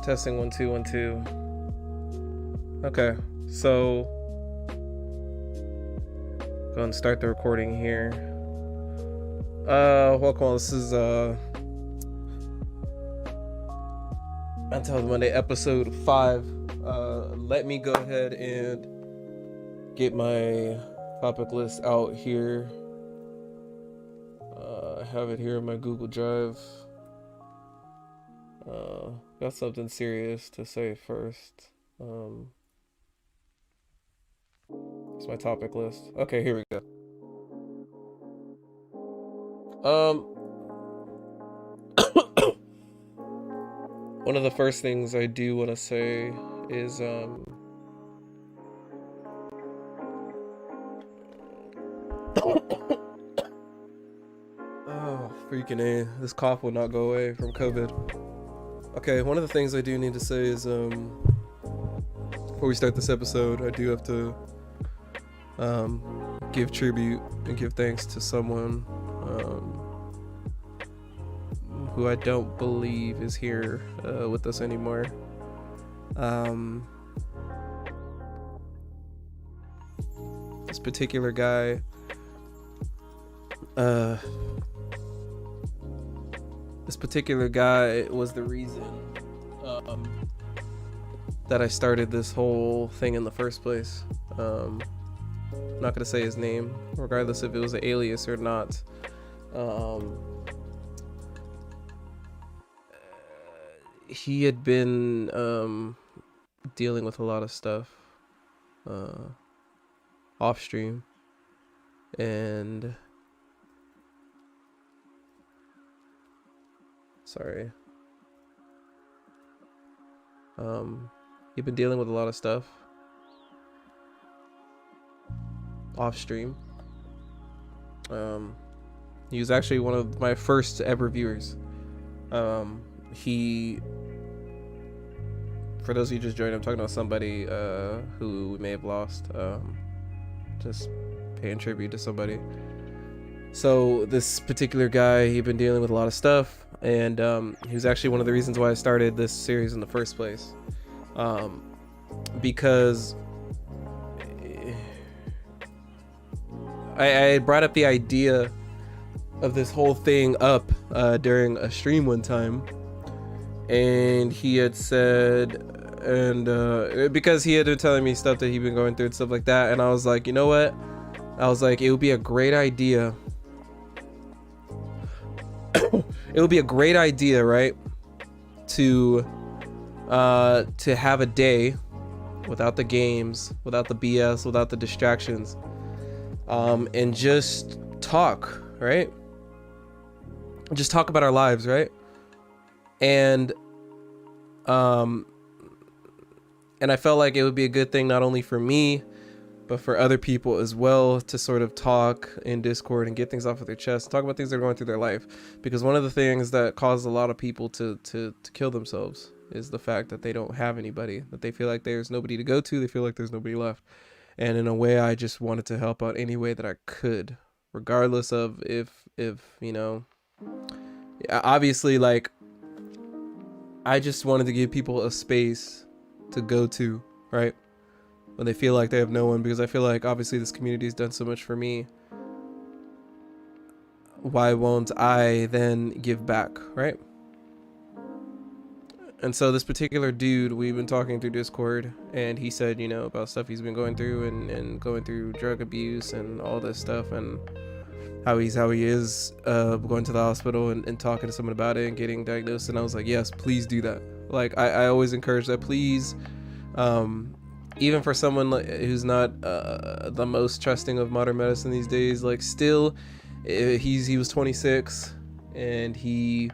Testing 1 2 1 2. Okay, so go and start the recording here. Welcome. This is Untitled Monday, episode 5. Let me go ahead and get my topic list out here. I have it here in my Google Drive. Got something serious to say first. It's my topic list. Okay, here we go. One of the first things I do want to say is oh, freaking A. This cough will not go away from COVID. Okay, one of the things I do need to say is before we start this episode, I do have to give tribute and give thanks to someone who I don't believe is here with us anymore. This particular guy, was the reason that I started this whole thing in the first place. I'm not gonna say his name, regardless if it was an alias or not. He had been dealing with a lot of stuff off stream, and he'd been dealing with a lot of stuff off stream. He was actually one of my first ever viewers. He, for those of you just joined, I'm talking about somebody who we may have lost. Just paying tribute to somebody. So this particular guy, he'd been dealing with a lot of stuff, and he was actually one of the reasons why I started this series in the first place. Because I brought up the idea of this whole thing up during a stream one time, and he had said, and because he had been telling me stuff that he'd been going through and stuff like that, and I was like, you know what? I was like, it would be a great idea. It would be a great idea, right? To have a day without the games, without the BS, without the distractions, and just talk, right? Just talk about our lives, right? And I felt like it would be a good thing not only for me, but for other people as well, to sort of talk in Discord and get things off of their chest, talk about things they're going through their life. Because one of the things that causes a lot of people to kill themselves is the fact that they don't have anybody, that they feel like there's nobody to go to, they feel like there's nobody left. And in a way, I just wanted to help out any way that I could, regardless of if you know, obviously, like, I just wanted to give people a space to go to, right? When they feel like they have no one, because I feel like obviously this community has done so much for me. Why won't I then give back, right? And so this particular dude, we've been talking through Discord, and he said, you know, about stuff he's been going through and going through drug abuse and all this stuff, and how he is going to the hospital and talking to someone about it and getting diagnosed. And I was like, yes, please do that. Like, I always encourage that. Please, even for someone who's not the most trusting of modern medicine these days, like, still, he was 26, and he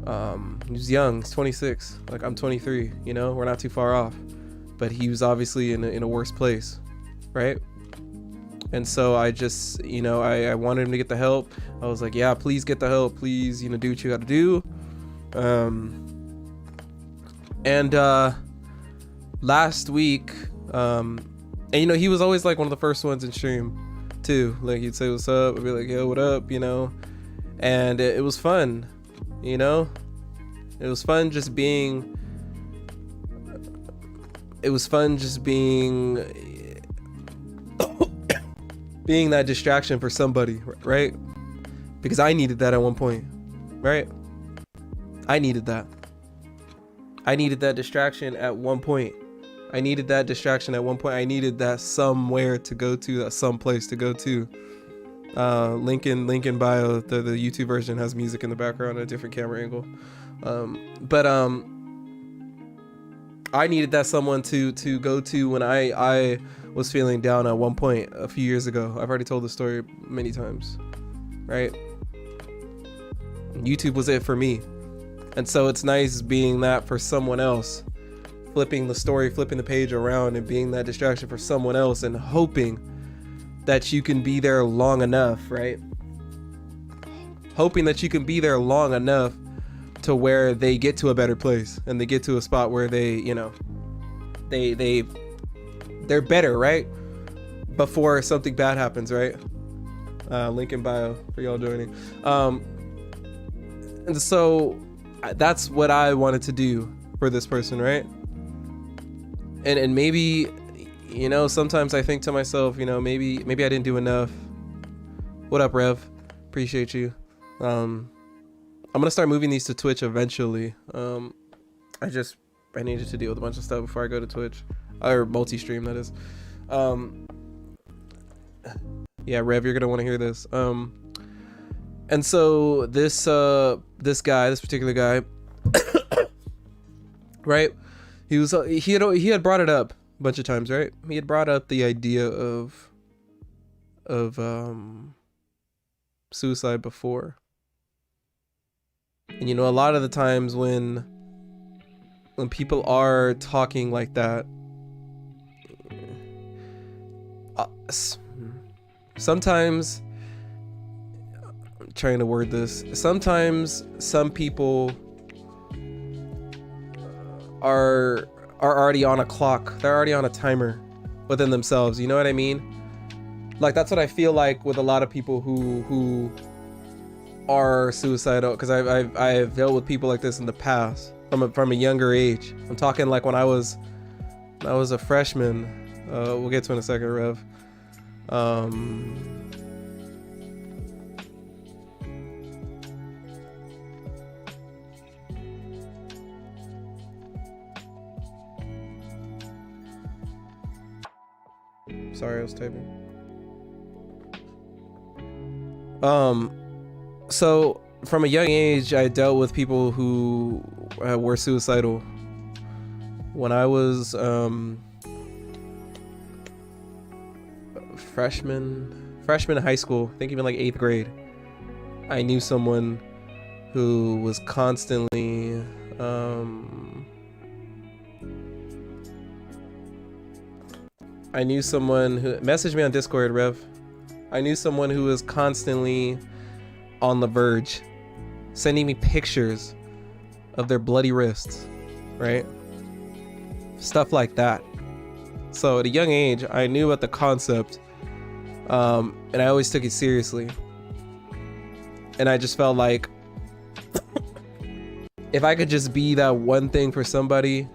was young. He's 26. Like, I'm 23. You know, we're not too far off. But he was obviously in a worse place, right? And so I just, you know, I wanted him to get the help. I was like, yeah, please get the help. Please, you know, do what you got to do. And last week, and you know, he was always like one of the first ones in stream too. Like, he'd say what's up, I'd be like, yo, what up, you know? And it was fun, you know? It was fun just being it was fun just being that distraction for somebody, right? Because I needed that at one point, right? I needed that distraction at one point. I needed that somewhere to go to, that some place to go to. Link in bio. The YouTube version has music in the background, a different camera angle. But I needed that someone to go to when I was feeling down at one point a few years ago. I've already told the story many times, right? YouTube was it for me. And so it's nice being that for someone else, flipping the page around and being that distraction for someone else, and hoping that you can be there long enough, right? Hoping that you can be there long enough to where they get to a better place and they get to a spot where they, you know, they're better, right? Before something bad happens, right? Link in bio for y'all joining. And so that's what I wanted to do for this person, right? And maybe, you know, sometimes I think to myself, you know, maybe I didn't do enough. What up, Rev? Appreciate you. I'm gonna start moving these to Twitch eventually. I needed to deal with a bunch of stuff before I go to Twitch, or multi-stream, that is. Yeah, Rev, you're gonna want to hear this. And so this particular guy, right? He had brought it up a bunch of times, right? He had brought up the idea of suicide before. And you know, a lot of the times when people are talking like that, sometimes, I'm trying to word this, sometimes some people are already on a clock. They're already on a timer within themselves. You know what I mean? Like, that's what I feel like with a lot of people who are suicidal, because I've dealt with people like this in the past from a younger age. I'm talking like when I was a freshman. We'll get to it in a second, Rev. Sorry, I was typing. So from a young age, I dealt with people who were suicidal. When I was freshman in high school, I think even like 8th grade, I knew someone who was constantly I knew someone who messaged me on Discord, Rev. I knew someone who was constantly on the verge, sending me pictures of their bloody wrists, right? Stuff like that. So at a young age, I knew about the concept, and I always took it seriously. And I just felt like if I could just be that one thing for somebody,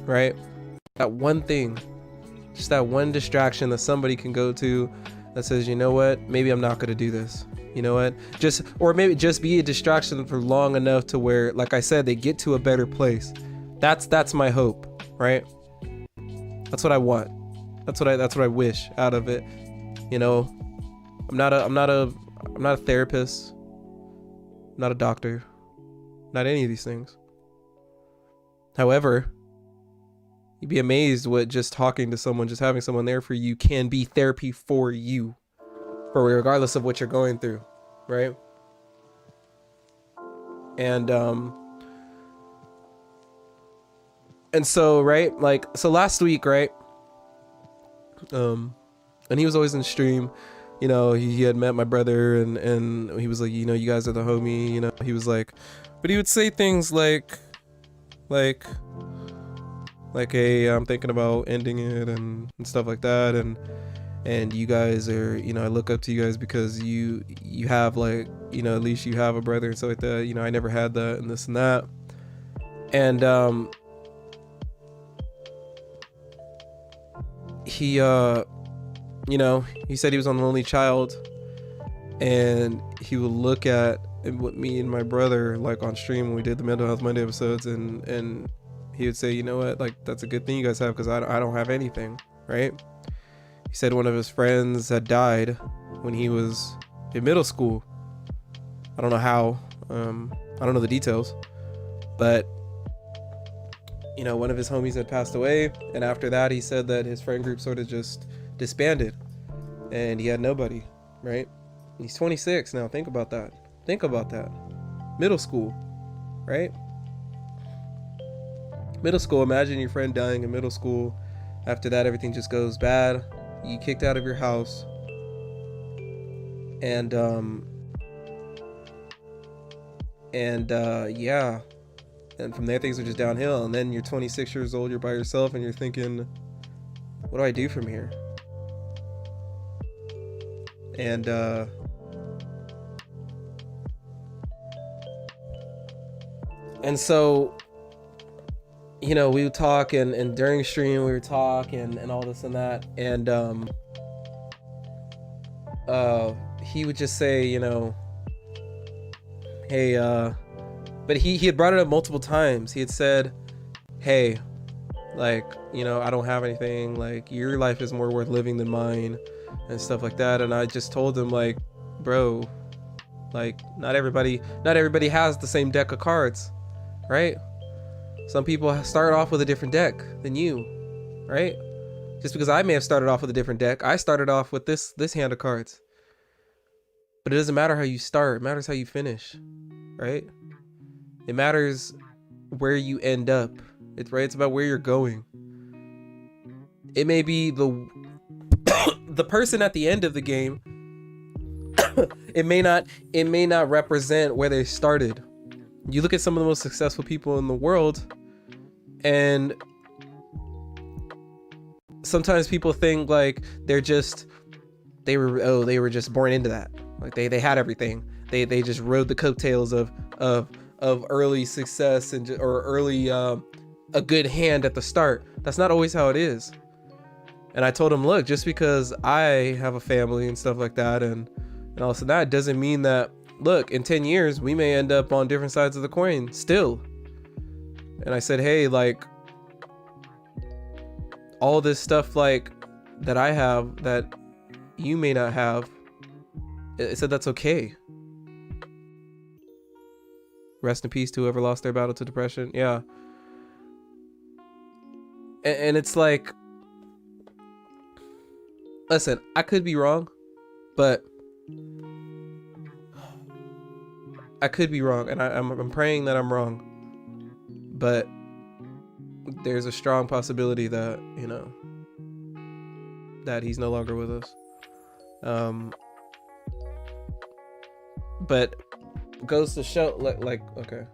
right? That one thing, just that one distraction that somebody can go to that says, you know what, maybe I'm not gonna do this. You know what? Or maybe just be a distraction for long enough to where, like I said, they get to a better place. That's my hope, right? That's what I want. That's what I wish out of it. You know, I'm not a therapist. I'm not a doctor. Not any of these things. However, you'd be amazed what just talking to someone, just having someone there for you can be therapy for you. For regardless of what you're going through, right? And so, right, like, so last week, right, and he was always in stream, you know, he had met my brother, and he was like, you know, you guys are the homie, you know, he was like, but he would say things like, hey, I'm thinking about ending it, and stuff like that, and you guys are, you know, I look up to you guys because you have, like, you know, at least you have a brother and stuff like that. You know, I never had that, and this and that. And he he said he was on an only child, and he would look at what me and my brother like on stream when we did the Mental Health Monday episodes, and he would say, you know what, like, that's a good thing you guys have, because I don't have anything, right? He said one of his friends had died when he was in middle school. I don't know how, I don't know the details, but one of his homies had passed away, and after that he said that his friend group sort of just disbanded and he had nobody, right? He's 26 now. Think about that. Middle school, right? Middle school. Imagine your friend dying in middle school. After that, everything just goes bad. You get kicked out of your house, and yeah, and from there things are just downhill. And then you're 26 years old, you're by yourself, and you're thinking, what do I do from here? And so, we would talk, and during stream we would talk and all this and that, and he would just say, hey, but he had brought it up multiple times. He had said, hey, like, I don't have anything, like, your life is more worth living than mine, and stuff like that. And I just told him, like, bro, like, not everybody has the same deck of cards, right? Some people start off with a different deck than you, right? Just because I may have started off with a different deck, I started off with this hand of cards. But it doesn't matter how you start, it matters how you finish, right? It matters where you end up. It's about where you're going. It may be the person at the end of the game. it may not represent where they started. You look at some of the most successful people in the world, and sometimes people think like they were just born into that. Like they had everything. They just rode the coattails of early success or early a good hand at the start. That's not always how it is. And I told him, look, just because I have a family and stuff like that, and also that doesn't mean that, look, in 10 years we may end up on different sides of the coin still. And I said, hey, like, all this stuff like that I have that you may not have, I said that's okay. Rest in peace to whoever lost their battle to depression. Yeah. And it's like, listen, I could be wrong, but I could be wrong, and I'm praying that I'm wrong. But there's a strong possibility that, that he's no longer with us. But goes to show, like, okay.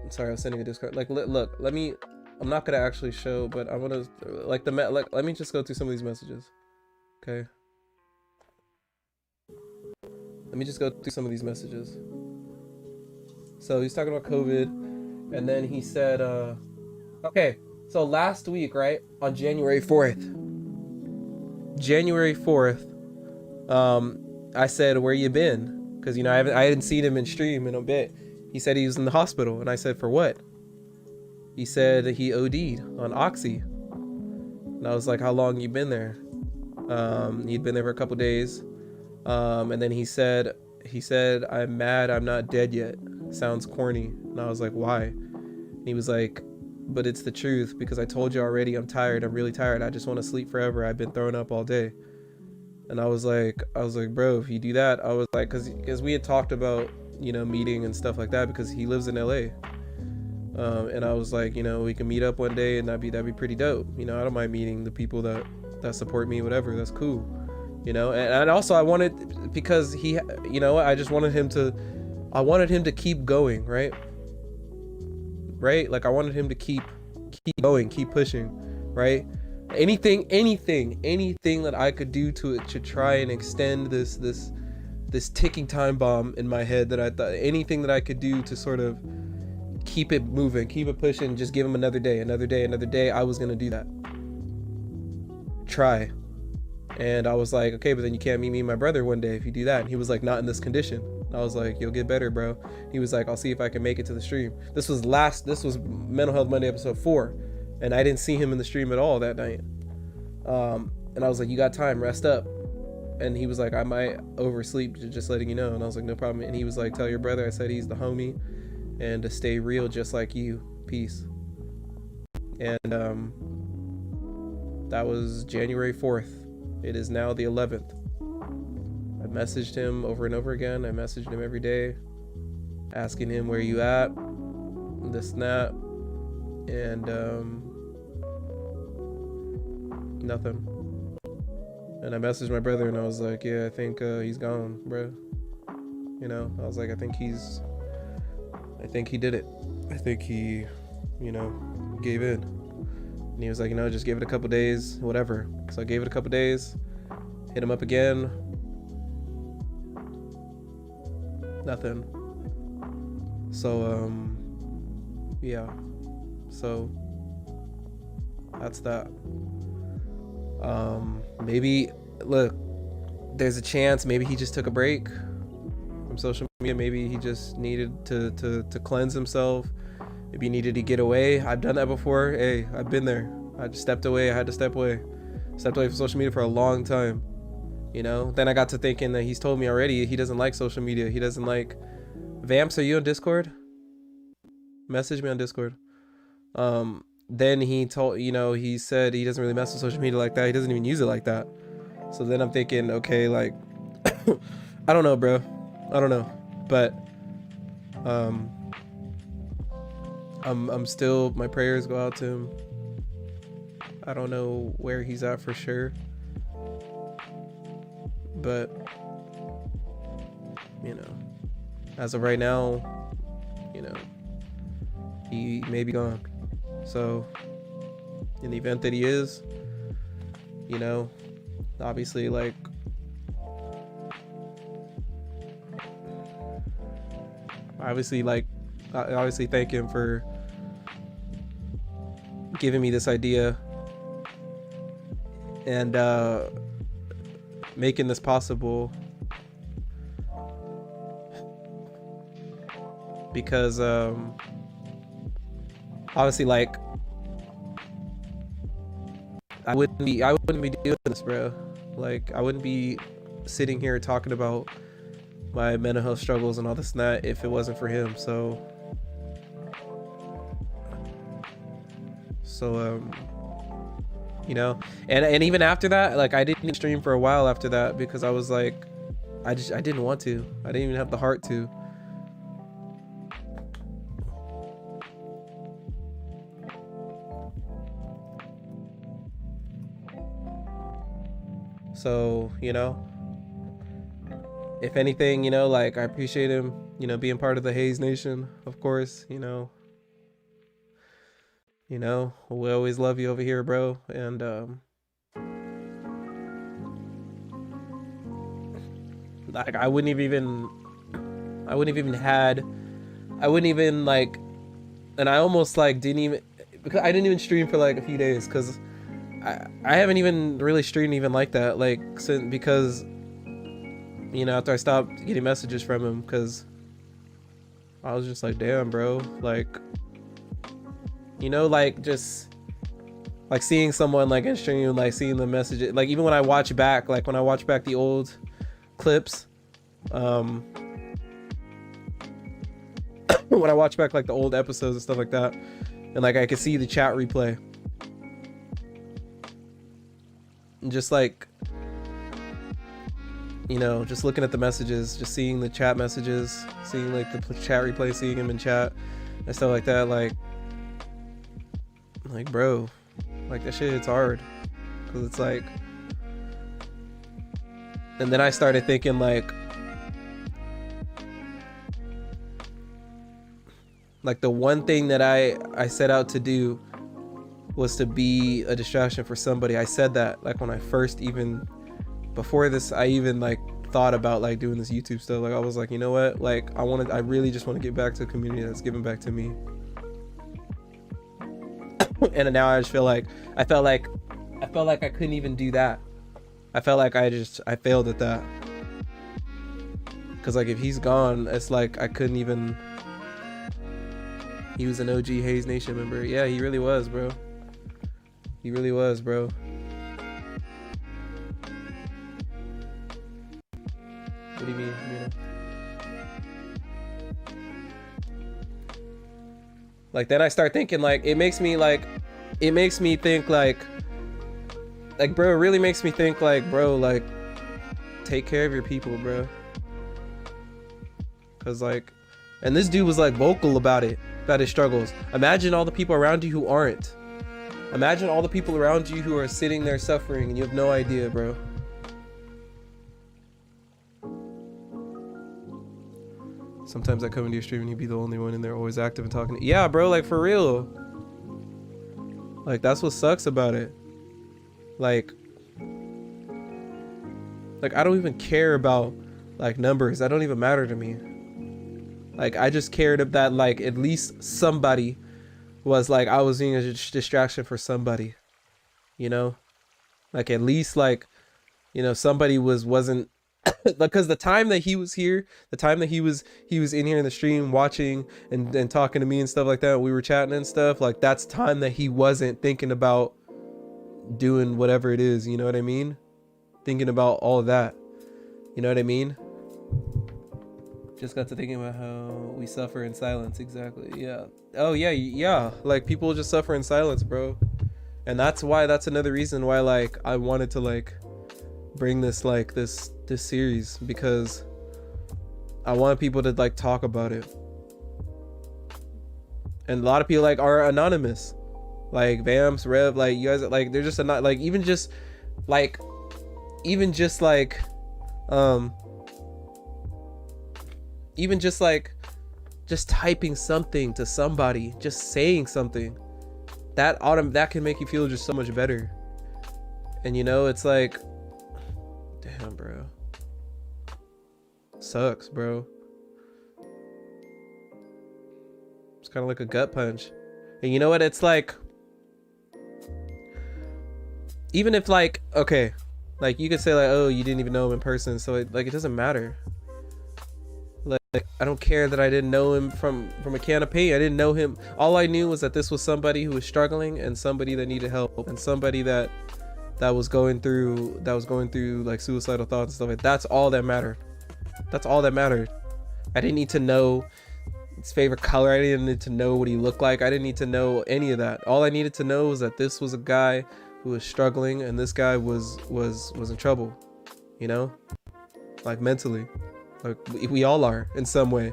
Sorry, I was sending a Discord. Like, look, let me, I'm not gonna actually show, but I'm gonna, like, let me just go through some of these messages. Okay. Let me just go through some of these messages. So he's talking about COVID, and then he said, okay, so last week, right, on January 4th, I said, where you been? Because, I hadn't seen him in stream in a bit. He said he was in the hospital, and I said, for what? He said he OD'd on Oxy. And I was like, how long you been there? He'd been there for a couple days. And then he said, I'm mad I'm not dead yet. Sounds corny. And I was like, why? And he was like, but it's the truth, because I told you already, I'm tired. I'm really tired. I just want to sleep forever. I've been throwing up all day. And I was like, bro, if you do that, I was like, because we had talked about, meeting and stuff like that, because he lives in LA. And I was like, we can meet up one day, and that'd be pretty dope. I don't mind meeting the people that support me, whatever. That's cool. And also I wanted, because he, I just wanted him to keep going, right? Like I wanted him to keep going, keep pushing, right? Anything that I could do to try and extend this this ticking time bomb in my head that I thought anything that I could do to sort of keep it moving, keep it pushing, just give him another day, I was gonna do that. Try. And I was like, okay, but then you can't meet me and my brother one day if you do that. And he was like, not in this condition. I was like, you'll get better, bro. He was like, I'll see if I can make it to the stream. This was Mental Health Monday episode 4. And I didn't see him in the stream at all that night. And I was like, you got time, rest up. And he was like, I might oversleep, just letting you know. And I was like, no problem. And he was like, tell your brother I said he's the homie and to stay real just like you. Peace. And that was January 4th. It is now the 11th. I messaged him over and over again. I messaged him every day, asking him where you at, this and that, and nothing. And I messaged my brother and I was like, yeah, I think he's gone, bro. You know, I was like, I think he did it. I think he, you know, gave in. And he was like, you know, just give it a couple days, whatever. So I gave it a couple days, hit him up again. Nothing. So, yeah. So that's that. Maybe, look, there's a chance maybe he just took a break from social media. Maybe he just needed to cleanse himself. Maybe he needed to get away. I've done that before. Hey, I've been there. I just stepped away. I had to step away. Stepped away from social media for a long time. You know? Then I got to thinking that he's told me already he doesn't like social media. He doesn't like... Vamps, are you on Discord? Message me on Discord. Then he told, you know, he said he doesn't really mess with social media like that. He doesn't even use it like that. So then I'm thinking, okay, like... I don't know, bro. I don't know. But... I'm still, my prayers go out to him. I don't know where he's at for sure, but you know, as of right now, you know, he may be gone. So in the event that he is, you know, obviously, like, I obviously thank him for giving me this idea and making this possible, because obviously, like, I wouldn't be doing this, bro. Like, I wouldn't be sitting here talking about my mental health struggles and all this and that if it wasn't for him. So you know, and even after that, like, I didn't stream for a while after that because I was like, I didn't want to. I didn't even have the heart to. So, you know, if anything, you know, like, I appreciate him, you know, being part of the Hayes Nation, of course, you know, we always love you over here, bro. And like, I wouldn't even like, and I almost like didn't even, because I didn't even stream for like a few days, because I haven't even really streamed even like that, like, since, because, you know, after I stopped getting messages from him, because I was just like, damn, bro, like, you know, like, just like seeing someone like in stream, like seeing the messages, like, even when I watch back, like when I watch back the old clips, when I watch back like the old episodes and stuff like that, and like I could see the chat replay, and just like, you know, just looking at the messages, just seeing the chat messages, seeing like the chat replay, seeing him in chat and stuff like that, like, bro, like, that shit hits hard, because it's like, and then I started thinking, like the one thing that I set out to do was to be a distraction for somebody. I said that, like, when I first, even before this, I even like thought about like doing this YouTube stuff. Like I was like, you know what, like I really just want to get back to a community that's giving back to me. And now I just feel like I felt like I couldn't even do that. I felt like I failed at that, because like if he's gone, it's like I couldn't even. He was an OG Hayes Nation member. Yeah, he really was, bro. He really was, bro. What do you mean? Like then I start thinking like it makes me think like bro, it really makes me think like, bro, like take care of your people, bro. Cause like, and this dude was like vocal about it, about his struggles. Imagine all the people around you who aren't. Imagine all the people around you who are sitting there suffering and you have no idea, bro. Sometimes I come into your stream and you'd be the only one in there always active and talking. Yeah, bro, like for real. Like that's what sucks about it. Like I don't even care about like numbers. That don't even matter to me. Like I just cared of that, like at least somebody was like, I was being a distraction for somebody, you know? Like at least like, you know, somebody wasn't because the time that he was here, the time that he was in here in the stream watching and talking to me and stuff like that, we were chatting and stuff, like that's time that he wasn't thinking about doing whatever it is, you know what I mean? Thinking about all of that, you know what I mean? Just got to thinking about how we suffer in silence. Exactly. Yeah. Oh yeah. Yeah. Like people just suffer in silence, bro. And that's another reason why like I wanted to like bring this like this series, because I want people to like talk about it. And a lot of people like are anonymous, like Vamps, Rev, like you guys, like they're just not like even just like even just typing something to somebody, just saying something that can make you feel just so much better. And you know, it's like, damn, bro, sucks, bro. It's kind of like a gut punch. And you know what, it's like, even if like, okay, like you could say like, oh, you didn't even know him in person, so it doesn't matter. Like I don't care that I didn't know him from a can of paint. I didn't know him. All I knew was that this was somebody who was struggling and somebody that needed help and somebody that was going through like suicidal thoughts and stuff like that. That's all that mattered. That's all that mattered. I didn't need to know his favorite color. I didn't need to know what he looked like. I didn't need to know any of that. All I needed to know was that this was a guy who was struggling and this guy was in trouble, you know, like mentally. Like we all are in some way.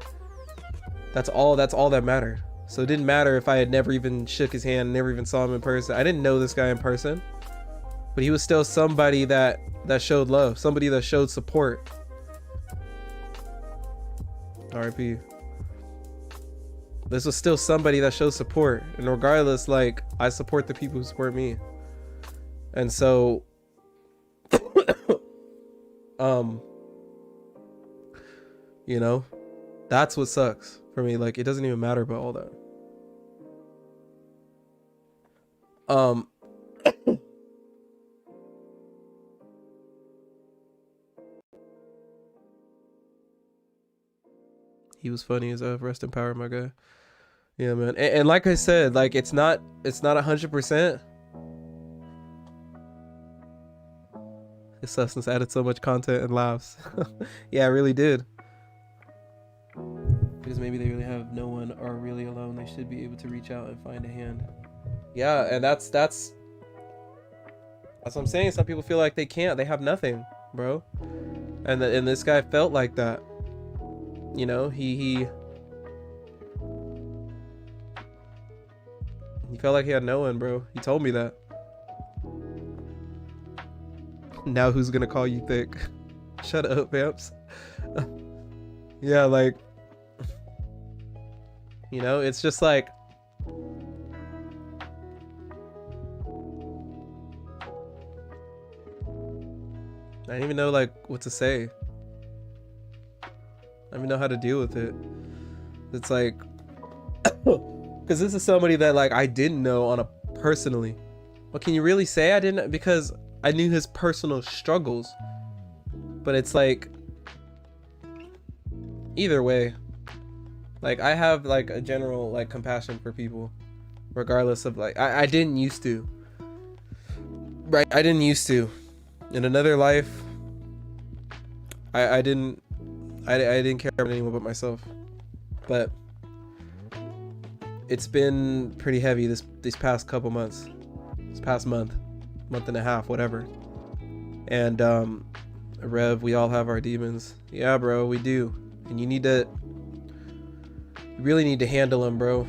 That's all that mattered. So it didn't matter if I had never even shook his hand, never even saw him in person. I didn't know this guy in person, but he was still somebody that showed love, somebody that showed support. RIP. This was still somebody that showed support, and regardless, like I support the people who support me. And so you know, that's what sucks for me. Like it doesn't even matter about all that. He was funny as rest in power, my guy. Yeah, man. And like I said, like it's not 100%. His substance added so much content and laughs. Yeah, it really did. Because maybe they really have no one or are really alone. They should be able to reach out and find a hand. Yeah, and that's what I'm saying. Some people feel like they can't. They have nothing, bro. And this guy felt like that. You know, he felt like he had no one, bro. He told me that. Now who's gonna call you thick? Shut up, Vamps. Yeah, like, you know, it's just like, I don't even know like what to say. don't even know how to deal with it. It's like, because this is somebody that like I didn't know on a personally. Well, can you really say I didn't? Because I knew his personal struggles. But it's like, either way, like I have like a general like compassion for people, regardless of like I didn't used to. Right, I didn't used to. In another life, I didn't care about anyone but myself. But it's been pretty heavy these past couple months, this past month and a half, whatever. And Rev, we all have our demons. Yeah, bro, we do. And you really need to handle them, bro.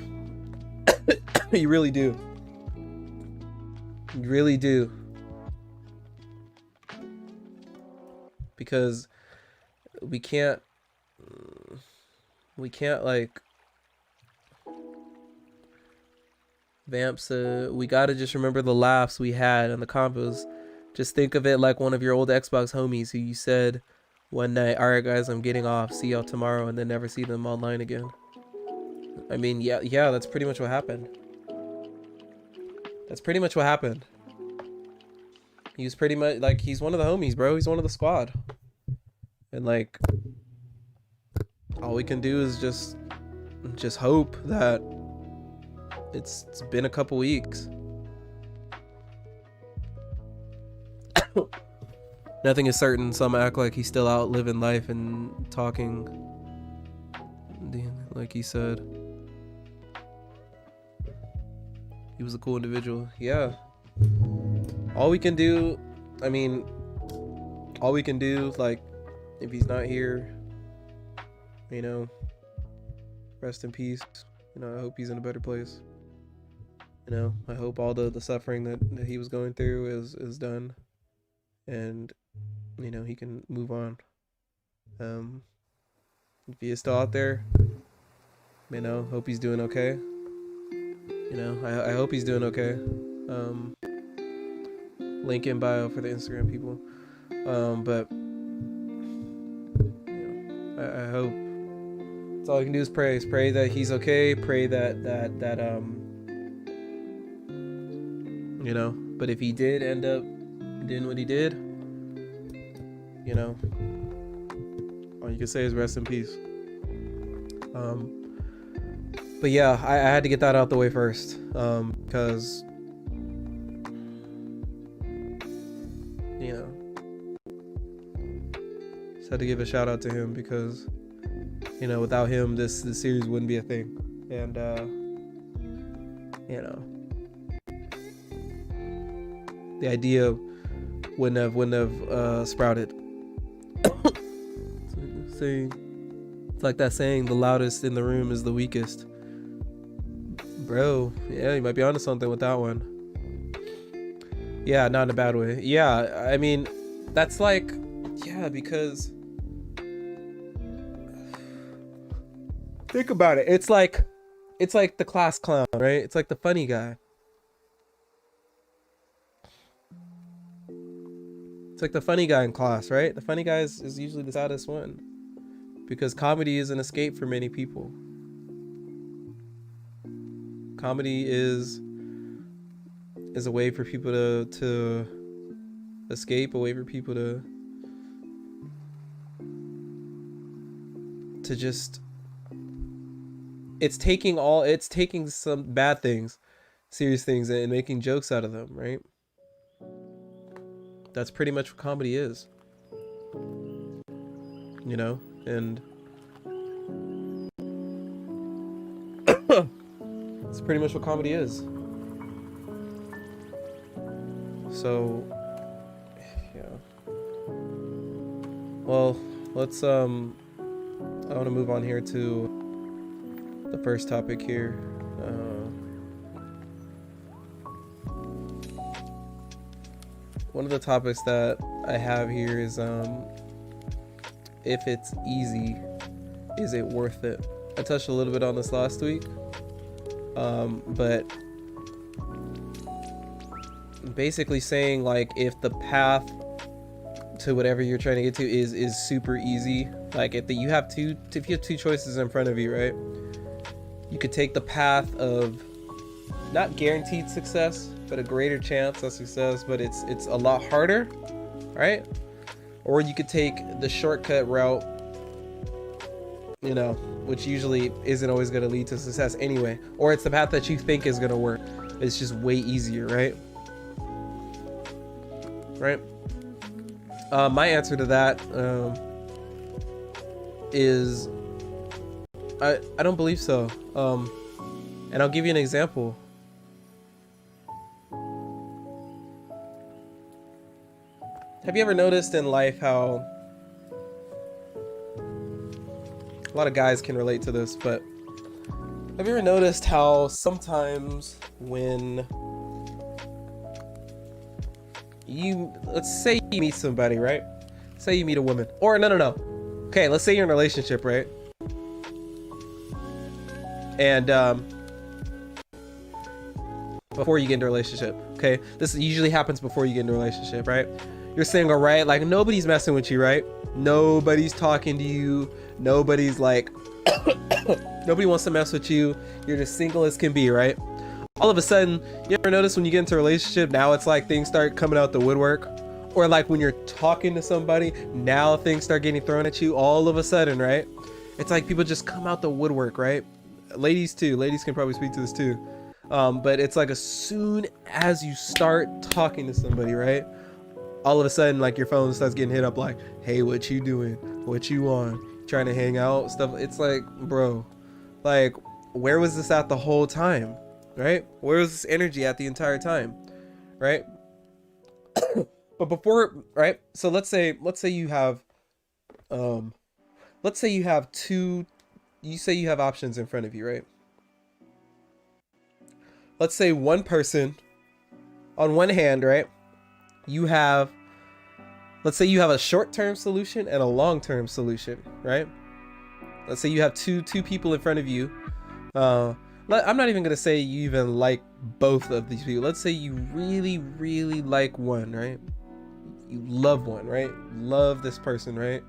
You really do. You really do. Because we can't like Vamps, we gotta just remember the laughs we had and the combos. Just think of it like one of your old Xbox homies who you said one night, alright guys, I'm getting off, see y'all tomorrow, and then never see them online again. I mean, yeah, that's pretty much what happened. That's pretty much what happened. He was pretty much like, he's one of the homies, bro. He's one of the squad. And like, all we can do is just hope that it's been a couple weeks. Nothing is certain. Some act like he's still out living life and talking like he said. He was a cool individual. Yeah. All we can do, I mean, all we can do, like, if he's not here, you know, rest in peace. You know, I hope he's in a better place. You know, I hope all the suffering that he was going through is done. And, you know, he can move on. If he is still out there, you know, hope he's doing okay. You know, I hope he's doing okay. Link in bio for the Instagram people. But you know, I hope. That's all you can do is pray. Pray that he's okay. Pray that you know. But if he did end up doing what he did, you know, all you can say is rest in peace. But yeah, I had to get that out the way first, because you know, just had to give a shout out to him, because you know, without him this series wouldn't be a thing. And you know, the idea wouldn't have sprouted. It's like that saying, the loudest in the room is the weakest. Bro, yeah, you might be onto something with that one. Yeah, not in a bad way. Yeah, I mean, that's like, yeah, because think about it. It's like the class clown, right? It's like the funny guy. It's like the funny guy in class, right? The funny guy is usually the saddest one, because comedy is an escape for many people. Comedy is a way for people to escape, a way for people to just, it's taking some bad things, serious things, and making jokes out of them, right? That's pretty much what comedy is. You know, and it's pretty much what comedy is. So, yeah. Well, let's I want to move on here to the first topic here. One of the topics that I have here is if it's easy, is it worth it? I touched a little bit on this last week, but basically saying, like, if the path to whatever you're trying to get to is super easy, Like if you have two choices in front of you, right? You could take the path of not guaranteed success, but a greater chance of success, but it's a lot harder, right? Or you could take the shortcut route, you know, which usually isn't always going to lead to success anyway. Or it's the path that you think is going to work. It's just way easier, right? Right? My answer to that is I don't believe so. And I'll give you an example. Have you ever noticed in life how a lot of guys can relate to this, but have you ever noticed how sometimes when let's say you meet somebody, right? Say you meet a woman, or no. Okay, let's say you're in a relationship, right? And before you get into a relationship, okay? This usually happens before you get into a relationship, right? You're single, right? Like nobody's messing with you, right? Nobody's talking to you. Nobody's like, nobody wants to mess with you. You're just single as can be, right? All of a sudden, you ever notice when you get into a relationship, now it's like things start coming out the woodwork? Or like when you're talking to somebody, now things start getting thrown at you all of a sudden, right? It's like people just come out the woodwork, right? Ladies too. Ladies can probably speak to this too. But it's like as soon as you start talking to somebody, right? All of a sudden, like your phone starts getting hit up like, hey, what you doing? What you on? Trying to hang out? Stuff. It's like, bro, like, where was this at the whole time? Right? Where was this energy at the entire time? Right? But before, right? So let's say you have, let's say you have you have options in front of you, right? Let's say one person, on one hand, right? Let's say you have a short-term solution and a long-term solution, right? Let's say you have two people in front of you. I'm not even gonna say you even like both of these people. Let's say you really, really like one, right? You love one, right? Love this person, right?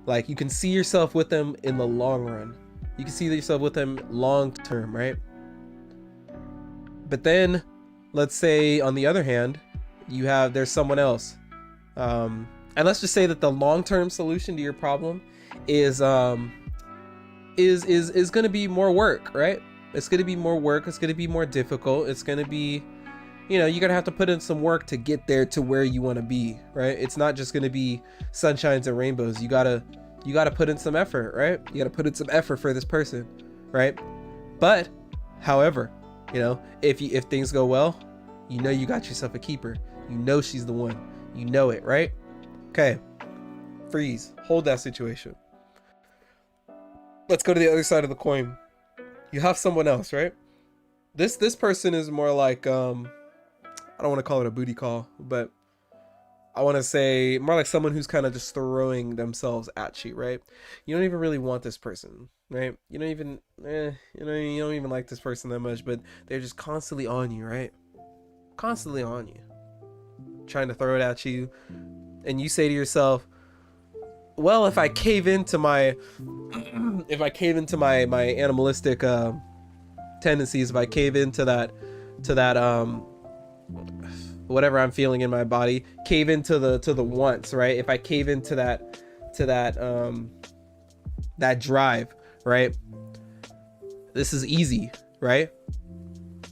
Like you can see yourself with them in the long run. You can see yourself with them long-term, right? But then, let's say on the other hand, there's someone else. And let's just say that the long-term solution to your problem is going to be more work, right? It's going to be more work. It's going to be more difficult. It's going to be, you're going to have to put in some work to get there to where you want to be, right? It's not just going to be sunshines and rainbows. You got to put in some effort, right? You got to put in some effort for this person, right? But, however, if things go well, you got yourself a keeper. She's the one. You know it, right? Okay. Freeze. Hold that situation. Let's go to the other side of the coin. You have someone else, right? This person is more like, I don't want to call it a booty call, but I want to say more like someone who's kind of just throwing themselves at you, right? You don't even really want this person, right? You don't even like this person that much, but they're just constantly on you, right? Constantly on you, trying to throw it at you. And you say to yourself, well, if I cave into my animalistic tendencies, if I cave into that whatever I'm feeling in my body, cave into the wants, right? If I cave into that drive, right? This is easy, right?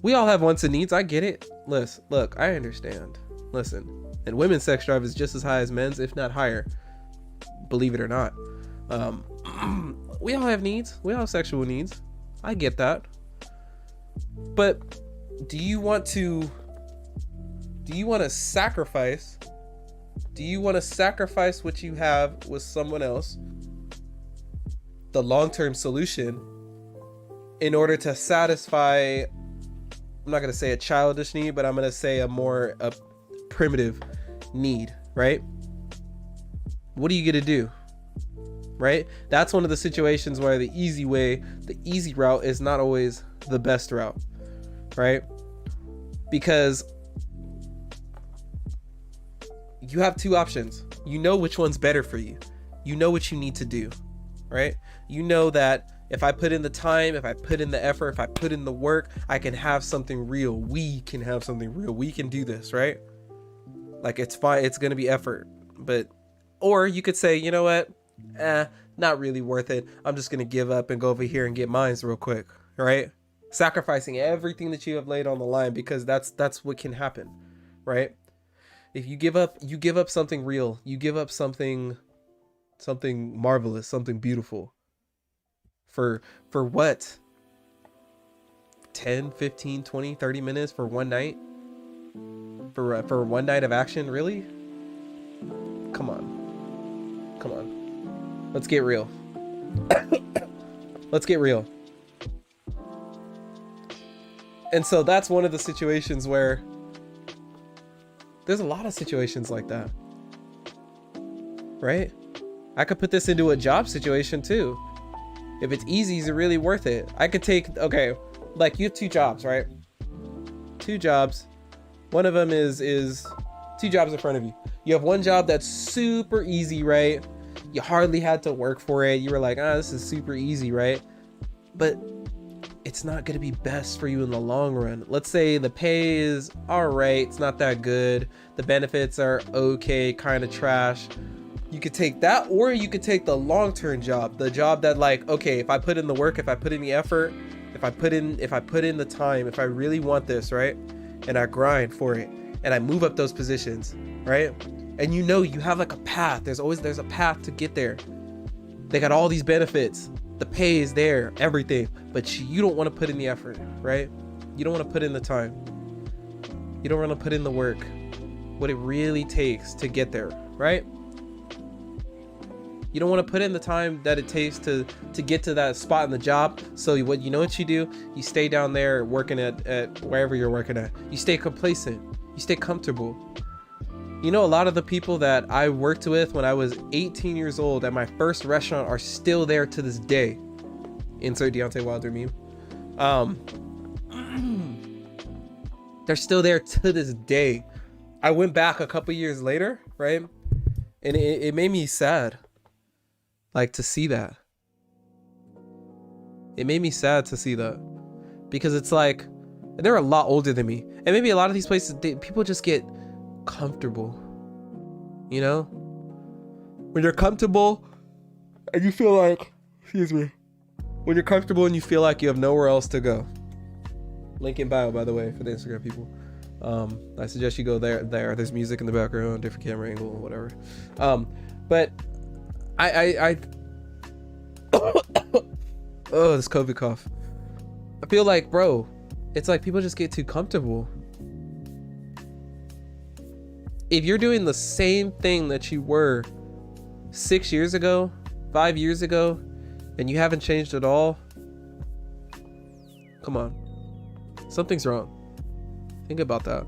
We all have wants and needs. I get it. Look, I understand. Listen, and women's sex drive is just as high as men's, if not higher. Believe it or not. We all have needs. We all have sexual needs. I get that. But do you want to sacrifice? Do you want to sacrifice what you have with someone else, the long-term solution, in order to satisfy, I'm not going to say a childish need, but I'm going to say a primitive need, right? What are you going to do? Right? That's one of the situations where the easy route is not always the best route, right? Because you have two options. You know which one's better for you. you know what you need to do, right? You know that if I put in the time, if I put in the effort, if I put in the work, I can have something real. We can have something real. We can do this, right? Like, it's fine. It's going to be effort. But, or you could say, you know what? Not really worth it. I'm just going to give up and go over here and get mines real quick, right? Sacrificing everything that you have laid on the line, because that's what can happen, right? If you give up something real. You give up something marvelous, something beautiful. For what? 10, 15, 20, 30 minutes for one night? For one night of action, really? Come on. Let's get real. Let's get real. And so that's one of the situations where there's a lot of situations like that, right? I could put this into a job situation too. If it's easy, is it really worth it? I could take, okay, like you have 2 jobs, right? 2 jobs. One of them is 2 jobs in front of you. You have one job that's super easy, right? You hardly had to work for it. You were like, this is super easy, right? But it's not going to be best for you in the long run. Let's say the pay is all right. It's not that good. The benefits are okay, kind of trash. You could take that, or you could take the long-term job, the job that, like, okay, if I put in the work, if I put in the effort, if I put in the time, if I really want this, right? And I grind for it and I move up those positions, right? And you know, you have like a path. There's a path to get there. They got all these benefits. The pay is there, everything, but you don't want to put in the effort, right? You don't want to put in the time. You don't want to put in the work, what it really takes to get there, right? You don't want to put in the time that it takes to get to that spot in the job. So you know what you do? You stay down there working at wherever you're working at. You stay complacent. You stay comfortable. You know, a lot of the people that I worked with when I was 18 years old at my first restaurant are still there to this day. Insert Deontay Wilder meme. They're still there to this day. I went back a couple years later, right? And it made me sad. Like, to see that. It made me sad to see that. Because it's like, they're a lot older than me. And maybe a lot of these places, people just get comfortable. You know? When you're comfortable and you feel like, excuse me. When you're comfortable and you feel like you have nowhere else to go. Link in bio, by the way, for the Instagram people. I suggest you go there. There's music in the background, different camera angle, whatever. But I oh, this COVID cough. I feel like, bro, it's like people just get too comfortable. If you're doing the same thing that you were 6 years ago, 5 years ago, and you haven't changed at all, come on. Something's wrong. Think about that.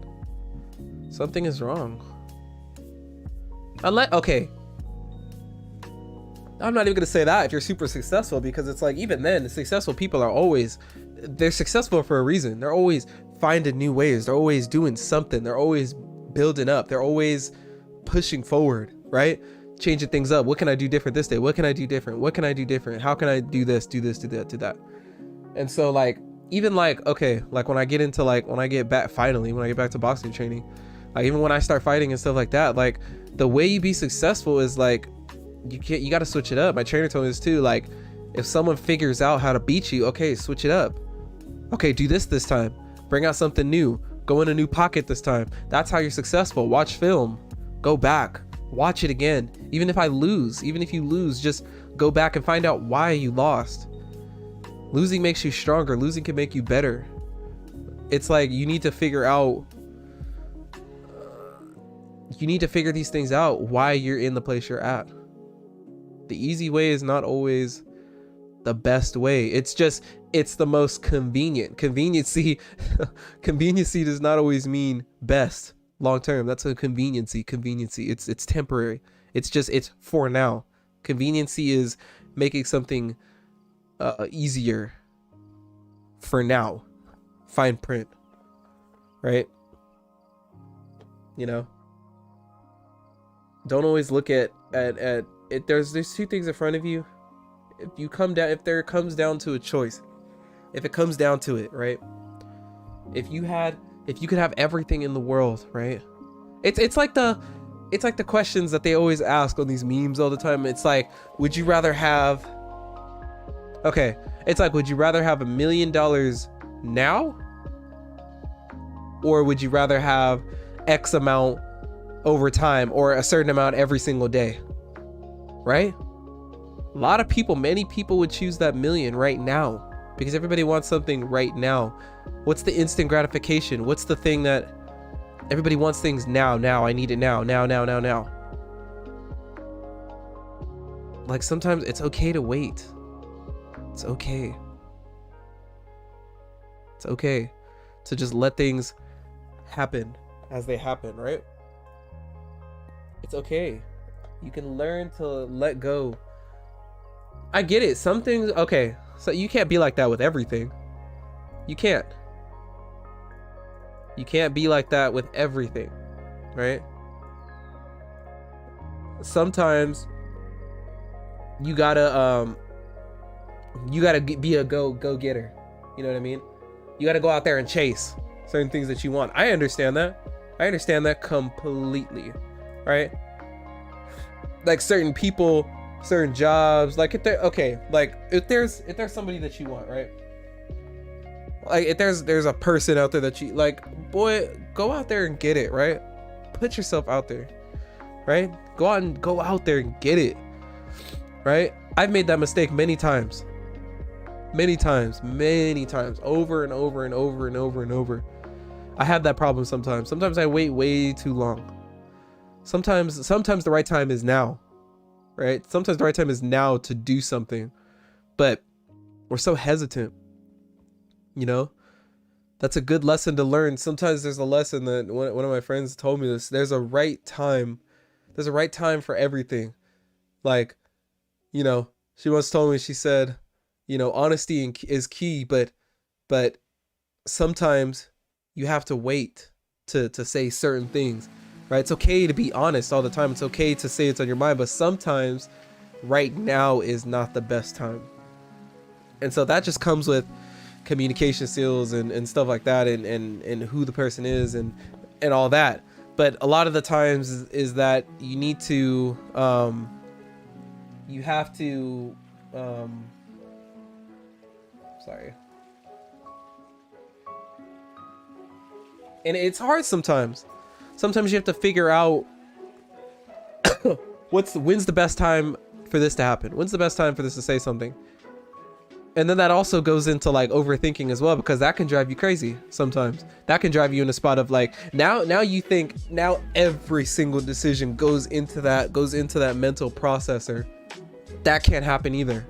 Something is wrong. Okay. I'm not even gonna say that if you're super successful, because it's like, even then, the successful people are they're successful for a reason. They're always finding new ways. They're always doing something. They're always building up. They're always pushing forward, right? Changing things up. What can I do different this day? What can I do different? What can I do different? How can I do this, do that, do that? And so, like, even like, okay, like when I get back to boxing training, like even when I start fighting and stuff like that, like the way you be successful is like, you got to switch it up. My trainer told me this too. Like, if someone figures out how to beat you, okay, switch it up. Okay, do this time. Bring out something new. Go in a new pocket this time. That's how you're successful. Watch film. Go back. Watch it again. Even if you lose, just go back and find out why you lost. Losing makes you stronger. Losing can make you better. It's like you need to figure these things out, why you're in the place you're at. The easy way is not always the best way. It's the most convenient. Conveniency does not always mean best long term. That's a conveniency. It's temporary. It's for now. Conveniency is making something easier for now. Fine print, right? You know, don't always look at there's two things in front of you. If there comes down to a choice, if it comes down to it, right? If you could have everything in the world, right? It's like the questions that they always ask on these memes all the time. It's like, would you rather have $1 million now, or would you rather have X amount over time, or a certain amount every single day, right? Many people would choose that million right now, because everybody wants something right now. What's the instant gratification? What's the thing that everybody wants? Things now. I need it now. Like, sometimes it's okay to wait. It's okay to just let things happen as they happen, right? It's okay. You can learn to let go. I get it. Some things, okay, so you can't be like that with everything. You can't be like that with everything, right? Sometimes you gotta be a go-getter. You know what I mean? You gotta go out there and chase certain things that you want. I understand that completely, right? Like, certain people, certain jobs, like, if there's somebody that you want, right? Like, if there's a person out there that you like, boy, go out there and get it, right? Put yourself out there, right? Go out there and get it, right? I've made that mistake many times, over and over. I have that problem sometimes I wait way too long. Sometimes the right time is now, right? Sometimes the right time is now to do something, but we're so hesitant, you know? That's a good lesson to learn. Sometimes there's a lesson that one of my friends told me this. There's a right time for everything. Like, you know, she once told me, she said, you know, honesty is key, but sometimes you have to wait to say certain things, right? It's okay to be honest all the time. It's okay to say it's on your mind, but sometimes right now is not the best time. And so that just comes with communication skills and stuff like that, and who the person is and all that. But a lot of the times is that you need to you have to sorry, and it's hard sometimes you have to figure out when's the best time for this to happen, when's the best time for this to say something. And then that also goes into like overthinking as well, because that can drive you crazy sometimes. That can drive you in a spot of like, now you think, now every single decision goes into that mental processor. That can't happen either.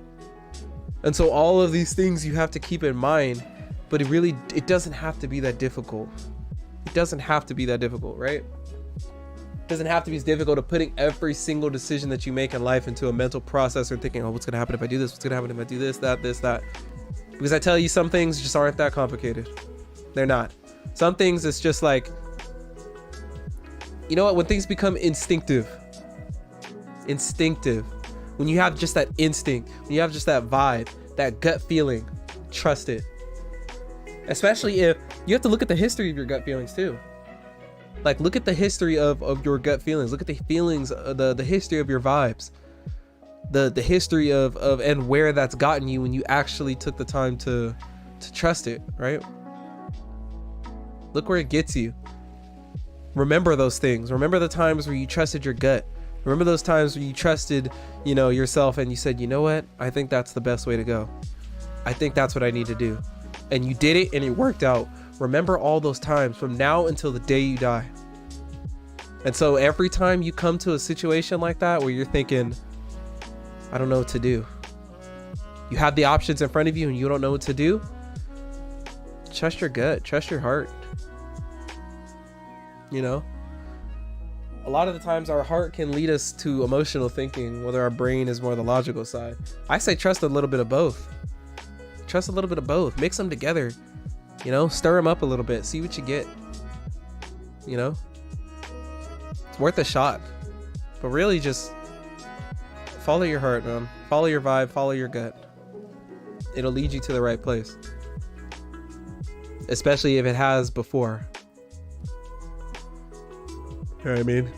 And so all of these things you have to keep in mind, but it doesn't have to be that difficult. It doesn't have to be that difficult, right? It doesn't have to be as difficult to putting every single decision that you make in life into a mental processor and thinking, oh, what's going to happen if I do this? What's going to happen if I do this, that? Because I tell you, some things just aren't that complicated. They're not. Some things, it's just like, you know what? When things become instinctive, when you have just that instinct, when you have just that vibe, that gut feeling, trust it. Especially if you have to look at the history of your gut feelings too. Like, look at the history of your gut feelings. Look at the feelings, the history of your vibes, the history of and where that's gotten you when you actually took the time to trust it, right? Look where it gets you. Remember those things. Remember the times where you trusted your gut. Remember those times where you trusted, you know, yourself, and you said, you know what? I think that's the best way to go. I think that's what I need to do. And you did it and it worked out. Remember all those times from now until the day you die. And so every time you come to a situation like that where you're thinking, I don't know what to do, you have the options in front of you and you don't know what to do, trust your gut, trust your heart. You know, a lot of the times our heart can lead us to emotional thinking, whether our brain is more the logical side. I say trust a little bit of both. Trust a little bit of both. Mix them together. You know, stir them up a little bit. See what you get. You know, it's worth a shot. But really, just follow your heart, man. Follow your vibe, follow your gut. It'll lead you to the right place. Especially if it has before. You know what I mean?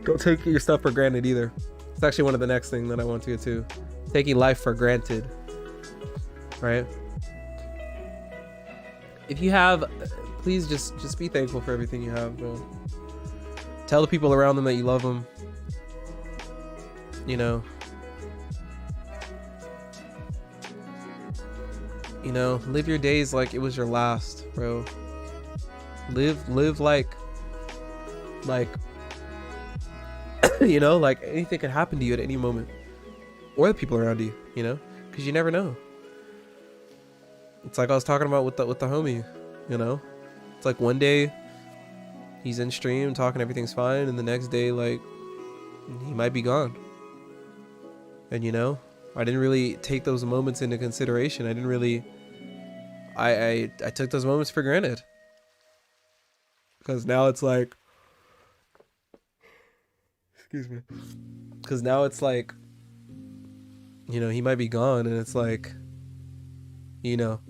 Don't take your stuff for granted either. It's actually one of the next thing that I want to get to. Taking life for granted. Right? If you have, please just be thankful for everything you have, bro. Tell the people around them that you love them. You know, live your days like it was your last, bro. Live like you know, like anything could happen to you at any moment, or the people around you, you know, because you never know. It's like I was talking about with the homie, you know. It's like one day he's in stream talking, everything's fine, and the next day, like, he might be gone. And you know, I didn't really take those moments into consideration. I didn't really, I took those moments for granted. Because now it's like, excuse me. Because now it's like, you know, he might be gone, and it's like, you know,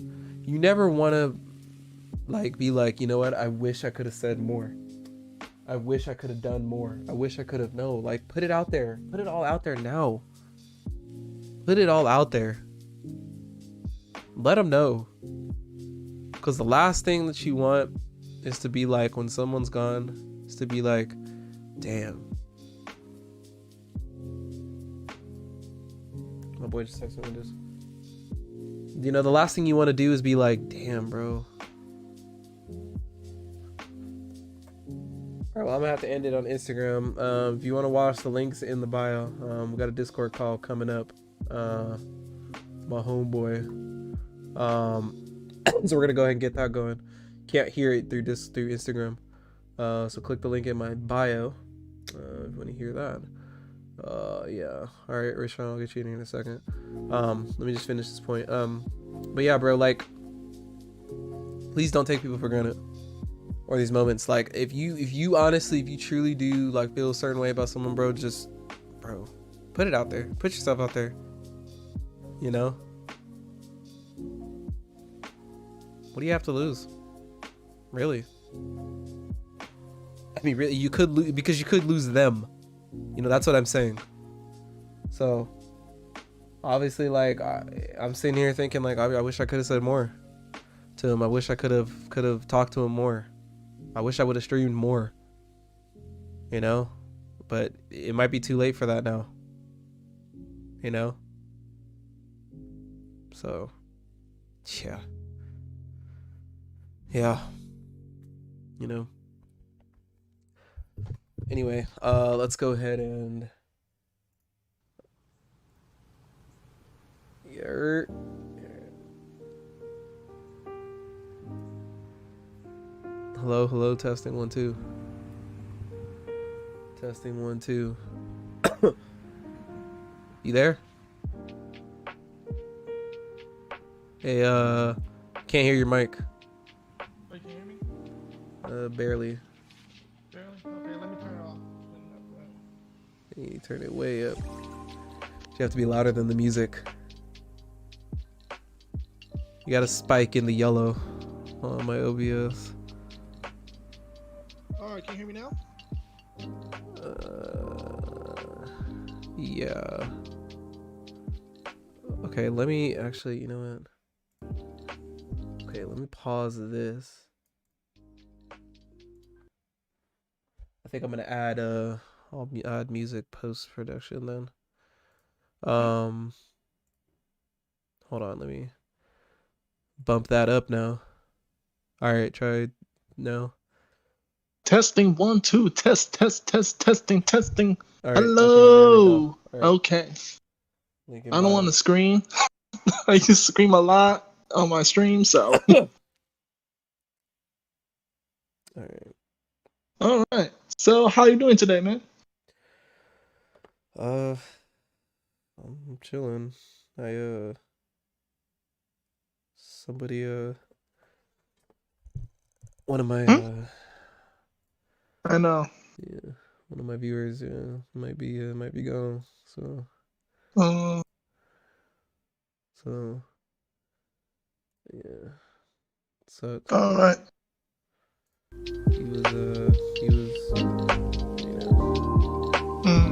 you never want to like be like, you know what, I wish I could have said more. I wish I could have done more. I wish I could have, no, like, put it out there. Put it all out there now. Put it all out there. Let them know. Because the last thing that you want is to be like, when someone's gone, is to be like, damn. My boy just texted me this. You know, the last thing you want to do is be like, damn, bro. All right, well, I'm gonna have to end it on Instagram. If you want to watch, the links in the bio. We got a Discord call coming up. My homeboy. So we're gonna go ahead and get that going. Can't hear it through Instagram. So click the link in my bio if you want to hear that. Yeah. All right, Rashawn, I'll get you in here in a second. Let me just finish this point. But yeah, bro, like, please don't take people for granted, or these moments. Like, if you honestly, if you truly do like feel a certain way about someone, bro, just, bro, put it out there. Put yourself out there. You know? What do you have to lose? Really? I mean, really, you could lose, because you could lose them. You know, that's what I'm saying. So, obviously, like, I'm sitting here thinking, like, I wish I could have said more to him. I wish I could have talked to him more. I wish I would have streamed more. You know? But it might be too late for that now. You know? So, yeah. Yeah. You know? Anyway, let's go ahead and... Hello, testing 1 2. Testing 1 2. You there? Hey, can't hear your mic. Wait, can you hear me? Barely. Barely? Okay, let me turn it off. You turn it way up. You have to be louder than the music. You got a spike in the yellow on my OBS. Alright, can you hear me now? Yeah. Okay, let me actually, you know what? Okay, let me pause this. I think I'm gonna add I'll add music post production then. Hold on, let me bump that up now. All right, try now. Testing 1 2. Testing. All right, Hello. Okay, Okay. I don't want to scream. I used to scream a lot on my stream, so. All right. All right. So, how you doing today, man? I'm chilling. Somebody one of my I know. yeah. one of my viewers, yeah, might be gone. So Uh, so yeah, sucks. all But right. he was you know Mm.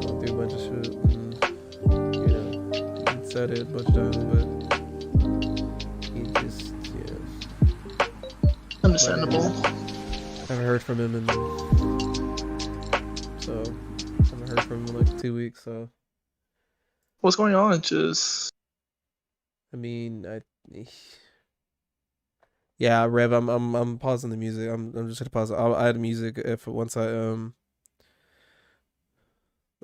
going through a bunch of shit, and you know he said it a bunch of times, but he just but Understandable. I haven't heard from him, and so I haven't heard from him in like 2 weeks. So What's going on? Just I mean, yeah, Rev, I'm pausing the music. I'm just gonna pause it. I'll add music if once I'll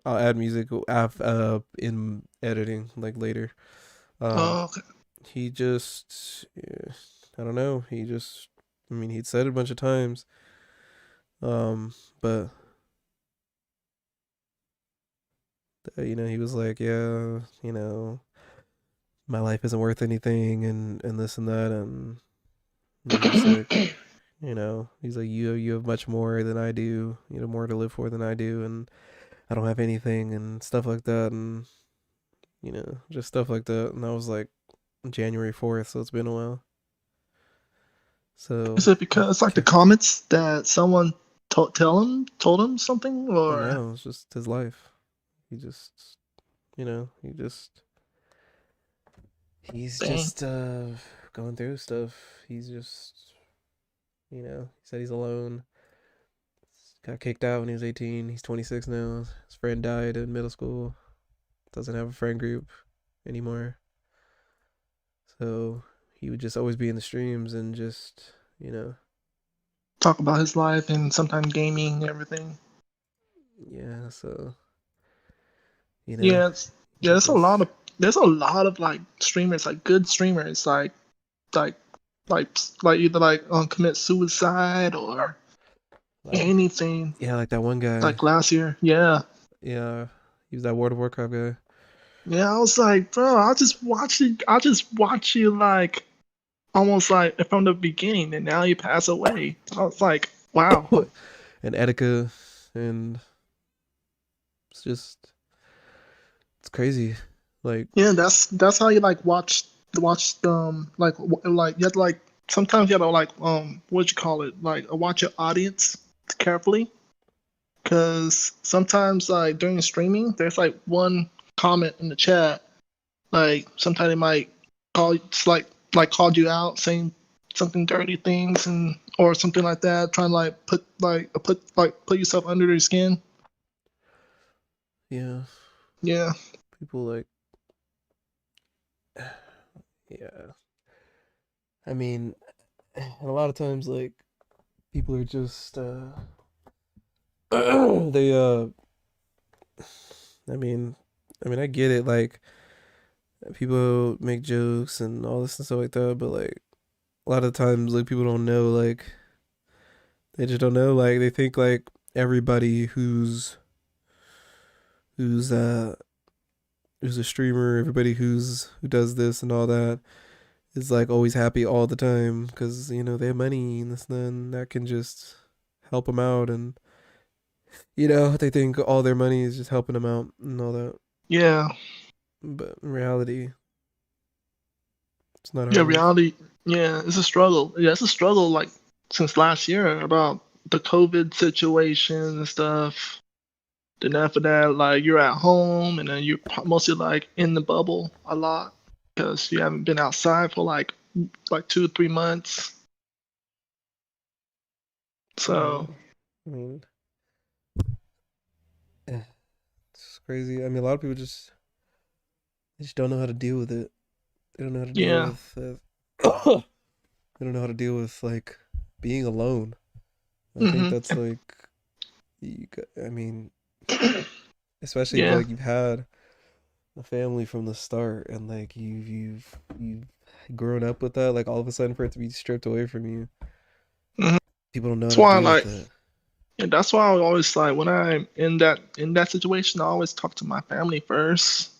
add music in editing like later. Um, okay. he just yeah, I don't know. I mean, he'd said it a bunch of times. But he was like, yeah, my life isn't worth anything, and this and that, and I'm just like, he's like, you have much more than I do, more to live for than I do, and I don't have anything and stuff like that, and just stuff like that. And that was like January 4th, so it's been a while. So Is it because like the comments that someone told him something or no, it's just his life. He just, you know, he's dang? just going through stuff. He's just, he said he's alone. Got kicked out when he was 18. He's 26 now. His friend died in middle school. Doesn't have a friend group anymore. So he would just always be in the streams and just, Talk about his life and sometimes gaming and everything. yeah. So Yeah, he yeah. just There's a lot of like streamers, like good streamers, like like like either like commit suicide or like anything. yeah, like that one guy. Like last year, yeah. Yeah, he was that World of Warcraft guy. Yeah, I was like, bro, I just watch you like almost like from the beginning, and now you pass away. I was like, wow. And Etika, and it's crazy. Like Yeah, that's how you like watch like you have to like sometimes you have to like what you call it like watch your audience carefully because sometimes like during streaming there's like one comment in the chat like sometimes they might call just like called you out saying something dirty things and or something like that trying to like put yourself under their skin. yeah, Yeah. people like yeah. I mean, and a lot of times like people are just they I mean I get it, like people make jokes and all this and stuff like that, but like a lot of times like people don't know, like they just don't know, like they think like everybody who's uh who's a streamer, everybody who does this and all that is like always happy all the time because they have money and this and then that can just help them out, and they think all their money is just helping them out and all that, Yeah. but in reality it's not how Yeah, it is. reality. Yeah, it's a struggle. Yeah, it's a struggle. Like since last year about the COVID situation and stuff. Then after that, like you're at home, and then you're mostly like in the bubble a lot because you haven't been outside for like 2 3 months. Yeah, So I mean, eh, it's crazy. I mean, a lot of people they just don't know how to deal with it. They don't know how to deal yeah. with they don't know how to deal with like being alone. I think Hmm. that's like I mean, especially if Yeah. like you've had a family from the start and like you've grown up with that, like all of a sudden for it to be stripped away from you, Hmm. people don't know how That's to why deal with like it. and that's why I always like when I'm in that situation, I always talk to my family first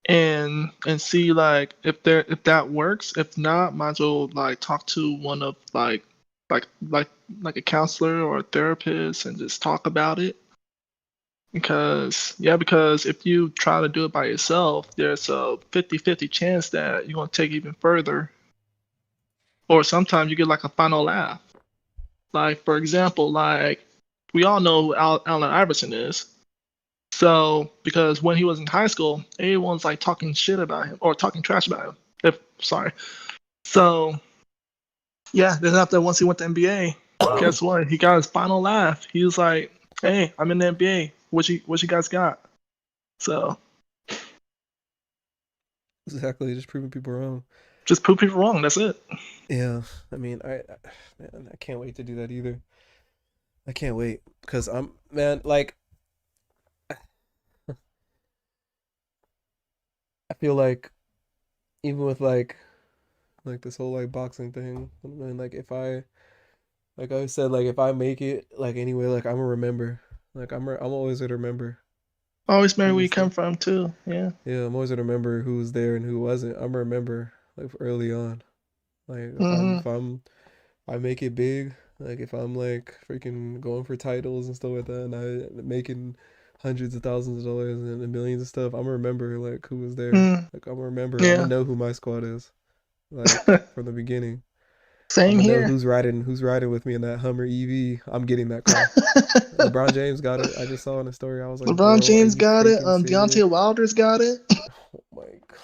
and see like if that works. If not, might as well like talk to one of like like a counselor or a therapist and just talk about it. Because if you try to do it by yourself, there's a 50-50 chance that you're gonna take it even further. Or sometimes you get like a final laugh. Like for example, like we all know who Allen Iverson is. So because when he was in high school, everyone's like talking shit about him or talking trash about him. If sorry. So yeah, then after once he went to NBA, guess what? He got his final laugh. He was like, "Hey, I'm in the NBA. What you guys got?" So Exactly, just proving people wrong. just prove people wrong. That's it. Yeah, I mean, man, I can't wait to do that either. I can't wait because I'm man, like I feel like even with like this whole like boxing thing, and like if I like I said, like if I make it like anyway, like I'm gonna remember, like I'm always gonna remember Always remember who where you was come there. from too. Yeah. Yeah, I'm always gonna remember who was there and who wasn't. I'm gonna remember like early on, like Hmm. if I make it big, like if I'm like freaking going for titles and stuff like that, and I making hundreds of thousands of dollars and millions of stuff, I'm gonna remember like who was there. Mm, Like I'm gonna remember. I'm gonna yeah. know who my squad is, like from the beginning. I'm Same gonna know here. who's riding with me in that Hummer EV. I'm getting that car. LeBron James got it. I just saw in a story. I was like, LeBron bro, are James you got it. freaking serious? Deontay Wilder's got it. Oh my god,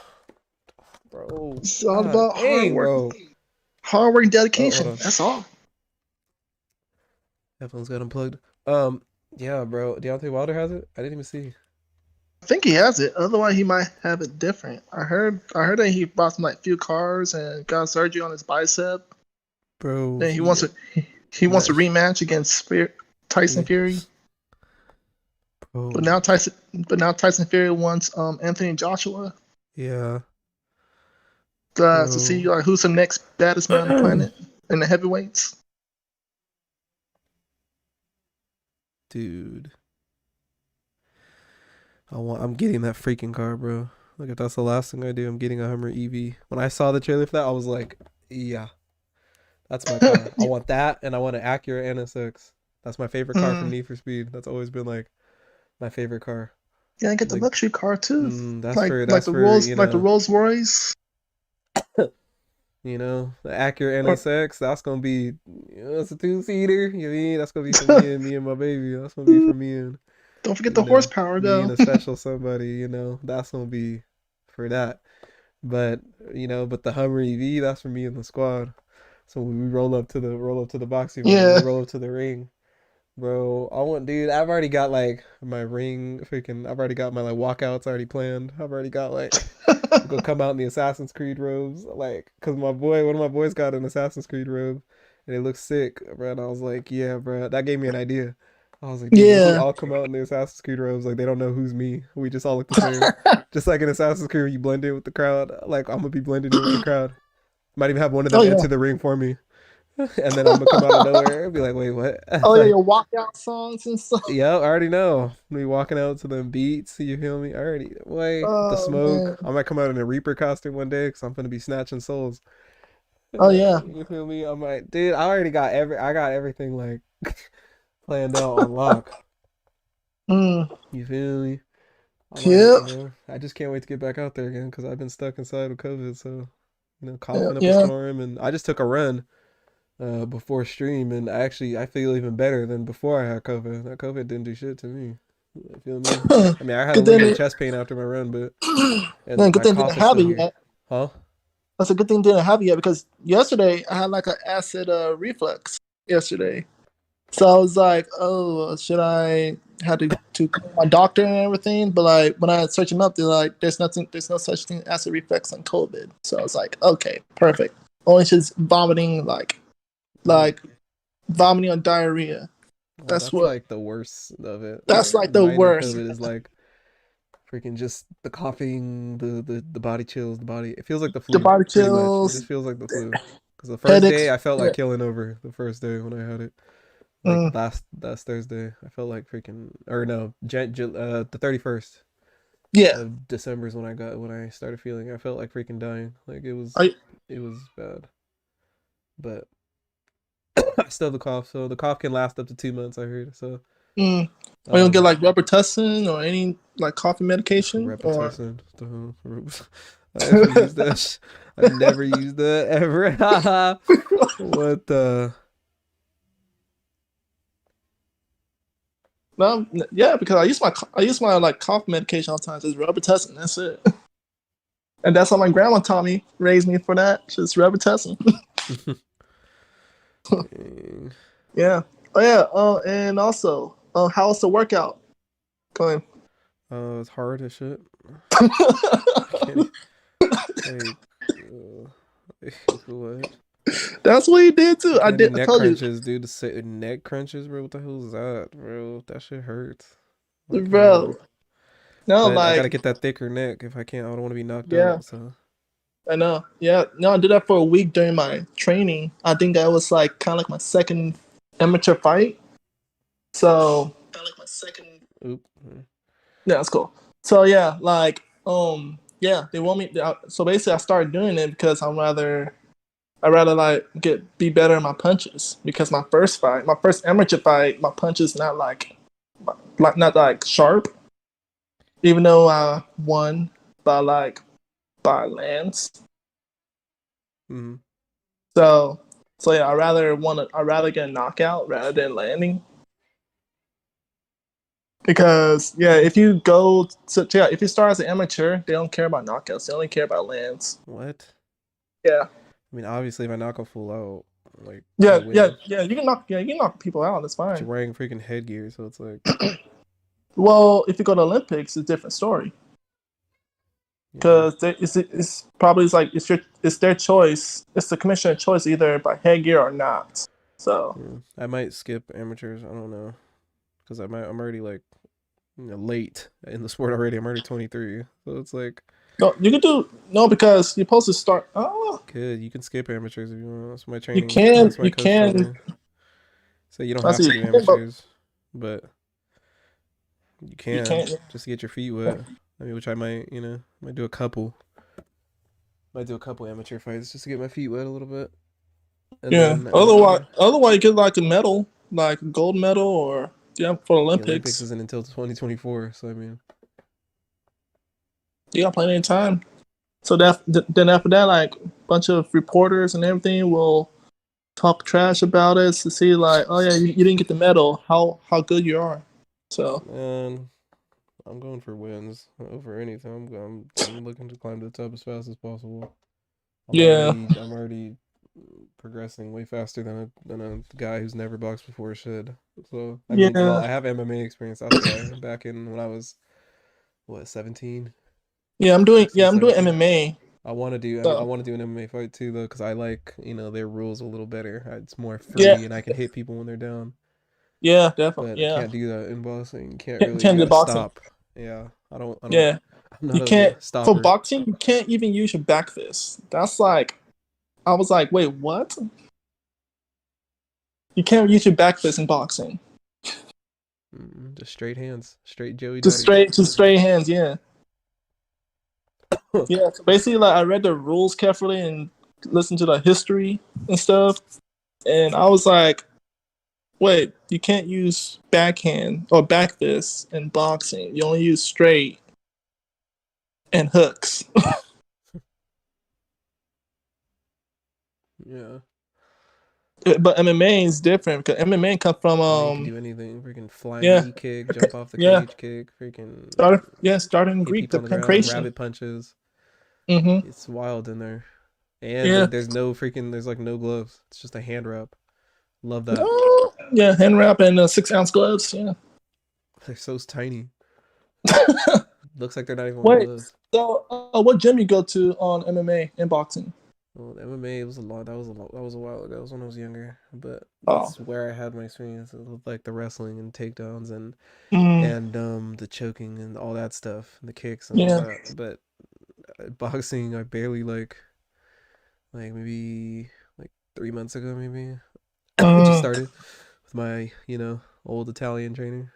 bro. It's all God about dang, bro. hard work, and Oh, hold dedication. on. That's all. Headphones got unplugged. Um, yeah, bro. Deontay Wilder has it. I didn't even see. I think he has it. Otherwise, he might have it different. I heard that he bought some like few cars and got surgery on his bicep. Bro, Then he wants a that, rematch against Tyson yeah, Fury. But bro, now Tyson Fury wants Anthony Joshua yeah, to see bro. like who's the next baddest man on the planet in the heavyweights. Dude, I'm getting that freaking car, bro. Like if that's the last thing I do, I'm getting a Hummer EV. When I saw the trailer for that, I was like, yeah, that's my car. I want that, and I want an Acura NSX. That's my favorite car from Mm, Need for Speed. That's always been like my favorite car. yeah, I get the Like, luxury car too, that's like for like that's the for Rolls like the Rolls Royce. the Acura Or NSX. That's gonna be, it's a 2-seater. You mean that's gonna be for me and my baby. That's gonna be for me and don't forget the horsepower me and though. a special somebody. That's gonna be for that. But but the Hummer EV, that's for me and the squad. So when we roll up to the boxing ring, when we Yeah. roll up to the ring, bro, dude, I've already got like my ring freaking, I've already got my like walkouts already planned. I've already got like, I'm gonna come out in the Assassin's Creed robes, like, cause one of my boys got an Assassin's Creed robe, and it looks sick, bro. And I was like, yeah, bro, that gave me an idea. I was like, dude, what if we Yeah. all come out in the Assassin's Creed robes, like they don't know who's me, we just all look the same, just like in Assassin's Creed, you blend in with the crowd. Like I'm gonna be blended in with the crowd. Might even have one of Oh them yeah. enter the ring for me, and then I'm gonna come out of nowhere and be like, wait, what? Oh yeah, Like, your walkout songs and stuff. yeah, I already know. Me walking out to them beats, you feel me? I already, boy, with the Oh smoke. I man. might come out in a Reaper costume one day because I'm gonna be snatching souls. Oh yeah. You feel me? I'm like, dude, I got everything like planned out on lock. Mm. You feel me? I might, Yep. I just can't wait to get back out there again because I've been stuck inside with COVID. So, Yeah. coughing up a Yeah. storm, and I just took a run before stream, and I feel even better than before I had COVID. That COVID didn't do shit to me. You feel me? I mean, I had a Good little thing. bit of chest pain after my run, but Man, and good my thing didn't cough is have still it here. yet. Huh? That's a good thing didn't have it yet because yesterday I had like an acid reflux yesterday. So I was like, oh, should I had to call my doctor and everything? But like when I searched them up, they're like, there's no such thing as a reflex on COVID. So I was like, okay, perfect. Only just vomiting, Mm. like vomiting on diarrhea. Oh, That's that's what. like the worst of it. That's like the Mine and worst. COVID is like freaking just the coughing, the body chills, the body. It feels like the The flu, body pretty much. It chills, just feels like the flu. Because the first day headaches. I felt Yeah. like killing over. The first day when I had it, like Mm, last Thursday, I felt like freaking, or no, the 31st yeah. of December is when I started feeling. I felt like freaking dying. Like I it was bad. But I still have the cough, so the cough can last up to 2 months. I heard. So, Or you don't get like Robitussin or any like coffee medication, or Repetissin. I never used that. I never used that ever. What the? no, yeah, because I use my like cough medication all the time. It's Robitussin. That's it. And that's what my grandma taught me, raised me for that. Just Robitussin. Yeah. Oh yeah. And also, how's the workout going? It's hard as shit. What? That's what he did too. I did. I Neck told crunches, dude. The neck crunches, bro. What the hell is that, bro? That shit hurts. you, bro. No, But I gotta like, get that thicker neck if I can't. I don't want to be knocked yeah, out. So I know. Yeah, no, I did that for a week during my training. I think that was like kind of like my second amateur fight. So kind of like my second. oop. Yeah, that's cool. So yeah, like, yeah, they want me. So basically, I started doing it because I rather like be better in my punches, because my first fight, my first amateur fight, my punches not not like sharp. Even though I won by lands. Mm-hmm. So yeah, I rather get a knockout rather than landing. Because yeah, if you if you start as an amateur, they don't care about knockouts. They only care about lands. What? Yeah. I mean, obviously, if I knock a fool out, like, Yeah. You can knock people out. That's but fine. you're wearing freaking headgear, so it's like. Well, if you go to Olympics, it's a different story. Because it's probably like it's their choice. It's the commissioner's choice either by headgear or not. So I might skip amateurs. I don't know, because I'm already like, late in the sport already. I'm already 23, so it's like. No, you can do because you're supposed to start. Oh, Good, you can skip amateurs if you want. That's my training. you can. That's my You coach told can. me. So you don't have to do amateurs, but you can just to get your feet wet. I mean, which I might, might do a couple. Might do a couple amateur fights just to get my feet wet a little bit. And then, otherwise, you get like a medal, like a gold medal, or for Olympics. The Olympics isn't until 2024, so I mean, you got plenty of time. So then after that, like a bunch of reporters and everything will talk trash about us to see like, oh yeah, you didn't get the medal. How good you are. So. And I'm going for wins over anything. I'm looking to climb to the top as fast as possible. I'm already progressing way faster than a guy who's never boxed before should. So I mean, well, I have MMA experience. That's why. Back in when I was 17. Yeah, I'm doing 17. MMA. I want to do an MMA fight too though, because I like their rules a little better. It's more free, and I can hit people when they're down. Yeah, definitely. But yeah, you can't do that in boxing. You can't really stop. Yeah, I don't. Yeah, you can't for boxing. You can't even use your back fist. That's like, I was like, wait, what? You can't use your back fist in boxing. Just straight hands, straight Joey. Just straight hands. Yeah. Yeah. So basically, like I read the rules carefully and listened to the history and stuff, and I was like, wait, you can't use backhand or back fist in boxing. You only use straight and hooks. Yeah. But MMA is different because MMA comes from you can do anything. Freaking flying knee kick, jump off the cage kick, freaking starting Greek, the pancration, rabbit punches. Mm-hmm. It's wild in there. And there's like no gloves. It's just a hand wrap. Love that. Yeah, hand wrap and 6-ounce gloves. Yeah. They're so tiny. Looks like they're not even gloves. So what gym you go to on MMA and boxing? Well, MMA that was a while ago. It was when I was younger, but that's where I had my experience with like the wrestling and takedowns and the choking and all that stuff, and the kicks and all that. But boxing, I barely like maybe like 3 months ago, maybe just started with my old Italian trainer.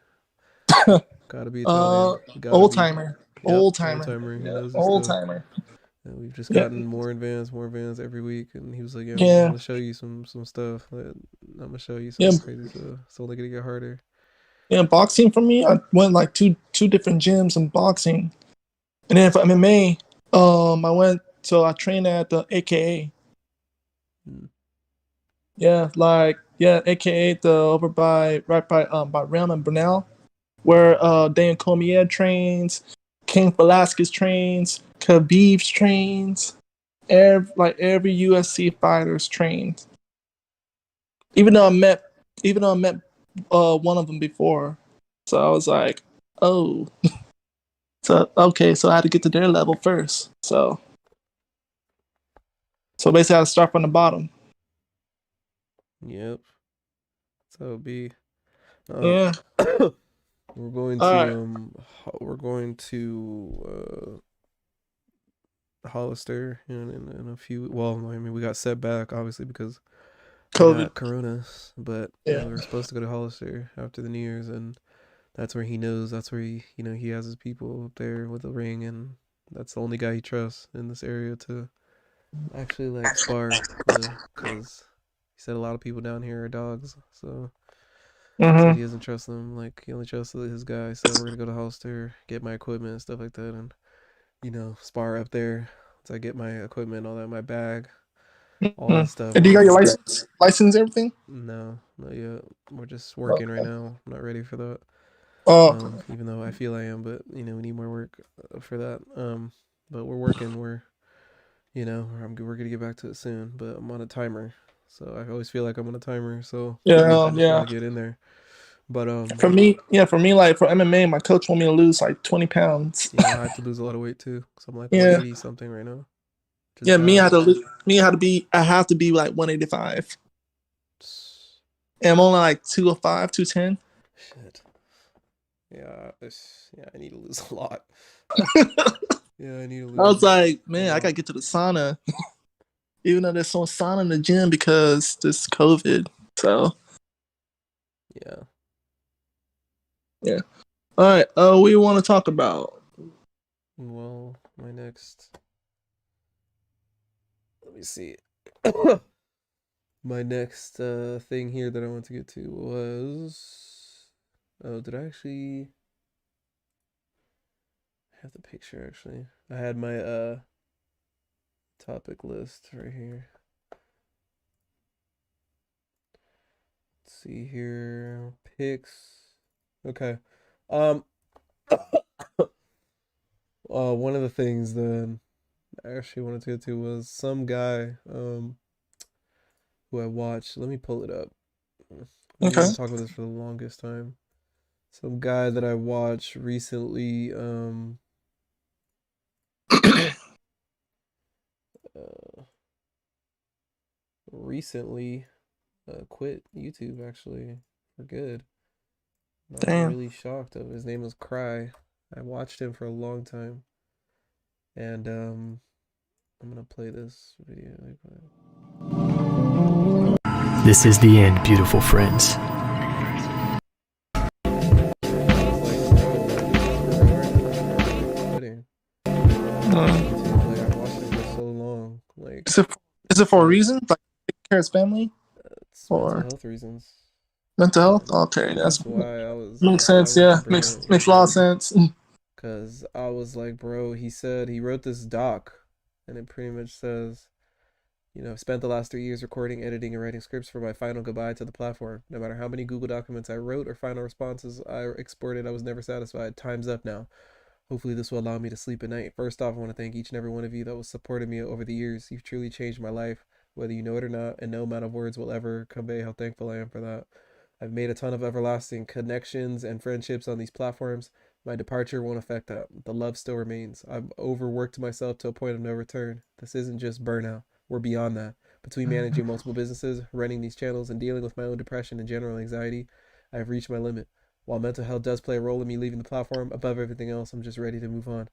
Gotta be Italian. Old timer. Old timer. And we've just gotten more advanced every week. And he was like, I'm gonna show you some stuff. I'm gonna show you Yeah, something crazy. So it's only gonna get harder. yeah. Boxing for me, I went like two different gyms in boxing, and then for MMA, I went. So I trained at the AKA. Hmm. Yeah, AKA the over by by Realm and Brunel, where Dan Cormier trains, King Velasquez trains, Khabib trains, every UFC fighters trained. Even though I met even though I met one of them before, so I was like, oh, so okay, so I had to get to their level first. So basically, I had to start from the bottom. Yep. So it'll be. Um, Yeah. we're going All to right. Hollister in a few. Well, I mean, we got set back obviously because we COVID. got Corona, but Yeah. we were supposed to go to Hollister after the New Year's, and that's where he knows. That's where he has his people up there with the ring, and that's the only guy he trusts in this area to actually like spar with, because he said a lot of people down here are dogs, so. He said Mm-hmm. he doesn't trust them. Like he only trusts his guy. So we're gonna go to Hollister, get my equipment and stuff like that, and spar up there. Once I get my equipment, all that, my bag, all Mm-hmm. that stuff, And do we're you got your gonna. license? License everything? No, not yet. We're just working right Okay. now. I'm not ready for that. Oh, okay. Even though I feel I am, but we need more work for that. But we're working. We're gonna get back to it soon. But I'm on a timer, so I always feel like I'm on a timer. So I Yeah, just want yeah. to get in there. But For me, like for MMA, my coach want me to lose like 20 pounds. yeah, I have to lose a lot of weight too. So I'm like Yeah, 180 something right now, which is yeah. Me, I bad. had to lose. Me, I have to be like 185, and I'm only like 205, 210. Shit. Yeah, I need to lose a lot. Yeah, I need to I was lose like, a man, I gotta lot. get to the sauna, even though there's no sauna in the gym because this COVID. So Yeah. yeah. All right. What do you want to talk about? Well, my next. Let me see. My next thing here that I want to get to was. Oh, did I actually have the picture? Actually, I had my topic list right here. Let's see here. Picks. Okay. Um. One of the things that I actually wanted to get to was some guy who I watched. Let me pull it up. We Okay. want to talk about this for the longest time. Some guy that I watched recently uh recently quit YouTube actually for good. I was Damn. really shocked of. His name was Cry. I watched him for a long time, and I'm gonna play this video. This is the end, beautiful friends. I was like, bro, like, is this for real right now, or are you quitting Uh, YouTube? Like, I watched him for so long. Like, is it is it it's for a like reason? Like take care of his family it's mental or health reasons, mental health? and Okay, that's that's why makes I sense. wanted to Yeah, bring makes it makes a lot of sense. because I was like, bro, he said he wrote this doc, and it pretty much says, I've spent the last 3 years recording, editing, and writing scripts for my final goodbye to the platform. No matter how many Google documents I wrote or final responses I exported, I was never satisfied. Time's up now. Hopefully, this will allow me to sleep at night. First off, I want to thank each and every one of you that was supporting me over the years. You've truly changed my life, whether you know it or not, and no amount of words will ever convey how thankful I am for that. I've made a ton of everlasting connections and friendships on these platforms. My departure won't affect that. The love still remains. I've overworked myself to a point of no return. This isn't just burnout. We're beyond that. Between managing multiple businesses, running these channels, and dealing with my own depression and general anxiety, I have reached my limit. While mental health does play a role in me leaving the platform, above everything else, I'm just ready to move on.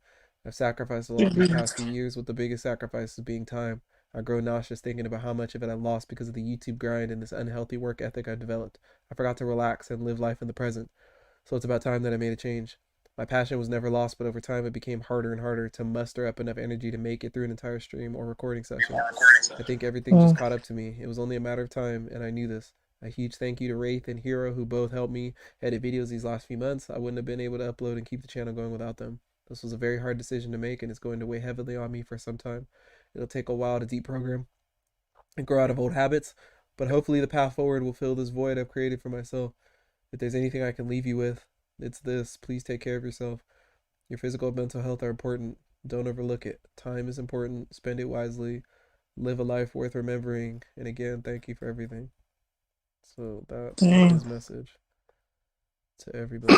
I've sacrificed a lot these past few years, with the biggest sacrifices being time. I grow nauseous thinking about how much of it I lost because of the YouTube grind and this unhealthy work ethic I've developed. I forgot to relax and live life in the present. So it's about time that I made a change. My passion was never lost, but over time it became harder and harder to muster up enough energy to make it through an entire stream or recording session. I think everything just Mm. caught up to me. It was only a matter of time, and I knew this. A huge thank you to Wraith and Hero, who both helped me edit videos these last few months. I wouldn't have been able to upload and keep the channel going without them. This was a very hard decision to make, and it's going to weigh heavily on me for some time. It'll take a while to deprogram and grow out of old habits, but hopefully the path forward will fill this void I've created for myself. If there's anything I can leave you with, it's this. Please take care of yourself. Your physical and mental health are important. Don't overlook it. Time is important. Spend it wisely. Live a life worth remembering. And again, thank you for everything. So that's his message to everybody.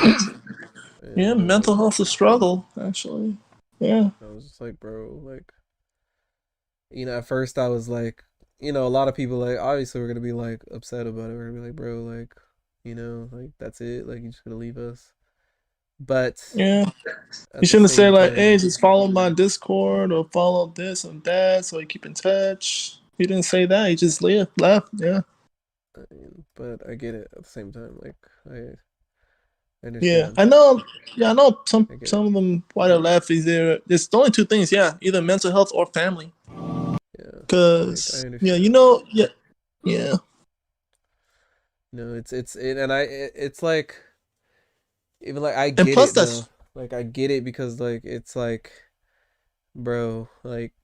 And, Yeah, mental health's a struggle, actually. Yeah. I was just like, bro, like, at first I was like, a lot of people, like, obviously we're going to be, like, upset about it. We're going to be like, bro, like, like, that's it. Like, you're just going to leave us. But yeah, you shouldn't say like, hey, just follow my Discord or follow this and that so you keep in touch. He didn't say that. He just left. Yeah. But I get it at the same time. Like, I understand. Yeah, I know. Yeah, I know some of them why they left is there. There's only two things. Yeah, either mental health or family. Yeah. Because like, yeah. No, it's like, even like I get it though. Like I get it because like it's like, bro, like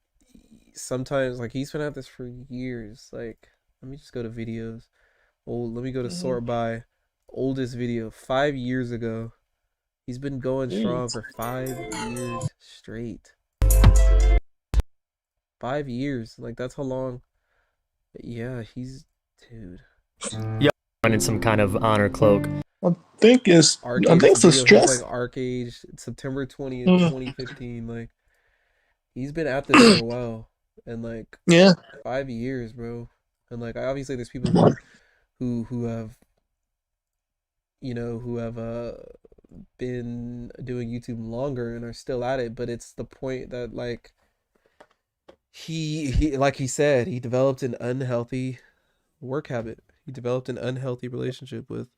sometimes like he's been at this for years. Like let me just go to videos. Let me go to sort by oldest video 5 years ago. He's been going strong for 5 years straight. 5 years, like that's how long. Yeah, he's dude. Yeah, in some kind of honor cloak. I think it's the stress. Like Arcade, September 20th, 2015. Like he's been at this for a while, and like 5 years, bro. And like obviously there's people who have been doing YouTube longer and are still at it, but it's the point that like he like he said, he developed an unhealthy work habit. He developed an unhealthy relationship with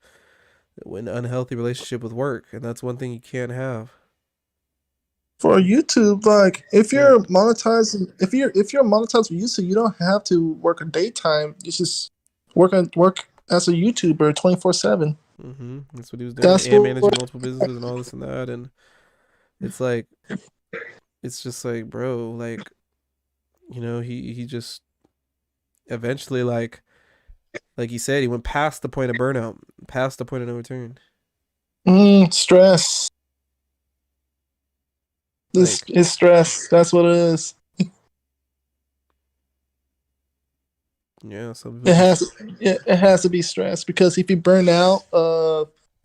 work, and that's one thing you can't have. For YouTube, like if you're monetizing, if you're monetized with YouTube, you don't have to work a daytime. You just work as a YouTuber 24/7. That's what he was doing, and managing multiple businesses and all this and that, and it's like, it's just like, bro, like, he just eventually like he said, he went past the point of burnout, past the point of no return. Stress. This is stress. That's what it is. Yeah, it has to be stress, because if you burn out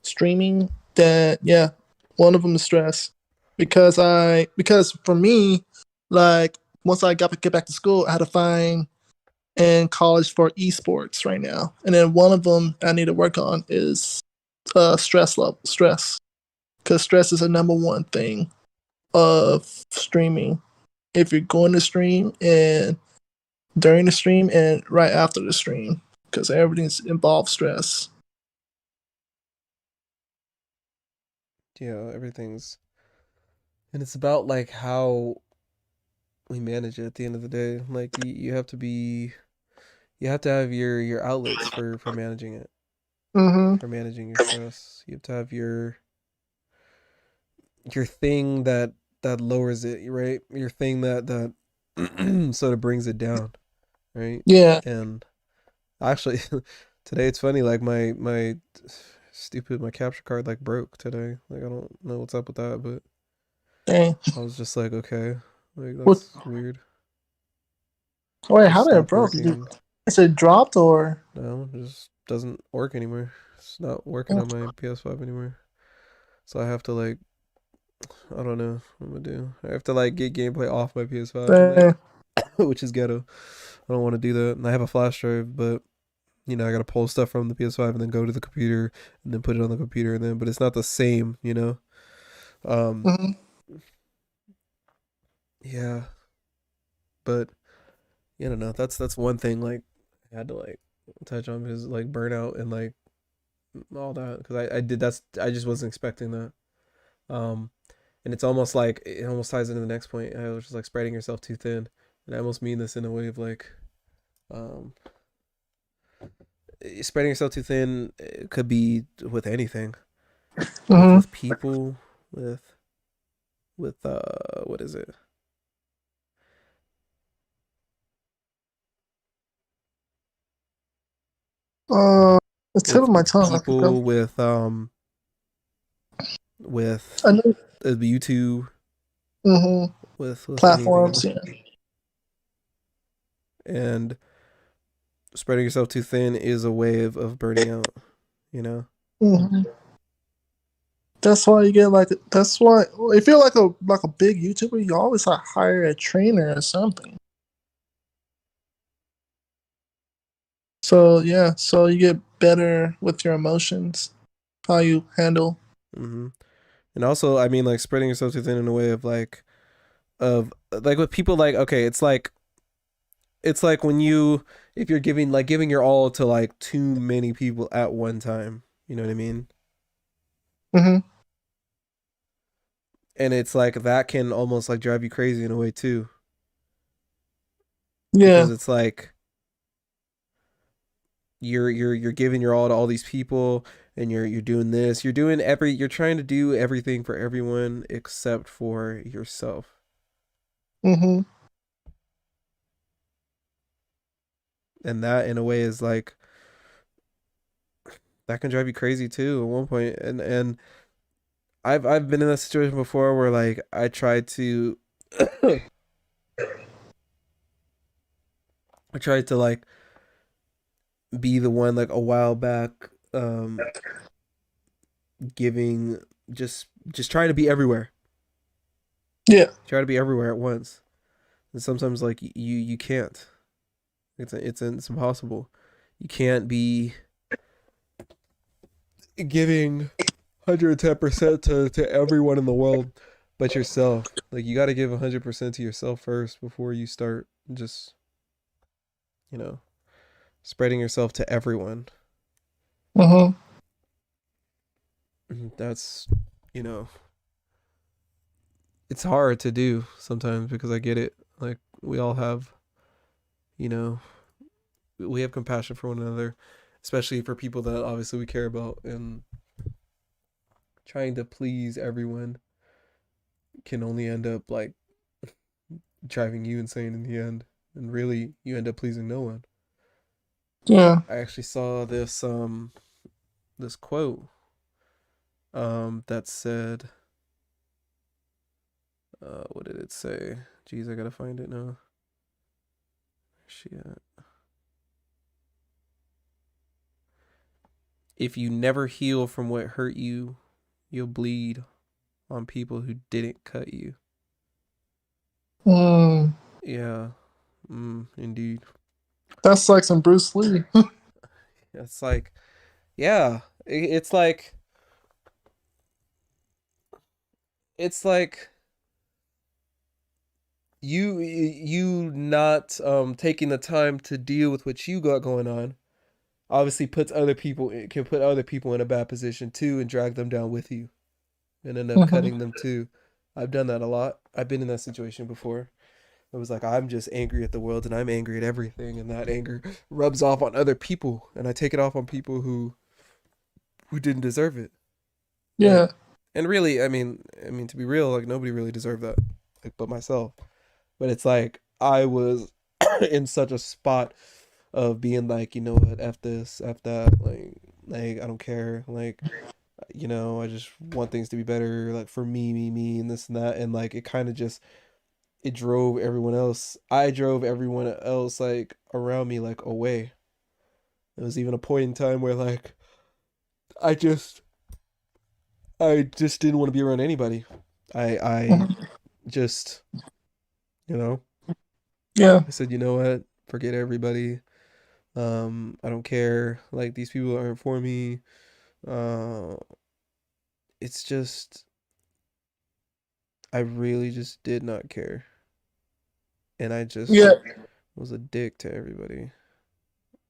streaming, then one of them is stress. Because for me, like once I get back to school, I had to find in college for esports right now, and then one of them I need to work on is stress, because stress is the number one thing of streaming. If you're going to stream, and during the stream and right after the stream, because everything's involved stress. Yeah, everything's, and it's about like how we manage it at the end of the day. Like you have to have your outlets for managing it. For managing your stress, you have to have your thing that lowers it, right? Your thing that sort of brings it down, right? Yeah. And actually, today it's funny. Like my capture card like broke today. Like I don't know what's up with that, but dang. I was just like, okay, like that's weird. Wait, how did it broke? Is it dropped or? No, it just doesn't work anymore. It's not working on my PS5 anymore. So I have to like, I don't know what I'm gonna do. I have to like get gameplay off my PS5, which is ghetto. I don't want to do that. And I have a flash drive, but I gotta pull stuff from the PS5 and then go to the computer and then put it on the computer, and then, but it's not the same, Yeah. But I don't know. That's one thing like I had to like touch on, because like burnout and like all that, because I just wasn't expecting that. And it's almost like it almost ties into the next point. I was just like spreading yourself too thin, and I almost mean this in a way of like, spreading yourself too thin could be with anything, Mm-hmm. with people, with what is it? The tip of my With tongue. I forgot. people, with I know. YouTube, Mm-hmm. with Platforms. anything, Yeah. and spreading yourself too thin is a way of burning out. You know. Mm-hmm. That's why you get like. That's why if you're like a big YouTuber, you always like hire a trainer or something. So yeah, so you get better with your emotions, how you handle. Hmm. And also, I mean, like spreading yourself too thin in a way of like with people, like okay, it's like when you if you're giving your all to like too many people at one time. You know what I mean? Mm-hmm. And it's like that can almost like drive you crazy in a way too, Yeah. because it's like you're giving your all to all these people, and you're doing this, you're trying to do everything for everyone except for yourself. Mm-hmm. And that in a way is like that can drive you crazy too at one point. And I've been in that situation before where like I tried to I tried to like be the one like a while back, giving, just trying to be everywhere. Yeah. Try to be everywhere at once. And sometimes like you can't. It's impossible. You can't be giving 110% to everyone in the world but yourself. Like you got to give 100% to yourself first before you start just, you know, spreading yourself to everyone. Mm-hmm. That's, you know, it's hard to do sometimes because I get it. Like we all have, you know, we have compassion for one another, especially for people that obviously we care about, and trying to please everyone can only end up like driving you insane in the end, and really you end up pleasing no one. Yeah. I actually saw this quote that said, what did it say? Jeez, I gotta find it now. Where's she at? If you never heal from what hurt you, you'll bleed on people who didn't cut you. Mm. Yeah, indeed. That's like some Bruce Lee. It's like, yeah, it's like you not taking the time to deal with what you got going on obviously can put other people in a bad position too, and drag them down with you, and end up Mm-hmm. cutting them too. I've done that a lot. I've been in that situation before. It was like I'm just angry at the world and I'm angry at everything, and that anger rubs off on other people, and I take it off on people who didn't deserve it. Like, Yeah. and really, I mean to be real, like nobody really deserved that, like but myself. But it's like I was in such a spot of being like, you know what, f this, f that, like I don't care, like I just want things to be better, like for me, and this and that, and like it kind of just it drove everyone else. I drove everyone else like around me like away. There was even a point in time where like I just I just didn't want to be around anybody. I Mhm. just you know Yeah. I said, you know what, forget everybody. I don't care. Like these people aren't for me. Uh, it's just I really just did not care, and I just Yeah. was a dick to everybody.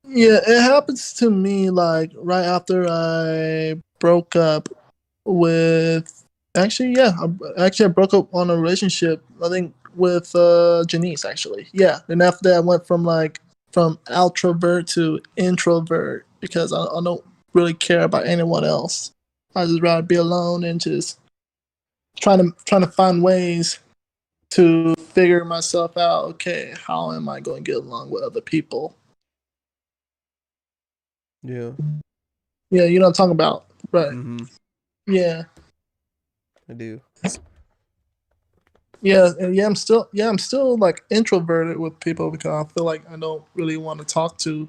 Yeah. It happens to me like right after I broke up with. Actually, yeah. I broke up on a relationship. I think with Janice. Actually, yeah. And after that, I went from like from outrovert to introvert, because I don't really care about anyone else. I just rather be alone and just trying to find ways to figure myself out. Okay, how am I going to get along with other people? Yeah. Yeah, you know what I'm talking about, right? Mm-hmm. Yeah, I do. yeah, and I'm still like introverted with people because I feel like I don't really want to talk to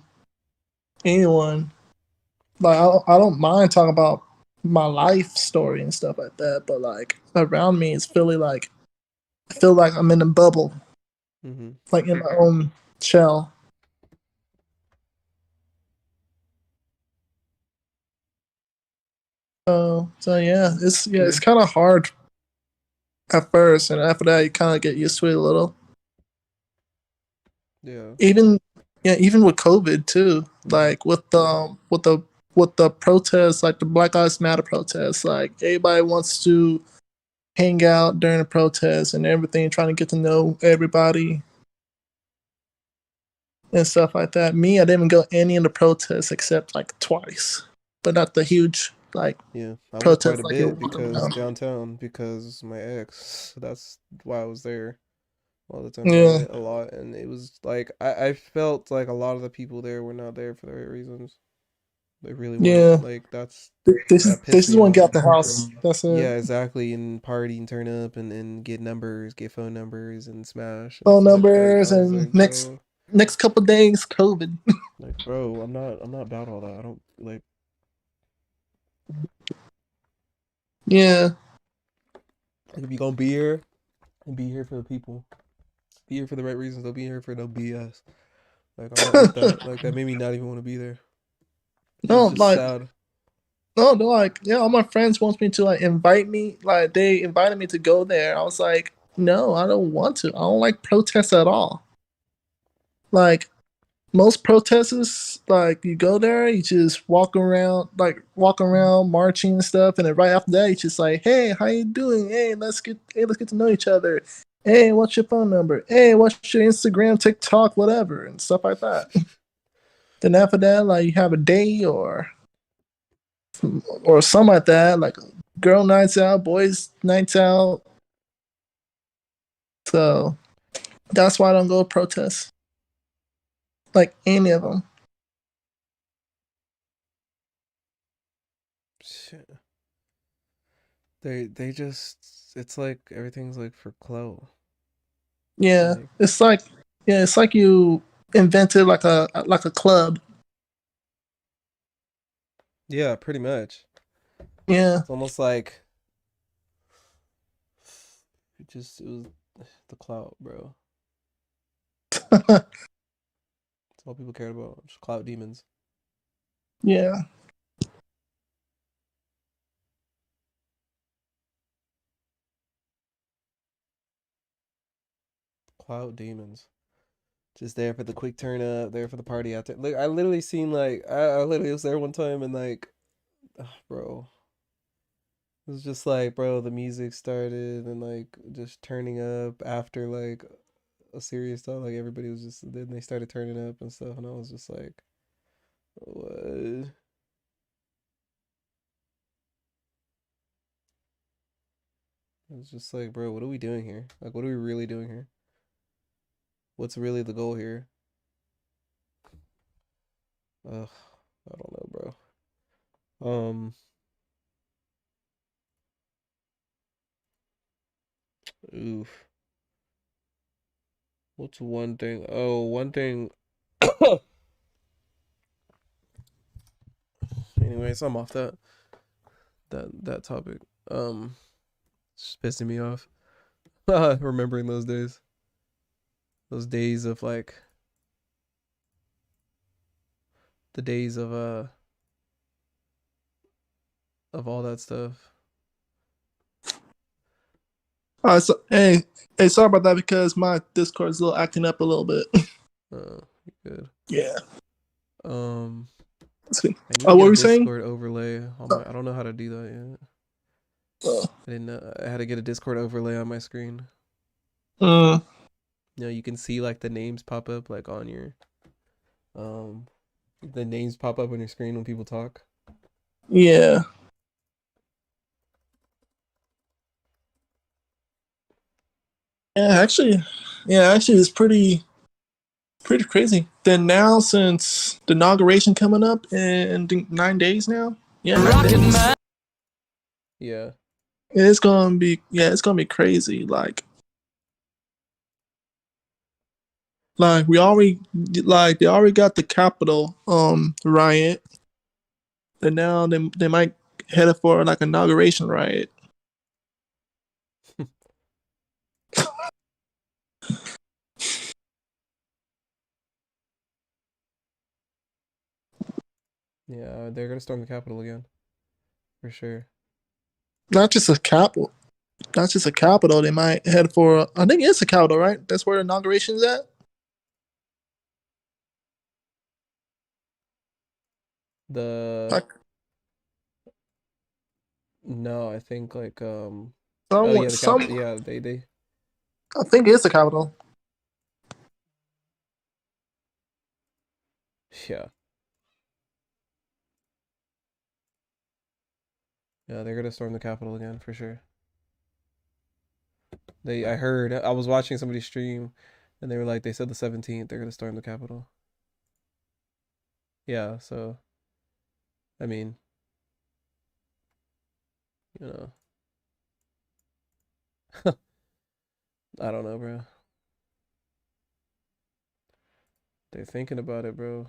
anyone. Like I don't mind talking about my life story and stuff like that, but like around me, it's really like I feel like I'm in a bubble, Mm-hmm. like in my own shell. So yeah, it's kind of hard at first, and after that, you kind of get used to it a little. Yeah. Even even with COVID too, like with the protests, like the Black Lives Matter protests, like everybody wants to hang out during the protests and everything, trying to get to know everybody and stuff like that. Me, I didn't go any of the protests except like twice, but not the huge like Yeah. I went quite protests a like it bit was because around. downtown, because my ex. That's why I was there all the time. I Yeah, went a lot, and it was like I felt like a lot of the people there were not there for the right reasons. They really weren't. yeah. Like This that pissed is me when get off. out the house. That's it. Yeah, exactly. And party and turn up and get numbers, get phone numbers and smash and Phone stuff. Like I numbers was and like, bro, next couple days, COVID. like bro, I'm not about all that. I don't like Yeah. if you gonna be here and be here for the people. Be here for the right reasons. Don't be here for no BS. Like I'm not with that. Like that made me not even want to be there. It No, was just like sad. no, they're like, yeah, all my friends wants me to like invite me. Like they invited me to go there. I was like, no, I don't want to. I don't like protests at all. Like most protesters, like you go there, you just walk around, marching and stuff, and then right after that, you just like, hey, how you doing? Hey, let's get to know each other. Hey, what's your phone number? Hey, what's your Instagram, TikTok, whatever, and stuff like that. Then after that, like you have a day or something like that, like girl nights out, boys nights out. So that's why I don't go to protests, like any of them. Shit. They just it's like everything's like for clout. Yeah, Like it's like you invented like a club. yeah, pretty much. Yeah, It's almost like it was the clout, bro. That's all people cared about. Just clout demons. yeah. Clout demons. Just there for the quick turn up, there for the party after. Look, I literally seen like I literally was there one time and like, bro, it was just like, bro, the music started and like just turning up after like a serious stuff. Like everybody was just then they started turning up and stuff, and I was just like, what? It was just like, bro, what are we doing here? Like, what are we really doing here? What's really the goal here? Ugh, I don't know, bro. Um, oof. What's one thing? Oh, one thing. Anyways, I'm off that topic. It's just pissing me off. Remembering those days of like the days of all that stuff. Hey, sorry about that because my Discord is a little acting up a little bit. Good. Yeah. Um, Let's see. I need to Oh, what get were a you saying? Discord overlay on my. I don't know how to do that yet. Uh, I didn't know. I had to get a Discord overlay on my screen. uh, You know, you can see like the names pop up like on your um the names pop up on your screen when people talk. Yeah. Actually, it's pretty crazy. Then now, since the inauguration coming up in 9 days now, 9 days. Yeah. It's gonna be crazy. Like we already they already got the Capitol riot, and now they might head for like inauguration riot. Yeah, they're gonna storm the Capitol again, for sure. Not just a Capitol. Not just a Capitol. They might head for. I think it's a Capitol, right? That's where the inauguration's at. The Like no, I think like oh someone, yeah, the some. Capitol. Yeah, they I think it's a Capitol. yeah. Yeah, they're gonna storm the Capitol again for sure. I heard, I was watching somebody stream, and they were like, they said the 17th they're gonna storm the Capitol. Yeah, so I mean, you know, I don't know, bro. They're thinking about it, bro.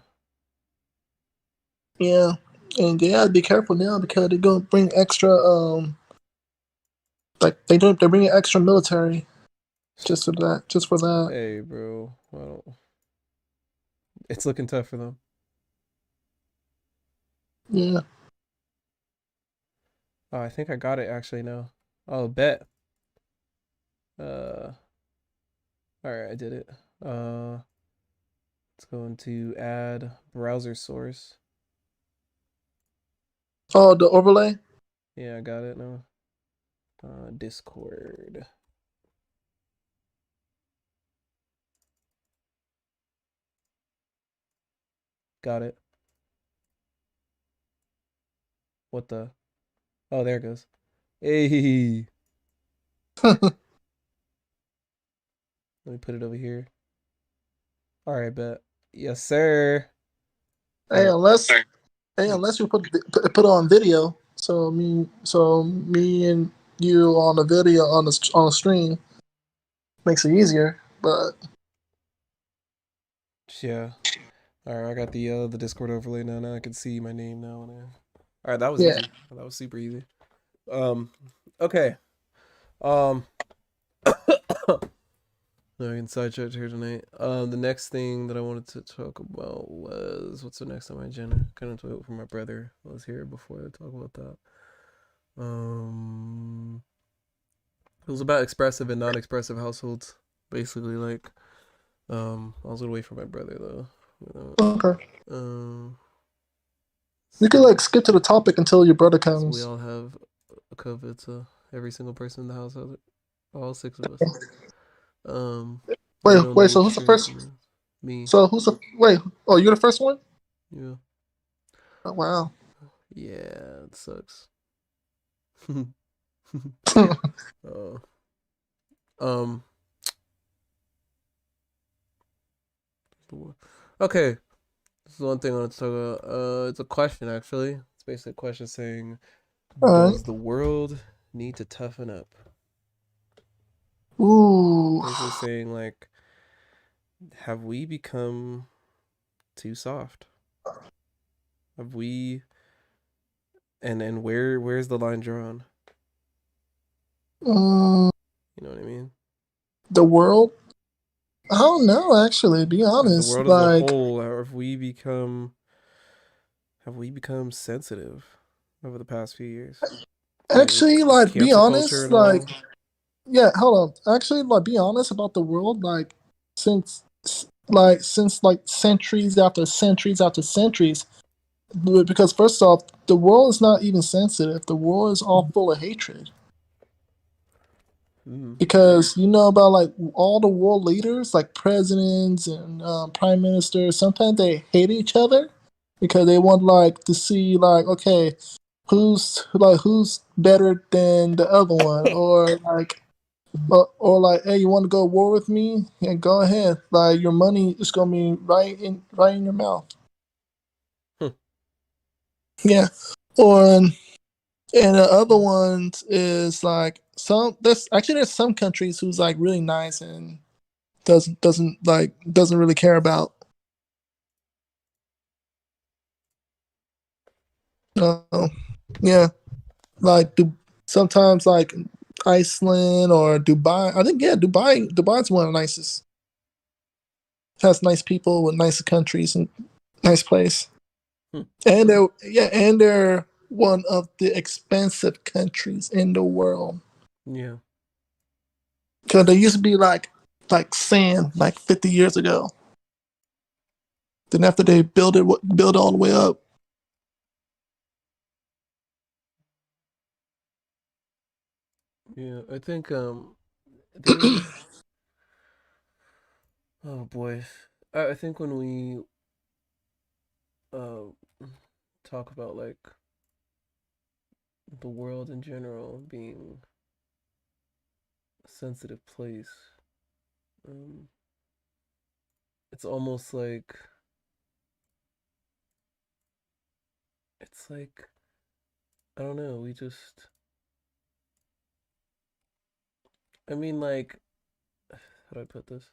Yeah, and they gotta be careful now because they're gonna bring extra. Like they're bringing extra military just for that. Just for that. Hey, bro. Well, it's looking tough for them. Yeah. Oh, I think I got it actually now. Oh, bet. All right, I did it. It's going to add browser source. Oh, the overlay. Yeah, I got it now. Discord. Got it. What the? Oh, there it goes. Hey. Let me put it over here. All right, bet. Yes, sir. Hey, All unless you put it on video. So me and you on the video on the stream makes it easier. But yeah. All right, I got the Discord overlay now. Now I can see my name now. All right, that was yeah, easy. That was super easy. Okay. No, I can sidetrack here tonight. The next thing that I wanted to talk about was what's the next on my agenda? Kind of wait for my brother was here before I talk about that. It was about expressive and non-expressive households. Basically, like, I was gonna wait for my brother though. okay. Um, You could like skip to the topic until your brother so we comes. all have COVID. So every single person in the house has it. All six of us. Even though Wait. nobody So who's the first? experienced it. Me. So who's the wait? Oh, you're the first one. Yeah. Oh wow. Yeah, it sucks. uh, um. Okay. This is one thing I want to talk about. It's a question actually. It's basically a question saying, All does right. the world need to toughen up? Ooh. Basically saying like, have we become too soft? Have we? And where's the line drawn? Um, You know what I mean? the world. I don't know. Actually, to be As the honest, world as a like whole, have we become sensitive over the past few years? Like actually, like be cancel culture honest, and like all. yeah. Hold on. Actually, like be honest about the world. Like since since centuries after centuries after centuries. Because first off, the world is not even sensitive. The world is all full of hatred. Mm. Because you know about like all the world leaders, like presidents and prime ministers. Sometimes they hate each other, because they want like to see like, okay, who's better than the other one, or like, or like, hey, you want to go to war with me? Yeah, go ahead. Like your money is gonna be right in your mouth. Hmm. Yeah. Or and the other ones is like there's some countries who's like really nice and doesn't really care about yeah, like sometimes like Iceland or Dubai. I think yeah, Dubai's one of the nicest. Has nice people with nice countries and nice place. Hmm. And they're one of the expensive countries in the world. Yeah. Because they used to be like sand like 50 years ago. Then after they build all the way up. Yeah. I think there's oh boy. I think when we uh talk about like the world in general being a sensitive place, um it's almost like it's like I don't know, we just I mean like how do I put this?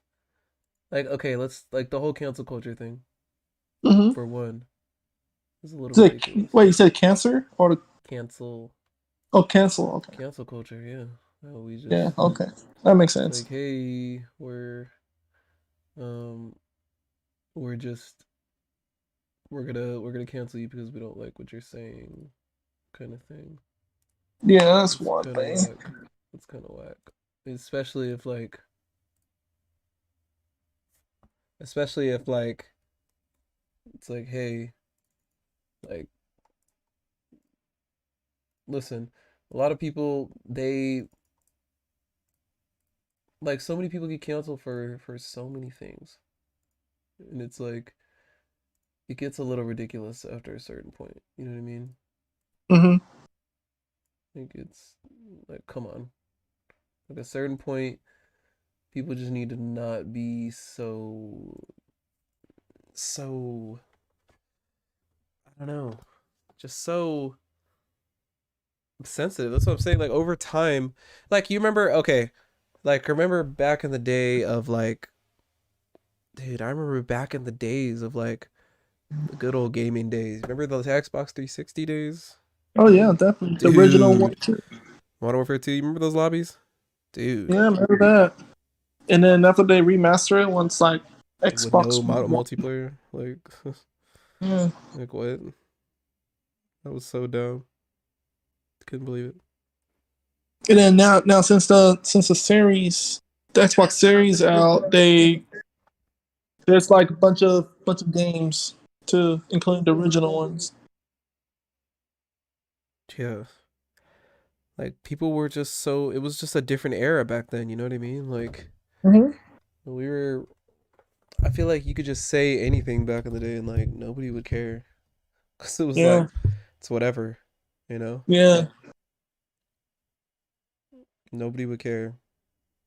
Like okay, let's like the whole cancel culture thing Mm-hmm. for one is a little ridiculous. Wait, you said cancer or Cancel cancel? Okay, cancel culture, yeah. We yeah, just okay, that makes it's sense. like hey, um we're just we're gonna cancel you because we don't like what you're saying, kind of thing. Yeah, that's It's one kind of thing. whack. It's kind of whack, especially if like especially if like it's like hey, like listen, a lot of people they like so many people get canceled for so many things, and it's like it gets a little ridiculous after a certain point. You know what I mean? Mm-hmm. Like it's like come on, at a certain point, people just need to not be so I don't know, just so sensitive. That's what I'm saying. Like over time, like you remember, okay, like remember back in the day of like, dude, I remember back in the days of like the good old gaming days. Remember those Xbox 360 days, Oh yeah, definitely the original one dude? too. Modern Warfare 2. You remember those lobbies, dude? Yeah, I remember that. And then after they remaster it, once like With no Xbox One. multiplayer, like, Yeah. like what? That was so dumb. Couldn't believe it. And then now since the series, the Xbox Series out, there's like a bunch of games too, including the original ones. Yeah, like people were just so. It was just a different era back then. You know what I mean? Like Hmm. we were. I feel like you could just say anything back in the day and like nobody would care because it was Yeah, like it's whatever, you know. yeah, Nobody would care.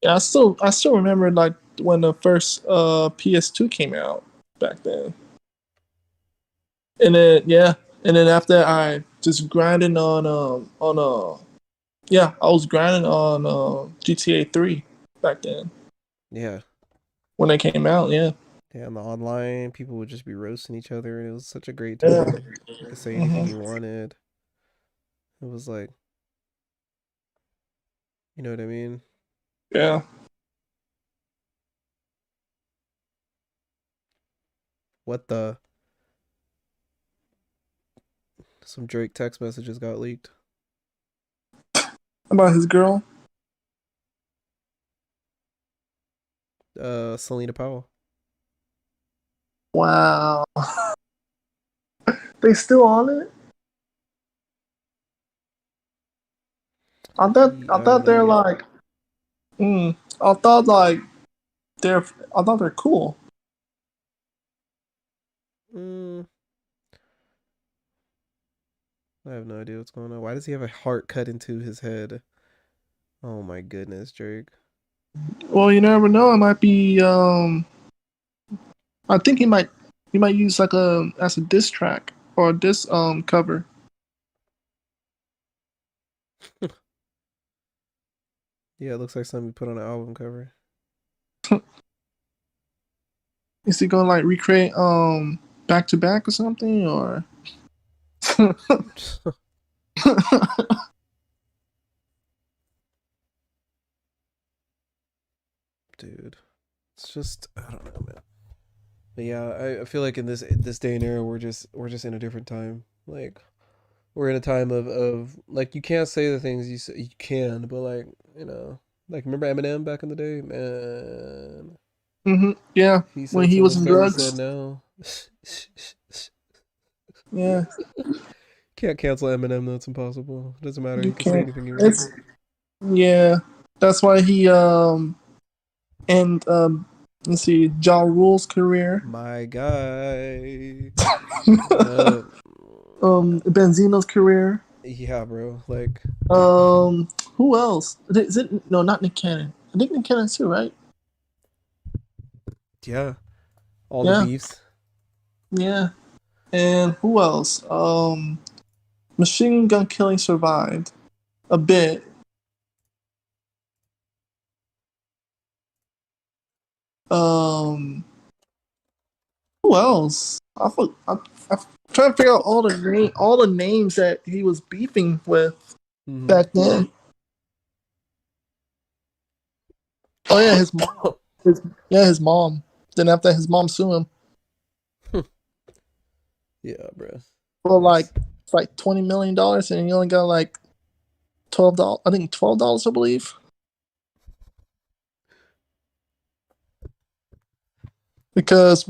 yeah. I still remember like when the first PS2 came out back then, and then yeah, and then after that, I just grinding on yeah, I was grinding on GTA 3 back then Yeah, when it came out. Yeah, yeah. On the online, people would just be roasting each other, and it was such a great yeah, time. You could say anything you hmm, wanted. It was like, you know what I mean? yeah. What the? Some Drake text messages got leaked. About his girl. Selena Powell. Wow, they still on it. I I don't thought they're know. like, I thought like they're I thought they're cool. Mm, I have no idea what's going on. Why does he have a heart cut into his head? Oh my goodness, Drake. Well, you never know. It might be. I think he might use like a as a diss track or a diss cover. Yeah, it looks like something we put on an album cover. Is he gonna like recreate back to back or something or? Dude, it's just I don't know, man. But yeah, I feel like in this day and era, we're just in a different time. Like we're in a time of like you can't say the things you can, but like like remember Eminem back in the day, man. Yeah, He when said he some of was the in stuff he drugs. said now. Yeah, Can't cancel Eminem though. It's impossible. It doesn't matter. you You can say can't. anything you want. Yeah, that's why he and let's see, Ja Rule's career. My guy. Benzino's career. Yeah, bro. Like Who else? Is it no, not Nick Cannon. I think Nick Cannon too, right? yeah, all the Yeah, beefs. yeah. And who else? Machine Gun Killing survived a bit. Um, who else? I'm trying to figure out all the names that he was beefing with back then. Oh yeah, his mom. His mom. Then after his mom sued him Yeah, bro. for like $20 million, and he only got like $12. I think $12, I believe. Because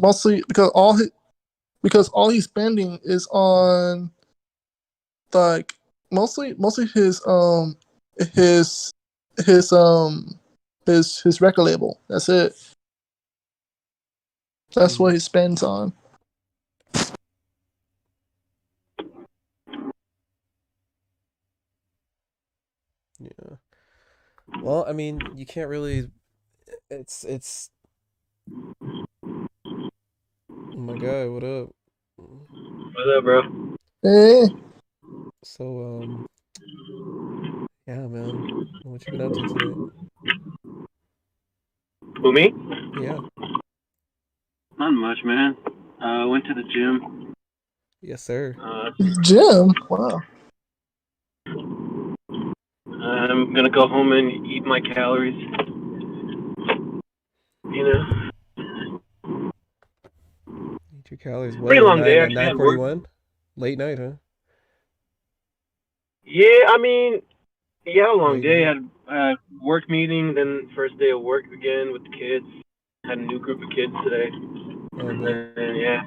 all he's spending is on like mostly his his record label. That's it. That's what he spends on. Yeah. Well, I mean, you can't really. It's. Oh my god, what up? What's up, bro? Hey, So yeah, man. What you been up to tonight? Who, me? Yeah. Not much, man. Went to the gym. Yes, sir. Jim. Wow. I'm gonna go home and eat my calories. You know. Eat your calories. What? Pretty long day, At actually. At work. 9:41? Late night, huh? Yeah, I mean, yeah, a long Late day. night. Had work meeting, then first day of work again with the kids. Had a new group of kids today. Oh boy. And yeah.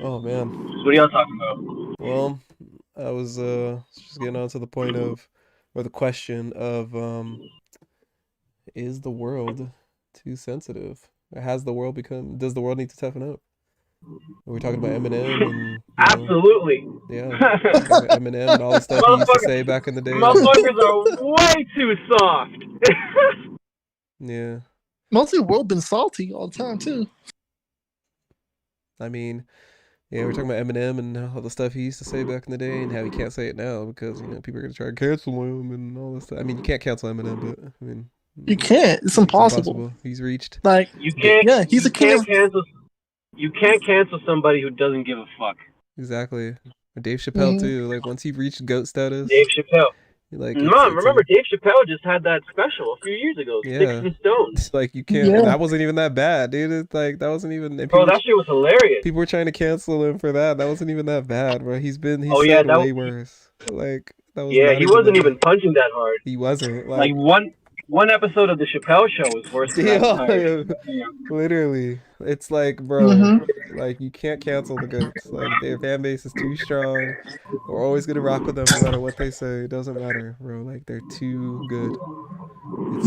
Oh man. So what are y'all talking about? Well, I was just getting on to the point of, or the question of, is the world too sensitive? Or does the world need to toughen up? Are we talking about Eminem and Absolutely. yeah, talking about Eminem and all the stuff he used to say back in the day. Motherfuckers are way too soft. Yeah. Mostly the world been salty all the time too. I mean, yeah, we're talking about Eminem and all the stuff he used to say back in the day and how he can't say it now because, people are going to try to cancel him and all this stuff. I mean, you can't cancel Eminem, but, I mean... You can't. It's impossible. He's reached. Like, you can't. Yeah, he's you a king. You can't cancel somebody who doesn't give a fuck. Exactly. Or Dave Chappelle, too. Like, once you've reached GOAT status... Dave Chappelle. Like, Mom, remember Dave Chappelle just had that special a few years ago, yeah. Sticks and Stones. It's like, you can't... That wasn't even that bad, dude. It's like, that wasn't even... Bro, that shit was hilarious. People were trying to cancel him for that. That wasn't even that bad, bro. He's said way worse. Like, that was he wasn't even punching that hard. He wasn't. Like one episode of the Chappelle Show was worse than that. Literally. It's like, bro, like, you can't cancel the GOATs. Like, their fan base is too strong. We're always gonna rock with them no matter what they say. It doesn't matter, bro. Like, they're too good.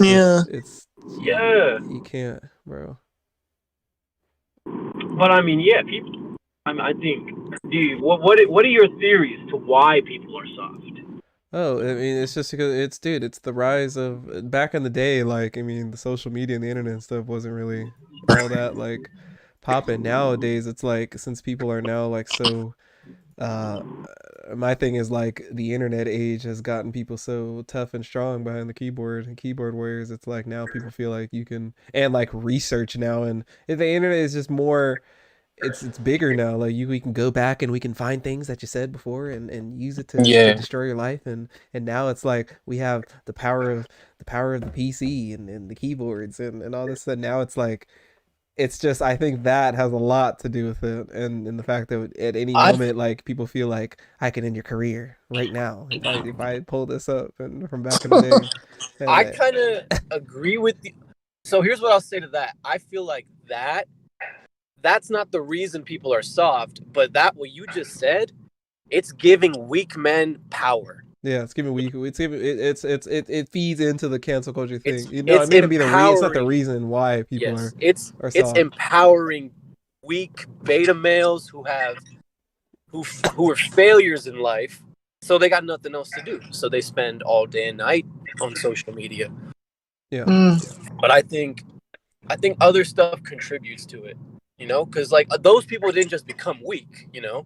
Yeah. You can't, bro. But I mean, yeah, I think. What are your theories to why people are soft? Oh, I mean, it's just because it's the rise of back in the day. Like, I mean, the social media and the internet and stuff wasn't really all that like popping. Nowadays, it's like since people are now like so. Uh, my thing is like the internet age has gotten people so tough and strong behind the keyboard and keyboard warriors. It's like now people feel like you can and like research now, and the internet is just more it's bigger now. Like we can go back and we can find things that you said before and use it to Yeah. destroy your life. And now it's like we have the power of the PC and the keyboards and all this stuff. Now it's like it's just I think that has a lot to do with it, and the fact that at any I moment like people feel like I can end your career right now if I pull this up and from back in the day. I And, kind of agree with you. So here's what I'll say to that. I feel like that's not the reason people are soft, but that what you just said, it's giving weak men power. yeah, it's giving weak. It's giving it feeds into the cancel culture thing. It's You know, it may not be it's not the empowering. reason why people Yes, are it's soft. empowering weak beta males who are failures in life, so they got nothing else to do. So they spend all day and night on social media. Yeah. But I think other stuff contributes to it, you know, because like those people didn't just become weak, you know,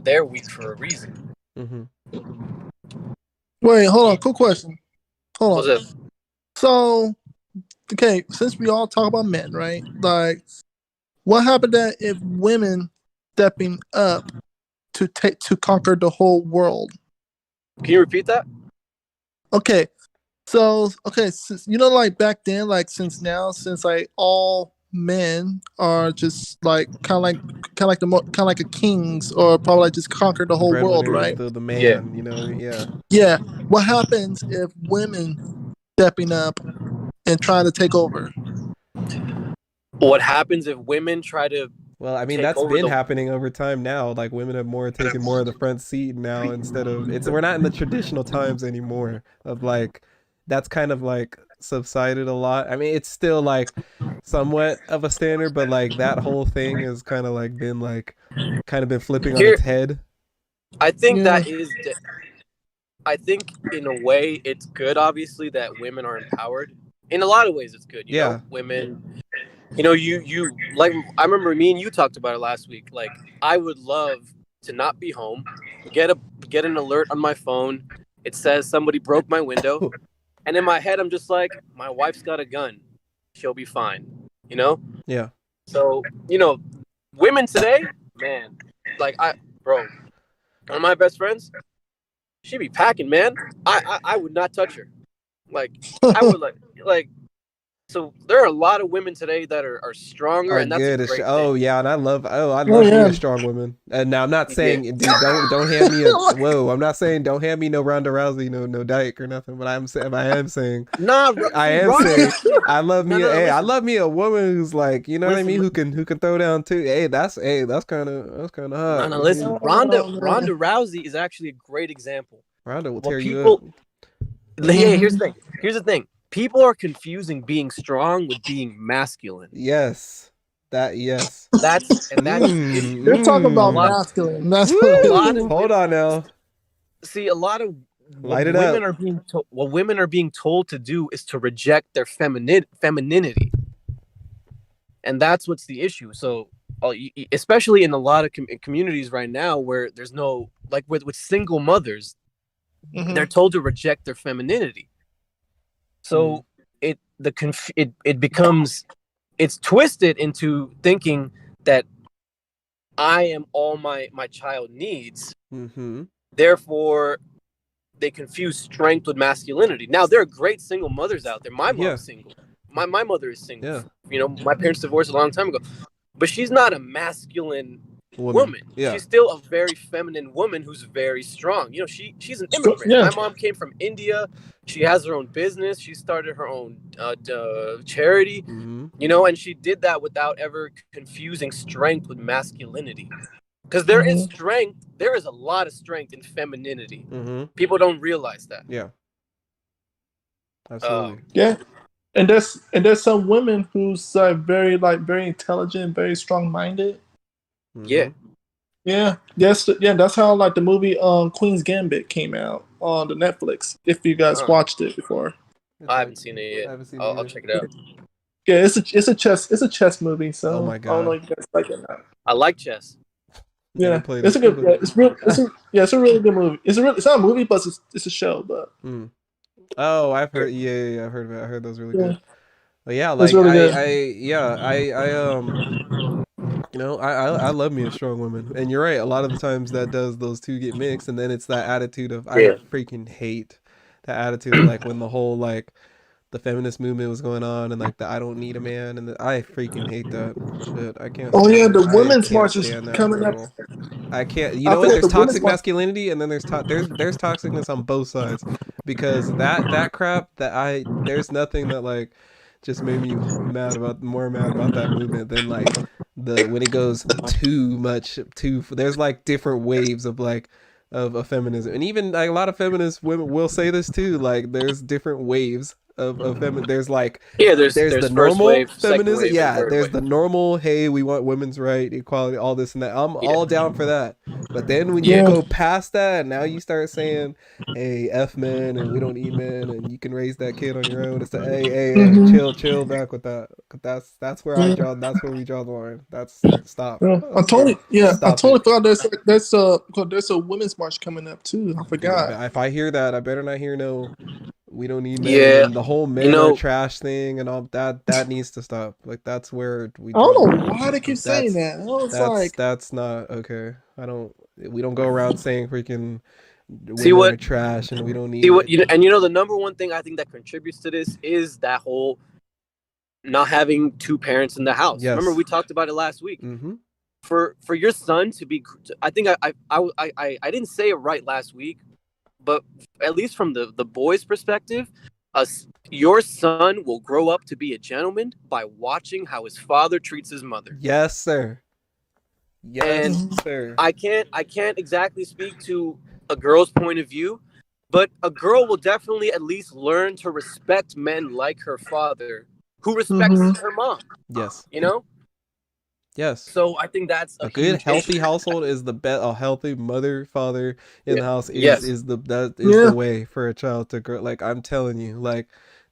they're weak for a reason. Mm-hmm. Wait, hold on. Cool question. Hold on. Was it? So, okay, since we all talk about men, right? Like, what happened that if women stepping up to conquer the whole world? Can you repeat that? Okay, so since, like back then, like since like all men are just like kind of like a kings or probably like just conquer the whole world, Breadwinners, right? the man, Yeah. you know, yeah. Yeah. What happens if women stepping up and trying to take over? What happens if women try to Well, I mean, take that's over been the? happening over time now. Like women have taken more of the front seat now instead of we're not in the traditional times anymore of like that's kind of like subsided a lot. I mean, it's still like somewhat of a standard, but like that whole thing has kind of like been like kind of been flipping on Here, its head. I think Yeah. I think in a way it's good, obviously, that women are empowered. In a lot of ways, it's good. You Yeah. know, women. You know, you like. I remember me and you talked about it last week. Like, I would love to not be home, get an alert on my phone. It says somebody broke my window, and in my head, I'm just like, my wife's got a gun. She'll be fine. You know. Yeah. So women today, man, like one of my best friends, she be packing, man. I would not touch her. Like, I would like. So there are a lot of women today that are stronger, Are and that's a good. great Oh thing. yeah, and I love being yeah. a strong woman. And now I'm not saying, dude, don't hand me whoa. I'm not saying don't hand me no Ronda Rousey, no Dyke or nothing. But I am saying Nah, I am Ronda- saying I love me. No, I listen. love me a woman who's like, you know what I mean, Listen. who can throw down too. That's kind of hot. No, listen. Oh, Ronda man. Rousey is actually a great example. Ronda will Well, tear you up. yeah. Here's the thing. People are confusing being strong with being masculine. Yes, yes. That's You're talking about masculine. That's a lot of Hold on now. See, a lot of Light it women up. are what women are being told to do is to reject their femininity, and that's what's the issue. So, especially in a lot of communities right now, where there's no like with single mothers, they're told to reject their femininity. So it becomes it's twisted into thinking that I am all my child needs. Mm-hmm. Therefore, they confuse strength with masculinity. Now, there are great single mothers out there. My mom's single. My mother is single. Yeah. You know, my parents divorced a long time ago. But she's not a masculine woman. Yeah. She's still a very feminine woman who's very strong. You know, she's an immigrant. Yeah. My mom came from India. She has her own business. She started her own charity. Mm-hmm. You know, and she did that without ever confusing strength with masculinity. Because there is strength. There is a lot of strength in femininity. Mm-hmm. People don't realize that. Yeah. Absolutely. Yeah. And there's some women who's very intelligent, very strong minded, Yeah. Yeah, that's how like the movie Queen's Gambit came out on the Netflix. If you guys watched it before, I haven't seen it yet. I haven't seen I'll it check it out. yeah, it's a chess movie. So Oh my I don't know God. if you guys like it or not. I like chess. Never Yeah, played it's a it. good. It's a really good movie. It's not a movie, but it's a show. But Oh, I've heard. Yeah, I've heard of it. I heard those really yeah, good. But yeah, it's like really good. I love me a strong woman, and you're right. A lot of the times that does those two get mixed, and then it's that attitude of I Yeah. freaking hate that attitude of like when the whole like the feminist movement was going on, and like the I don't need a man, and I freaking hate that shit. I can't. Oh yeah, Stand, the I women's can't march is stand that coming up. girl. I can't. You I know feel what? like There's the women's toxic march. masculinity, and then there's toxicness on both sides, because that crap there's nothing that like just made me more mad about that movement than like when it goes too much there's like different waves of like of feminism, and even like a lot of feminist women will say this too, like there's different waves of there's like there's the first normal wave, second feminism, wave, and yeah, third there's wave. the normal, hey, we want women's right, equality, all this and that. I'm all down for that. But then when you go past that, now you start saying, hey, F men, and we don't need men, and you can raise that kid on your own. It's the hey, chill back with that. That's where that's where we draw the line. That's stop. I totally forgot there's a women's march coming up too. I forgot. If I hear that, I better not hear no. We don't need men. Yeah, And the whole men are trash thing and all that needs to stop. Like that's where we. I don't know why they keep saying that. That's not okay. We don't go around saying freaking See women what are trash and we don't need. See what the number one thing I think that contributes to this is that whole not having two parents in the house. Yes. Remember we talked about it last week. Mm-hmm. For your son to be, I think I didn't say it right last week, but at least from the boy's perspective, your son will grow up to be a gentleman by watching how his father treats his mother. Yes, sir. Yes, sir. I can't exactly speak to a girl's point of view, but a girl will definitely at least learn to respect men like her father, who respects her mom. Yes. You know? Yes. So I think that's a good healthy household is the best. A healthy mother, father in the house is the way for a child to grow. Like I'm telling you, like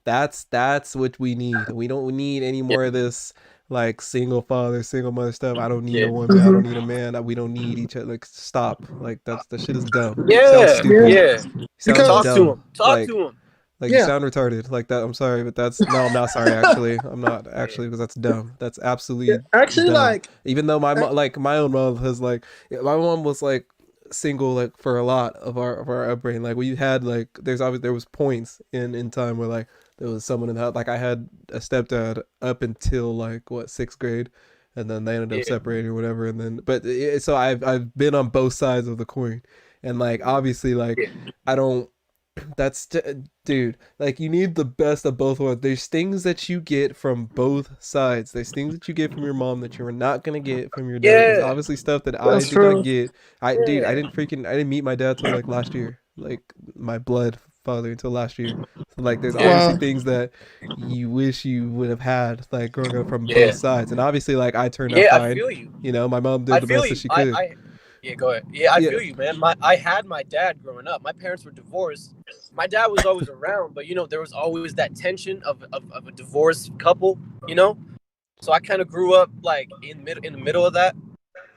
that's what we need. We don't need any more of this like single father, single mother stuff. I don't need a woman. I don't need a man. We don't need each other. Like stop. Like the shit is dumb. Yeah. Sounds stupid. Yeah. Sounds dumb. Talk to him. Like you sound retarded like that. I'm sorry, but I'm not sorry actually. I'm not actually, because that's dumb. That's absolutely actually dumb. Like even though my own mom has my mom was like single like for a lot of our upbringing. Like we had like there was points in time where like there was someone in the house. Like I had a stepdad up until like 6th grade, and then they ended up separating or whatever. And then so I've been on both sides of the coin, and like obviously like I don't. That's dude, like you need the best of both worlds. There's things that you get from both sides. There's things that you get from your mom that you're not gonna get from your dad. There's obviously stuff that I did not get. I didn't meet my dad till like last year, like my blood father, until last year. So like there's obviously things that you wish you would have had like growing up from both sides. And obviously like I turned out fine. I feel you. You know, my mom did the best that she could. Yeah, go ahead. Yeah, I feel you, man. I had my dad growing up. My parents were divorced. My dad was always around, but there was always that tension of a divorced couple, So I kind of grew up like in the middle of that.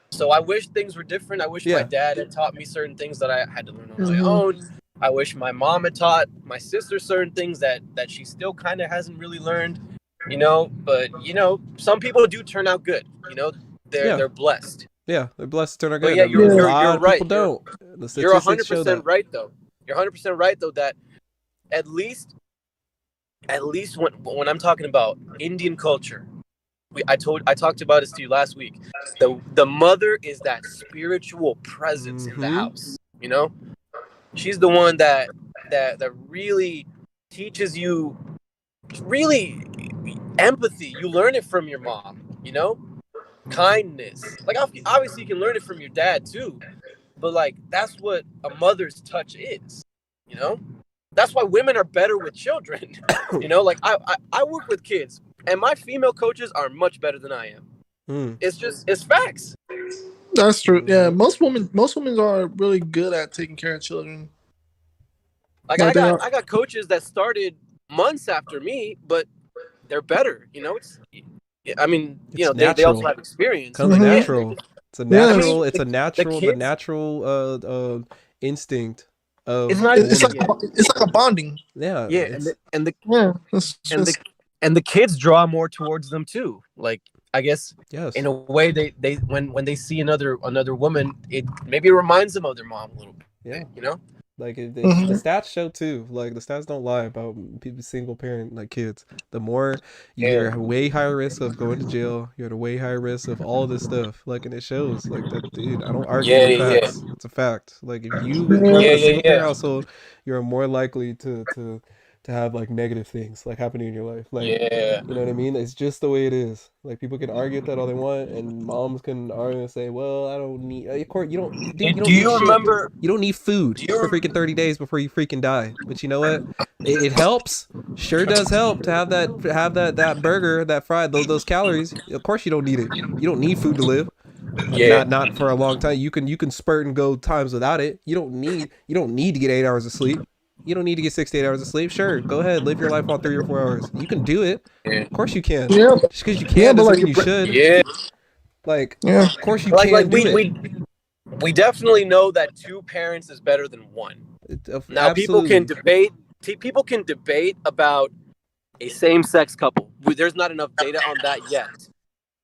So I wish things were different. I wish my dad had taught me certain things that I had to learn on my own. I wish my mom had taught my sister certain things that she still kind of hasn't really learned, But some people do turn out good. They're blessed. Yeah, they're blessed to turn out good. Yeah, you're right. People don't. You're 100% right, though. You're 100% right, though, that at least when I'm talking about Indian culture, I talked about this to you last week. The mother is that spiritual presence in the house. She's the one that really teaches you really empathy. You learn it from your mom. Kindness. Like obviously you can learn it from your dad too, but like that's what a mother's touch is. That's why women are better with children. Like I work with kids, and my female coaches are much better than I am. It's facts. That's true. Yeah, most women are really good at taking care of children. Like Like they are. I got coaches that started months after me, but they're better. You know, I mean, you It's know, they also natural. have experience. Comes But yeah, natural. It's a Yeah. I mean, natural. It's a the natural. The kids. natural instinct of It's not a even It's woman. like it's like a bonding. Yeah, yeah, it's Yeah, it's and the just and the kids draw more towards them too. Like I guess yes, in a way they when they see another woman, it maybe reminds them of their mom a little bit. yeah. You know? Like the Mhm. stats show too. Like the stats don't lie about people single parent like kids. The more Yeah. you're way higher risk of going to jail. You're at a way higher risk of all this stuff. Like and it shows. Like that, dude. I don't argue Yeah, with yeah, facts. It's a fact. Like if you grow up yeah, in a yeah, single parent yeah. household, you're more likely to have like negative things like happening in your life. Like Yeah. you know what I mean? It's just the way it is. Like people can argue with that all they want, and moms can argue and say, "Well, I don't need." Of course, you don't, dude. You Do don't need you shit. remember? You don't need food Do you? for freaking 30 days before you freaking die. But you know what? It helps. Sure does help to have that burger, that fried those calories. Of course you don't need it. You don't need food to live. Yeah. Not for a long time. You can spurt and go times without it. You don't need to get 8 hours of sleep. You don't need to get 6 to 8 hours of sleep. Sure, go ahead, live your life on 3 or 4 hours. You can do it. Yeah. Of course you can. yeah, Just because you yeah, can but doesn't like mean you should. Yeah. Like, yeah, of course you Like can do we it. we definitely know that two parents is better than one. Now Absolutely. people can debate about a same-sex couple. There's not enough data on that yet,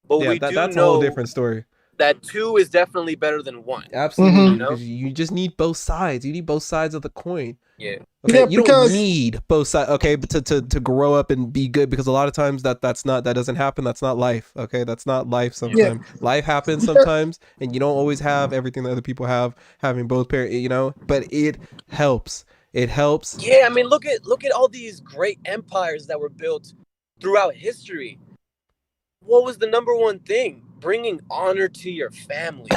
but Yeah, we do that's a whole know different story. that two is definitely better than one. Absolutely, You know? because you just need both sides. You need both sides of the coin. Yeah. Okay, yeah, you don't because need both sides. Okay, but to grow up and be good, because a lot of times that doesn't happen. That's not life. Okay, that's not life. yeah, Sometimes life happens because sometimes, and you don't always have everything that other people have. Having both parents, but it helps. It helps. Yeah, I mean, look at all these great empires that were built throughout history. What was the number one thing? Bringing honor to your family.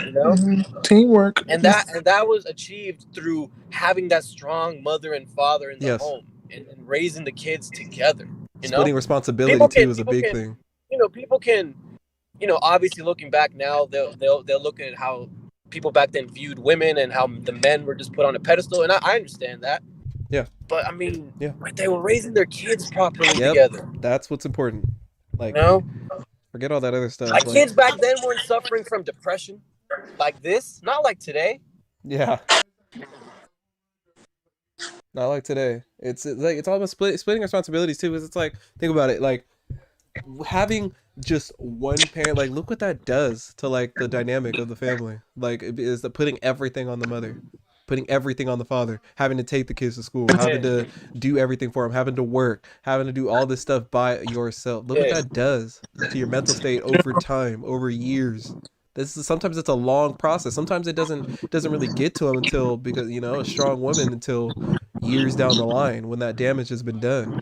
You know? teamwork. And that was achieved through having that strong mother and father in the Yes. home and raising the kids together. You know, Splitting responsibility too is a big thing. people can, obviously looking back now, they'll look at how people back then viewed women and how the men were just put on a pedestal, and I understand that. Yeah. But I mean, Yeah. they were raising their kids properly Yep. together. That's what's important. Like, You know, forget all that other stuff. like Like, kids back then weren't suffering from depression like this, not like today. yeah. Not like today. It's like it's all about splitting responsibilities too. Because it's like, think about it, like having just one parent. Like, look what that does to like the dynamic of the family. Like, it is the putting everything on the mother, putting everything on the father, having to take the kids to school, having to do everything for them, having to work, having to do all this stuff by yourself. Look what that does to your mental state over time, over years. Sometimes it's a long process. Sometimes it doesn't really get to them until, because a strong woman, until years down the line when that damage has been done.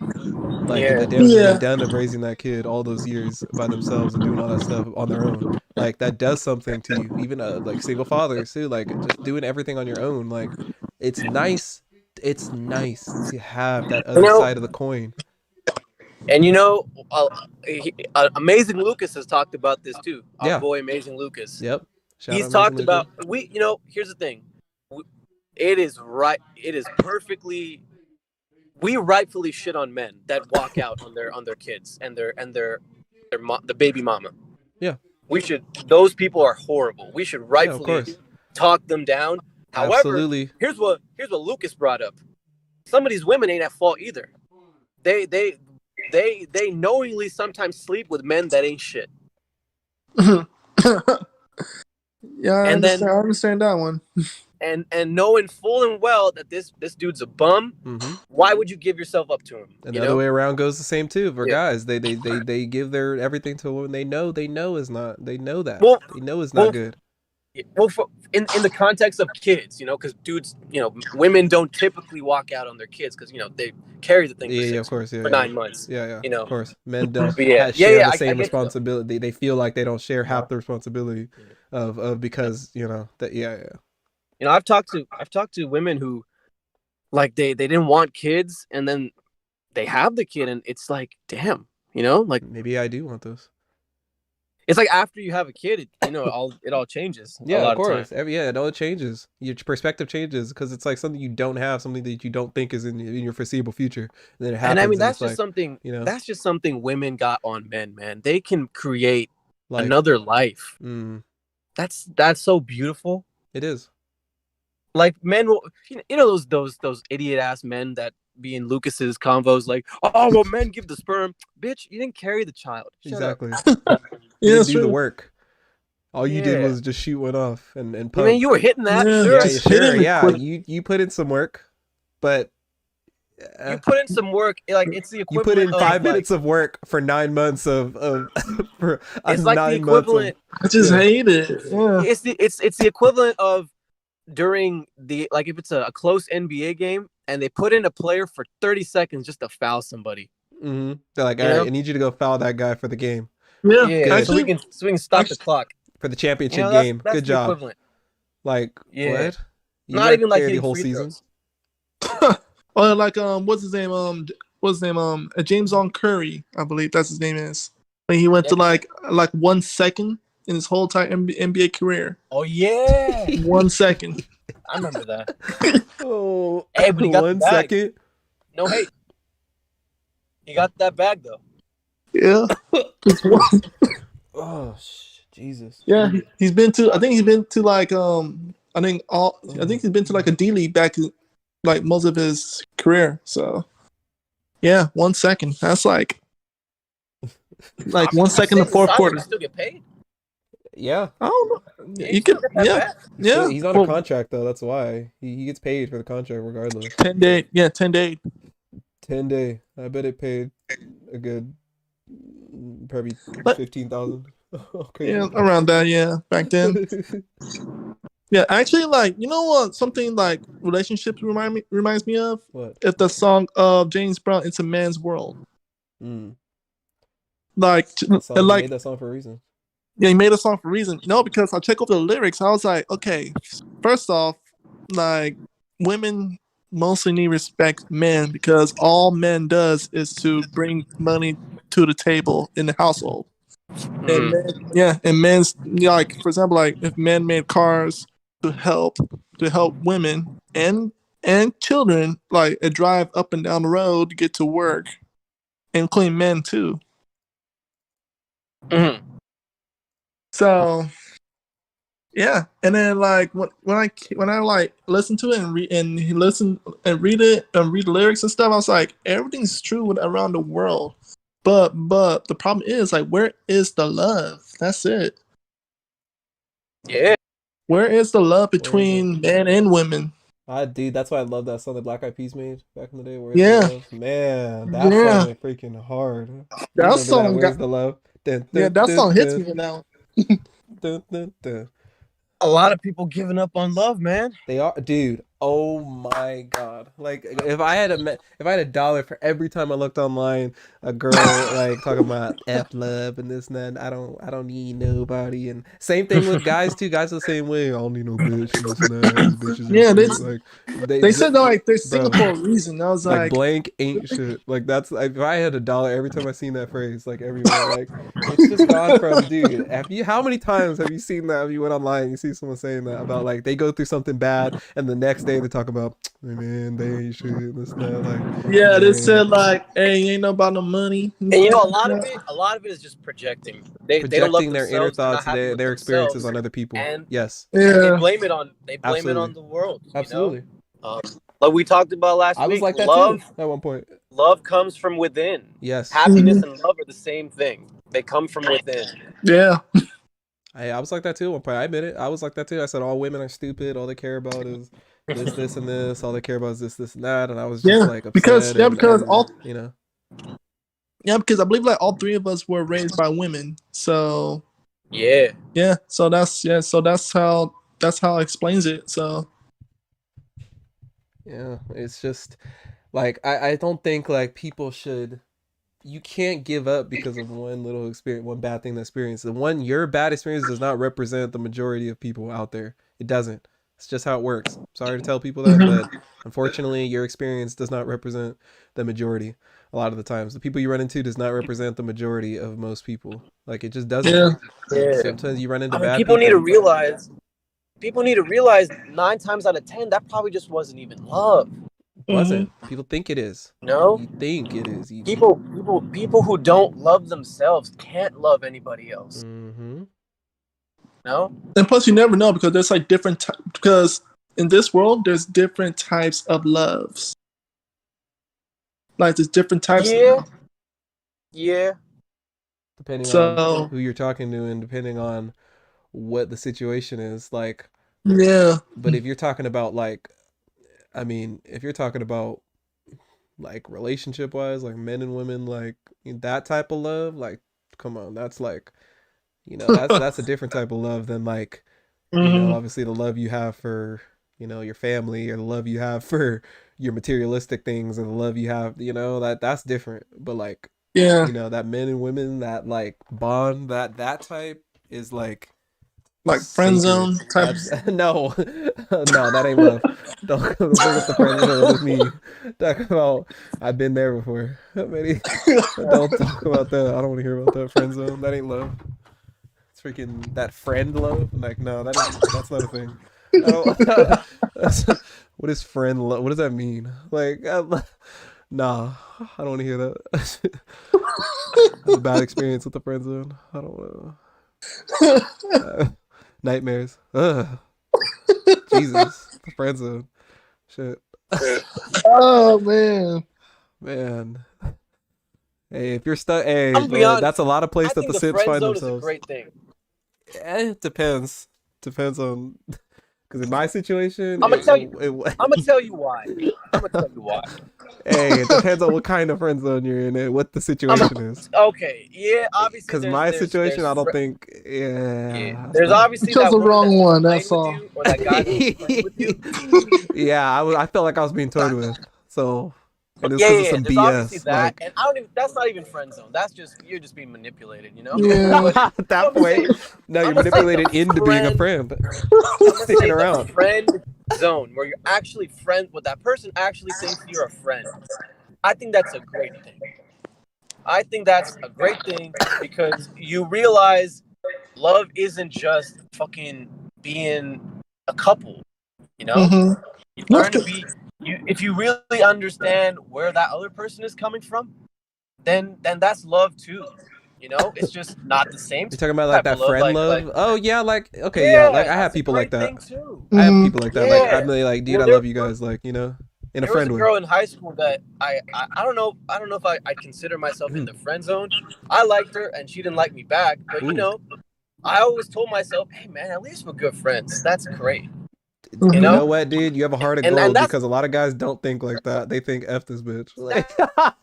Like Yeah. the damage has Yeah, been done of raising that kid all those years by themselves and doing all that stuff on their own. Like that does something to you. Even like single fathers too. Like just doing everything on your own. Like it's nice. It's nice to have that other side of the coin. And Amazing Lucas has talked about this too. Our Yeah. boy Amazing Lucas. Yep. He's talked about here's the thing. It is right. It is perfectly. We rightfully shit on men that walk out on their kids and the baby mama. Yeah. We should. Those people are horrible. We should Yeah, of rightfully course. talk them down. However, Absolutely. here's what Lucas brought up. Some of these women ain't at fault either. They knowingly sometimes sleep with men that ain't shit. yeah, I understand that one. And knowing full and well that this dude's a bum, why would you give yourself up to him? And the other way around goes the same too for guys. They give their everything to a woman they know is not. They know that. They know is not good. Well, in the context of kids, because dudes, women don't typically walk out on their kids because they carry the thing for 9 months. Yeah. You know, Of course, men don't share the same responsibility. They feel like they don't share half the responsibility of because that. I've talked to women who, like, they didn't want kids, and then they have the kid, and it's like, damn, like, maybe I do want those. It's like after you have a kid, it all changes. A Yeah, of lot of course. time. It changes. Your perspective changes because it's like something you don't have, something that you don't think is in your foreseeable future. And then it And I happens, mean, and that's it's just like, something. you know, That's just something women got on men, man. They can create life. another life. Mm, That's so beautiful. it is. Like men will, those idiot ass men that be in Lucas's convos, like, oh well, men give the sperm, bitch. You didn't carry the child. Shut Exactly. up. You Yeah, didn't that's do the true. work. All you did Yeah. was just shoot one off and I pump. mean, you were hitting that, Yeah, sure. Yeah, just sure. hit him Yeah, quick. you put in some work, but You put in some work. Like it's the you equivalent put in of 5 minutes of work for 9 months of for it's like the 9 months of equivalent. I just yeah. hate it. Yeah. It's the equivalent of during the, like, if it's a close NBA game and they put in a player for 30 seconds just to foul somebody. Mm-hmm. They're like, You all right, know? I need you to go foul that guy for the game, Yeah. Yeah, Good. so we Actually, can stop the clock. for the championship That's game. that's Good the job. equivalent. Like, Yeah. what? You Not gotta even like carry the hitting whole free season. throws. oh, like what's his name? James on Curry, I believe that's his name is. When he went to like 1 second in his whole entire NBA career. Oh yeah, 1 second. I remember that. Oh, Hey, but he got the 1 bag. second. No hate. He got that bag though. Yeah. Just one. Oh, Jesus. Yeah, he's been to. I think he's been to like I think he's been to like a D League back in, like most of his career. So yeah, 1 second. That's like 1 second in the fourth quarter. Still get paid. Yeah. I don't know. Yeah, You could. still get that Yeah, back. yeah. He's on a contract though. That's why he gets paid for the contract regardless. 10 day. Yeah, 10 day. 10 day. I bet it paid a good probably But- 15,000. Okay. Yeah, around that. Yeah, back then. Yeah, actually, like, you know what? Something like relationships reminds me of. What? If the song of James Brown, "It's a Man's World." Mm. Like, That song, he like, made that song for a reason. yeah, he made a song for a reason. No, because I check over the lyrics. I was like, okay, first off, like, women mostly need respect men because all men does is to bring money to the table in the household. And men, and men's, like, for example, like if men made cars to help women and children, like a drive up and down the road to get to work, including men too. Mm-hmm. So yeah, and then like when I like listen to it and read it and read the lyrics and stuff, I was like, everything's true around the world, but the problem is, like, where is the love? That's it. Yeah. Where is the love between men and women? Dude, that's why I love that song that Black Eyed Peas made back in the day. Where's Yeah. the love? Man, that Yeah. song went freaking hard. You That remember song Where's the love? Dun, Yeah, dun, that dun, song hits dun, me now. dun, dun, dun. A lot of people giving up on love, man. They are, dude. Oh my god! Like, if I had $1 for every time I looked online, a girl like talking about F love and this and that. I don't need nobody. And same thing with guys too. Guys are the same way. I don't need no bitch and this and that. These bitches are Yeah, shit. they said that, like, they're bro, single for a reason. I was like like, blank ain't shit. Like, that's, if I had $1 every time I seen that phrase, like, everywhere, like, it's just gone from, dude. How many times have you seen that? If you went online, you see someone saying that about, like, they go through something bad and the next day they talk about, hey, man, they ain't shit, this and that. Like, yeah, they man. said like, hey, ain't no about no money. And you know, a lot of it is just projecting. They don't love Projecting their inner themselves, they're not thoughts, happy with their experiences themselves, on other people. and Yes, they Yeah, blame it on Absolutely. the world. absolutely. Like we talked about last I was week, like that love too at one point. love comes from within. Yes, Happiness and love are the same thing. They come from within. yeah. I was like that too at one point. I admit it. I was like that too. I said all women are stupid. All they care about is this, and this. All they care about is this, and that. And I was just Yeah, like upset. because you know. Yeah, because I believe like all three of us were raised by women. So Yeah. yeah, so that's how it explains it. So Yeah, it's just like I don't think like people should. You can't give up because of one little experience, one bad thing to experience. Your bad experience does not represent the majority of people out there. It doesn't. It's just how it works. Sorry to tell people that, but unfortunately, your experience does not represent the majority. A lot of the times, the people you run into does not represent the majority of most people. Like, it just doesn't. Yeah. Yeah. Sometimes you run into I mean, bad people people. need to realize. People need to realize 9 times out of 10 that probably just wasn't even love. Wasn't. People think it is. No. You think it is. People who don't love themselves can't love anybody else. Mm-hmm. No. And plus, you never know because there's like different because in this world there's different types of loves. Like there's different types. Yeah. Yeah. Depending So- on who you're talking to and depending on what the situation is. Like, Yeah. but if you're talking about like, I mean, if you're talking about like relationship wise, like men and women, like that type of love, like, come on, that's like, you know, that's a different type of love than like, you know, obviously the love you have for, you know, your family or the love you have for your materialistic things or the love you have, you know, that's different. But like, Yeah. you know, that men and women, that like bond, that type is like friend sacred. zone type. No, no, that ain't love. Don't bring up the friend zone with me. Talk about I've been there before. Don't talk about that. I don't want to hear about that friend zone. That ain't love. It's freaking that friend love. Like, no, that's not a thing. I don't, what is friend love? What does that mean? Like, nah, I don't want to hear that. That's a bad experience with the friend zone. I don't want to. Nightmares. Ugh. Jesus, the friend zone. Shit. Oh man. Man. Hey, if you're stuck, hey, I'm be honest, that's a lot of place I that think the the simps friend find zone is a themselves. great thing. It depends. Depends on. Because in my situation, I'm gonna tell you why. I'm gonna tell you why. Hey, it depends on what kind of friend zone you're in and what the situation is. Okay, yeah, obviously. Because there's- my there's- situation, there's I don't fr- think. Yeah. Yeah. There's obviously You chose that the wrong woman one, that's that's playing all. with you, or that guy that's playing with you. Yeah, I felt like I was being toyed with. So, and it's Yeah, because of some there's obviously BS. that, Like, and I don't even. That's not even friend zone. That's just you're just being manipulated, you know. Yeah. But at that I'm gonna point, say- no, you're I'm gonna say manipulated the into being a friend- friend. I'm gonna say Sticking the around. friend zone where you're actually friend. What that person actually thinks you're a friend. I think that's a great thing. I think that's a great thing because you realize love isn't just fucking being a couple, you know? Mhm. You learn to be if you really understand where that other person is coming from, then that's love too. You know, it's just not the same. You're talking about like type that of love, friend like- love? like- Oh yeah, like okay, yeah, like I have that's a people like great that. thing, too. I have Mhm. people like that. Like I'm Yeah. really like, dude, Well, I there- love you guys. Like, you know, in a There was a friend way. girl in high school that I don't know if I consider myself in the friend zone. I liked her and she didn't like me back, but you Ooh. know, I always told myself, hey man, at least we're good friends. That's great. You know? know what, dude? You have a heart of And gold that's- because a lot of guys don't think like that. They think F this bitch. Like,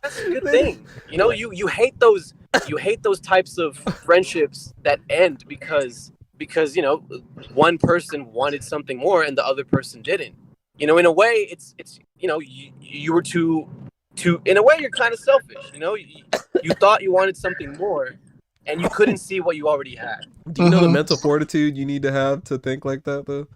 That's a good thing. You know, you hate those types of friendships that end because you know one person wanted something more and the other person didn't. You know, in a way, it's you know you were too in a way you're kind of selfish. You know, you thought you wanted something more, and you couldn't see what you already had. Do you know the Mhm. mental fortitude you need to have to think like that, though?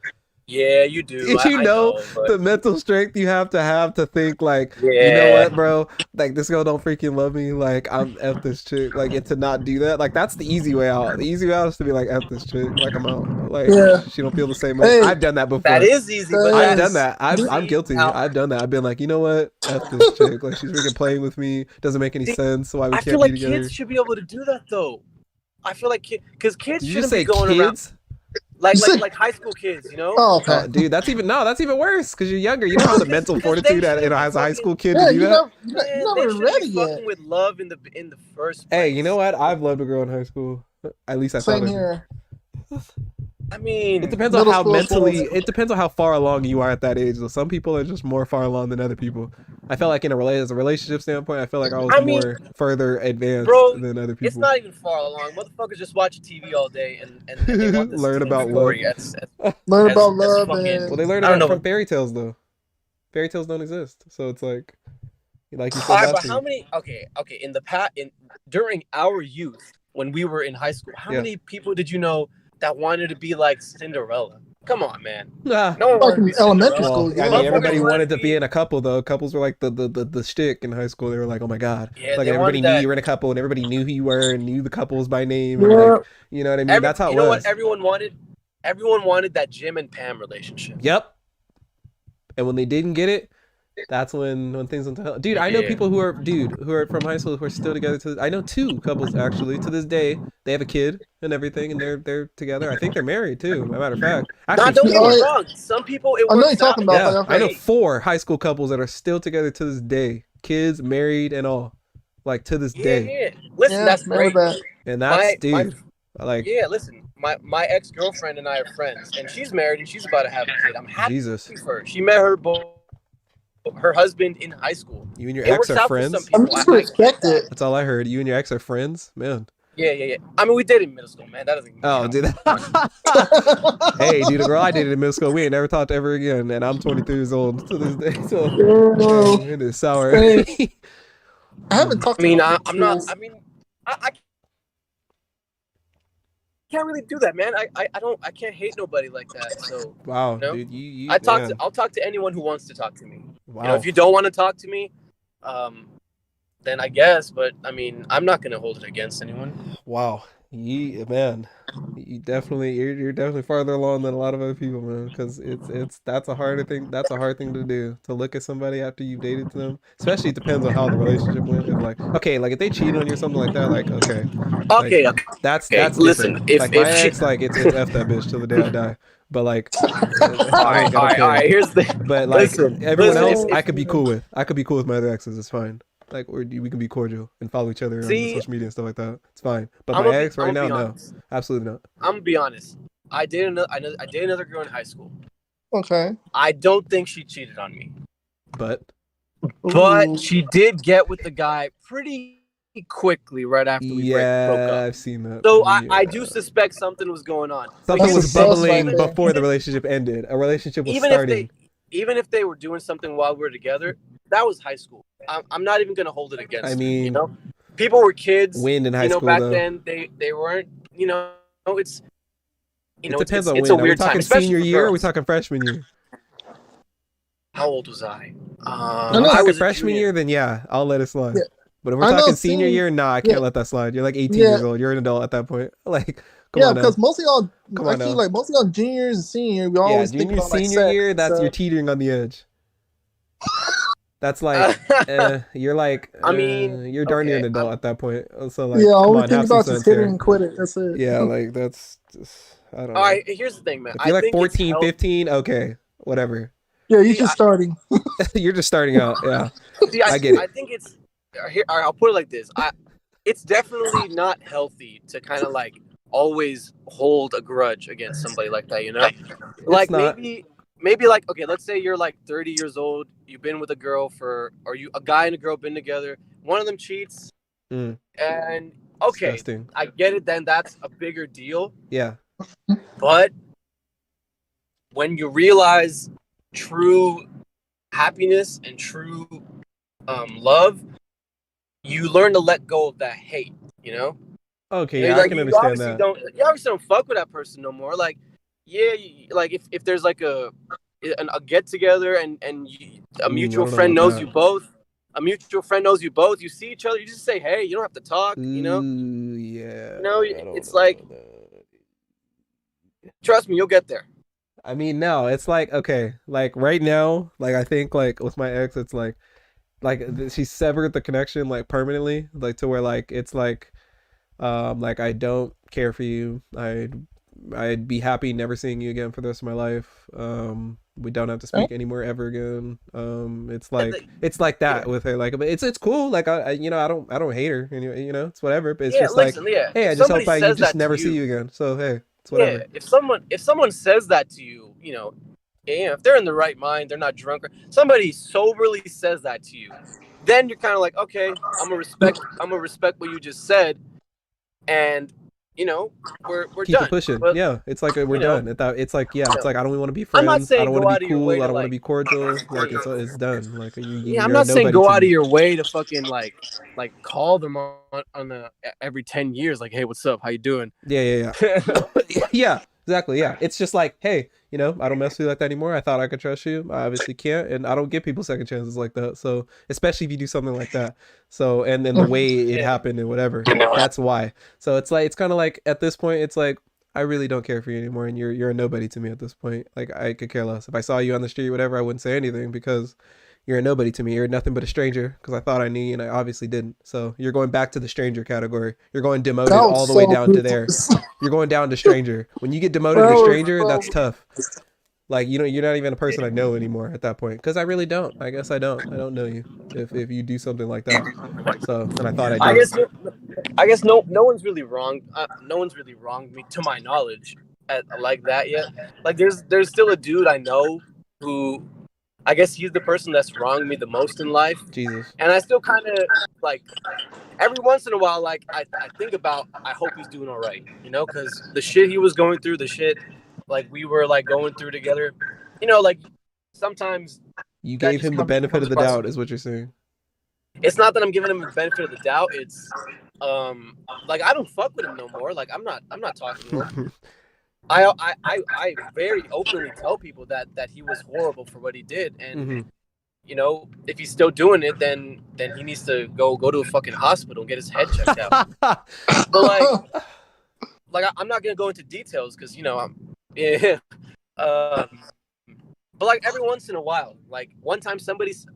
Yeah, you do. Did you I know but- the mental strength you have to think like, you know Yeah. what, bro? Like this girl don't freaking love me. Like I'm F this chick. Like and to not do that, like that's the easy way out. The easy way out is to be like F this chick. Like I'm out. Like Yeah. she don't feel the same way. Hey. I've done that before. That is easy, but I've that's- done that. I'm guilty. Now- I've done that. I've been like, you know what? F this chick. Like she's freaking playing with me. Doesn't make any See, sense. Why we I can't feel like be together. kids should be able to do that though. I feel like because kids Did you shouldn't just say be going around kids? like You said- like high school kids, you know? Oh, okay. Oh, dude, that's even worse because you're younger. You don't have the mental Because they fortitude shouldn't as a high fucking- school kid Yeah, to do you that. know, Man, you're they not shouldn't ready be yet. fucking with love in the first place. Hey, you know what? I've loved a girl in high school. At least I thought Same I did. here. I mean, It depends on Middle how school, mentally. school. It depends on how far along you are at that age. So some people are just more far along than other people. I felt like in as a relationship standpoint, I feel like I was more further advanced bro, than other people. it's not even far along. Motherfuckers just watch TV all day and they want this Learn same about story love. Learn as about love fucking- and Well, they learn I don't about it know. from fairy tales though. Fairy tales don't exist, so it's like you said. All right, last but how week. many? Okay. During our youth, when we were in high school, how Yeah. many people did you know that wanted to be like Cinderella? Come on, man. Ah. No one Like wanted to in be Cinderella. elementary Well, school, I yeah. mean, everybody Motherfuckers wanted to wanted be to in a couple though. Couples were like the shtick in high school. They were like, oh my god, Yeah, like they everybody wanted knew that. you were in a couple, and everybody knew who you were and knew the couples by name, and Yeah. like, you know what I mean? That's how it You know was. what everyone wanted? Everyone wanted that Jim and Pam relationship. Yep. And when they didn't get it, that's when things went to hell. Dude, I know people who are from high school who are still together I know two couples actually to this day. They have a kid and everything, and they're together. I think they're married too. As a matter of fact, Nah, actually, don't get me Yeah. wrong. Some people it I know works you're talking out. about, yeah, like, I know great. 4 high school couples that are still together to this day. Kids, married, and all, like to this Yeah, day. yeah. Listen, Yeah, that's remember great. that. And that's My dude, like yeah, listen. My ex-girlfriend and I are friends, and she's married and she's about to have a kid. I'm happy Jesus. for her. She met her husband in high school. You and your It ex works are out for some friends. I people. mean, just respect it. That's all I heard. You and your ex are friends, man. Yeah. I mean, we dated in middle school, man. That doesn't. Oh, dude. Hey, dude, the girl I dated in middle school, we ain't never talked ever again, and I'm 23 years old to this day, so Yo, it is sour. Hey. I haven't talked I to mean, her I'm not. I mean, I can't really do that, man. I can't hate nobody like that. So Wow, you know? dude, you I'll talk to anyone who wants to talk to me. wow. You know, if you don't want to talk to me, then I guess. But I mean, I'm not gonna hold it against anyone. Wow, man, you're definitely farther along than a lot of other people, man. Because that's a harder thing. That's a hard thing to do, to look at somebody after you've dated them. Especially, it depends on how the relationship went. If like, okay, like if they cheated on you or something like that, like okay, Okay, like, that's listen, different. if- Like if my she- ex, like it's f that bitch till the day I die. But like, all right. Here's the. But like everyone listen, else, if- I could be cool with. I could be cool with my other exes. It's fine. Like, or we can be cordial and follow each other on See, social media and stuff like that. It's fine. But I'm my gonna be- ex right I'm now, gonna be no, honest. absolutely not. I'm gonna be honest. I dated another girl in high school. Okay. I don't think she cheated on me, But but Ooh. she did get with the guy pretty quickly right after we broke yeah, up. I've seen that. So Yeah. I do suspect something was going on. But Something That's was a sus bubbling right there. before the relationship ended. A relationship was even starting. even if they were doing something while we were together, that was high school. I'm not even gonna hold it against. I her, mean, you know, people were kids. wind in high you know, school back though. then they weren't. You know, it's. You know, It depends it's, on it's when. a Are we weird time, talking especially senior for year or are we girls. talking freshman year? How old was I? If I we're know. talking was a freshman junior. year, then yeah, I'll let it slide. Yeah. But if we're I know talking senior senior- year, nah, I can't yeah. let that slide. You're like 18 Yeah. years old. You're an adult at that point. Like, come Yeah, on now. because most of y'all, Come on actually, now. like most of y'all juniors and senior, we Yeah, always think junior, about like senior sex, year, that's so- you're teetering on the edge. That's like, you're like, I mean, you're darn near an okay, adult at that point. So like, Yeah, all come we on, think have some about is sense hit it here. and quit it. That's it. Yeah, like that's just, I don't know. All right, here's the thing, man. If you're I like think it's 14, healthy- 15, okay, whatever. Yeah, you're See, just starting. You're just starting out. Yeah, See, I get it. I think it's here. I'll put it like this. It's definitely not healthy to kind of like always hold a grudge against somebody like that. You know, like not. maybe like okay, let's say you're like 30 years old. You've been with a girl a guy and a girl been together. One of them cheats, Mm. and okay, Disgusting. I get it. Then that's a bigger deal. Yeah, But when you realize true happiness and true love, you learn to let go of that hate. You know. okay, You know, yeah, like, I can you understand obviously that. you obviously don't fuck with that person no more. Like, yeah, like if there's like a get together and a Ooh, I mutual don't know friend about knows that. you both. A mutual friend knows you both. You see each other. You just say, "Hey," you don't have to talk. You know. Ooh, yeah. No, I don't it's know like- about that. Trust me, you'll get there. I mean, no, it's like okay, like right now, like I think like with my ex, it's like she severed the connection like permanently, like to where like it's like I don't care for you. I'd be happy never seeing you again for the rest of my life. We don't have to speak anymore ever again. It's like that with her. Like, but it's cool. Like I don't hate her. You know, it's whatever. But it's just listen, like, yeah. hey, I If just hope somebody you says just that never to see you- you again. So hey, it's whatever. Yeah, if someone says that to you, you know, if they're in the right mind, they're not drunk, or somebody soberly says that to you, then you're kind of like, okay, I'm gonna respect what you just said, and you know, we're Keep done. it pushing. But, Yeah, it's like we're you know, done. It's like yeah, you it's know, like I don't want to be I'm not friends. saying I don't go want out to of be your cool. way I to, don't want to like- be cordial. Like it's done. Like yeah, I'm you're not saying nobody go to out me. of your way to fucking like call them on the every 10 years, like, hey, what's up? How you doing? Yeah. Yeah. Exactly. Yeah. It's just like, hey, you know, I don't mess with you like that anymore. I thought I could trust you. I obviously can't, and I don't give people second chances like that. So, especially if you do something like that. So, and then the way it happened and whatever, that's why. So it's like, it's kind of like at this point, it's like I really don't care for you anymore, and you're a nobody to me at this point. Like I could care less. If I saw you on the street, whatever, I wouldn't say anything because you're a nobody to me. You're nothing but a stranger because I thought I knew you and I obviously didn't. So you're going back to the stranger category. You're going demoted That all was the way so down to good. there. You're going down to stranger. When you get demoted That to was stranger, so that's tough. Like, you know, you're not even a person I know anymore at that point. Because I really don't. I guess I don't. I don't know you if you do something like that. So, and I thought I I did. guess no one's really wrong. No one's really wronged me to my knowledge like that yet. Like there's still a dude I know who I guess he's the person that's wronged me the most in life. Jesus. And I still kind of like every once in a while, like I think about I hope he's doing all right, you know, because the shit he was going through, the shit like we were like going through together, you know, like sometimes You that gave just him the benefit of the across- doubt is what you're saying. It's not that I'm giving him the benefit of the doubt. It's like I don't fuck with him no more. Like I'm not talking to him. I very openly tell people that he was horrible for what he did, and you know, if he's still doing it, then he needs to go to a fucking hospital and get his head checked out. But like I'm not gonna go into details because you know but like every once in a while, like one time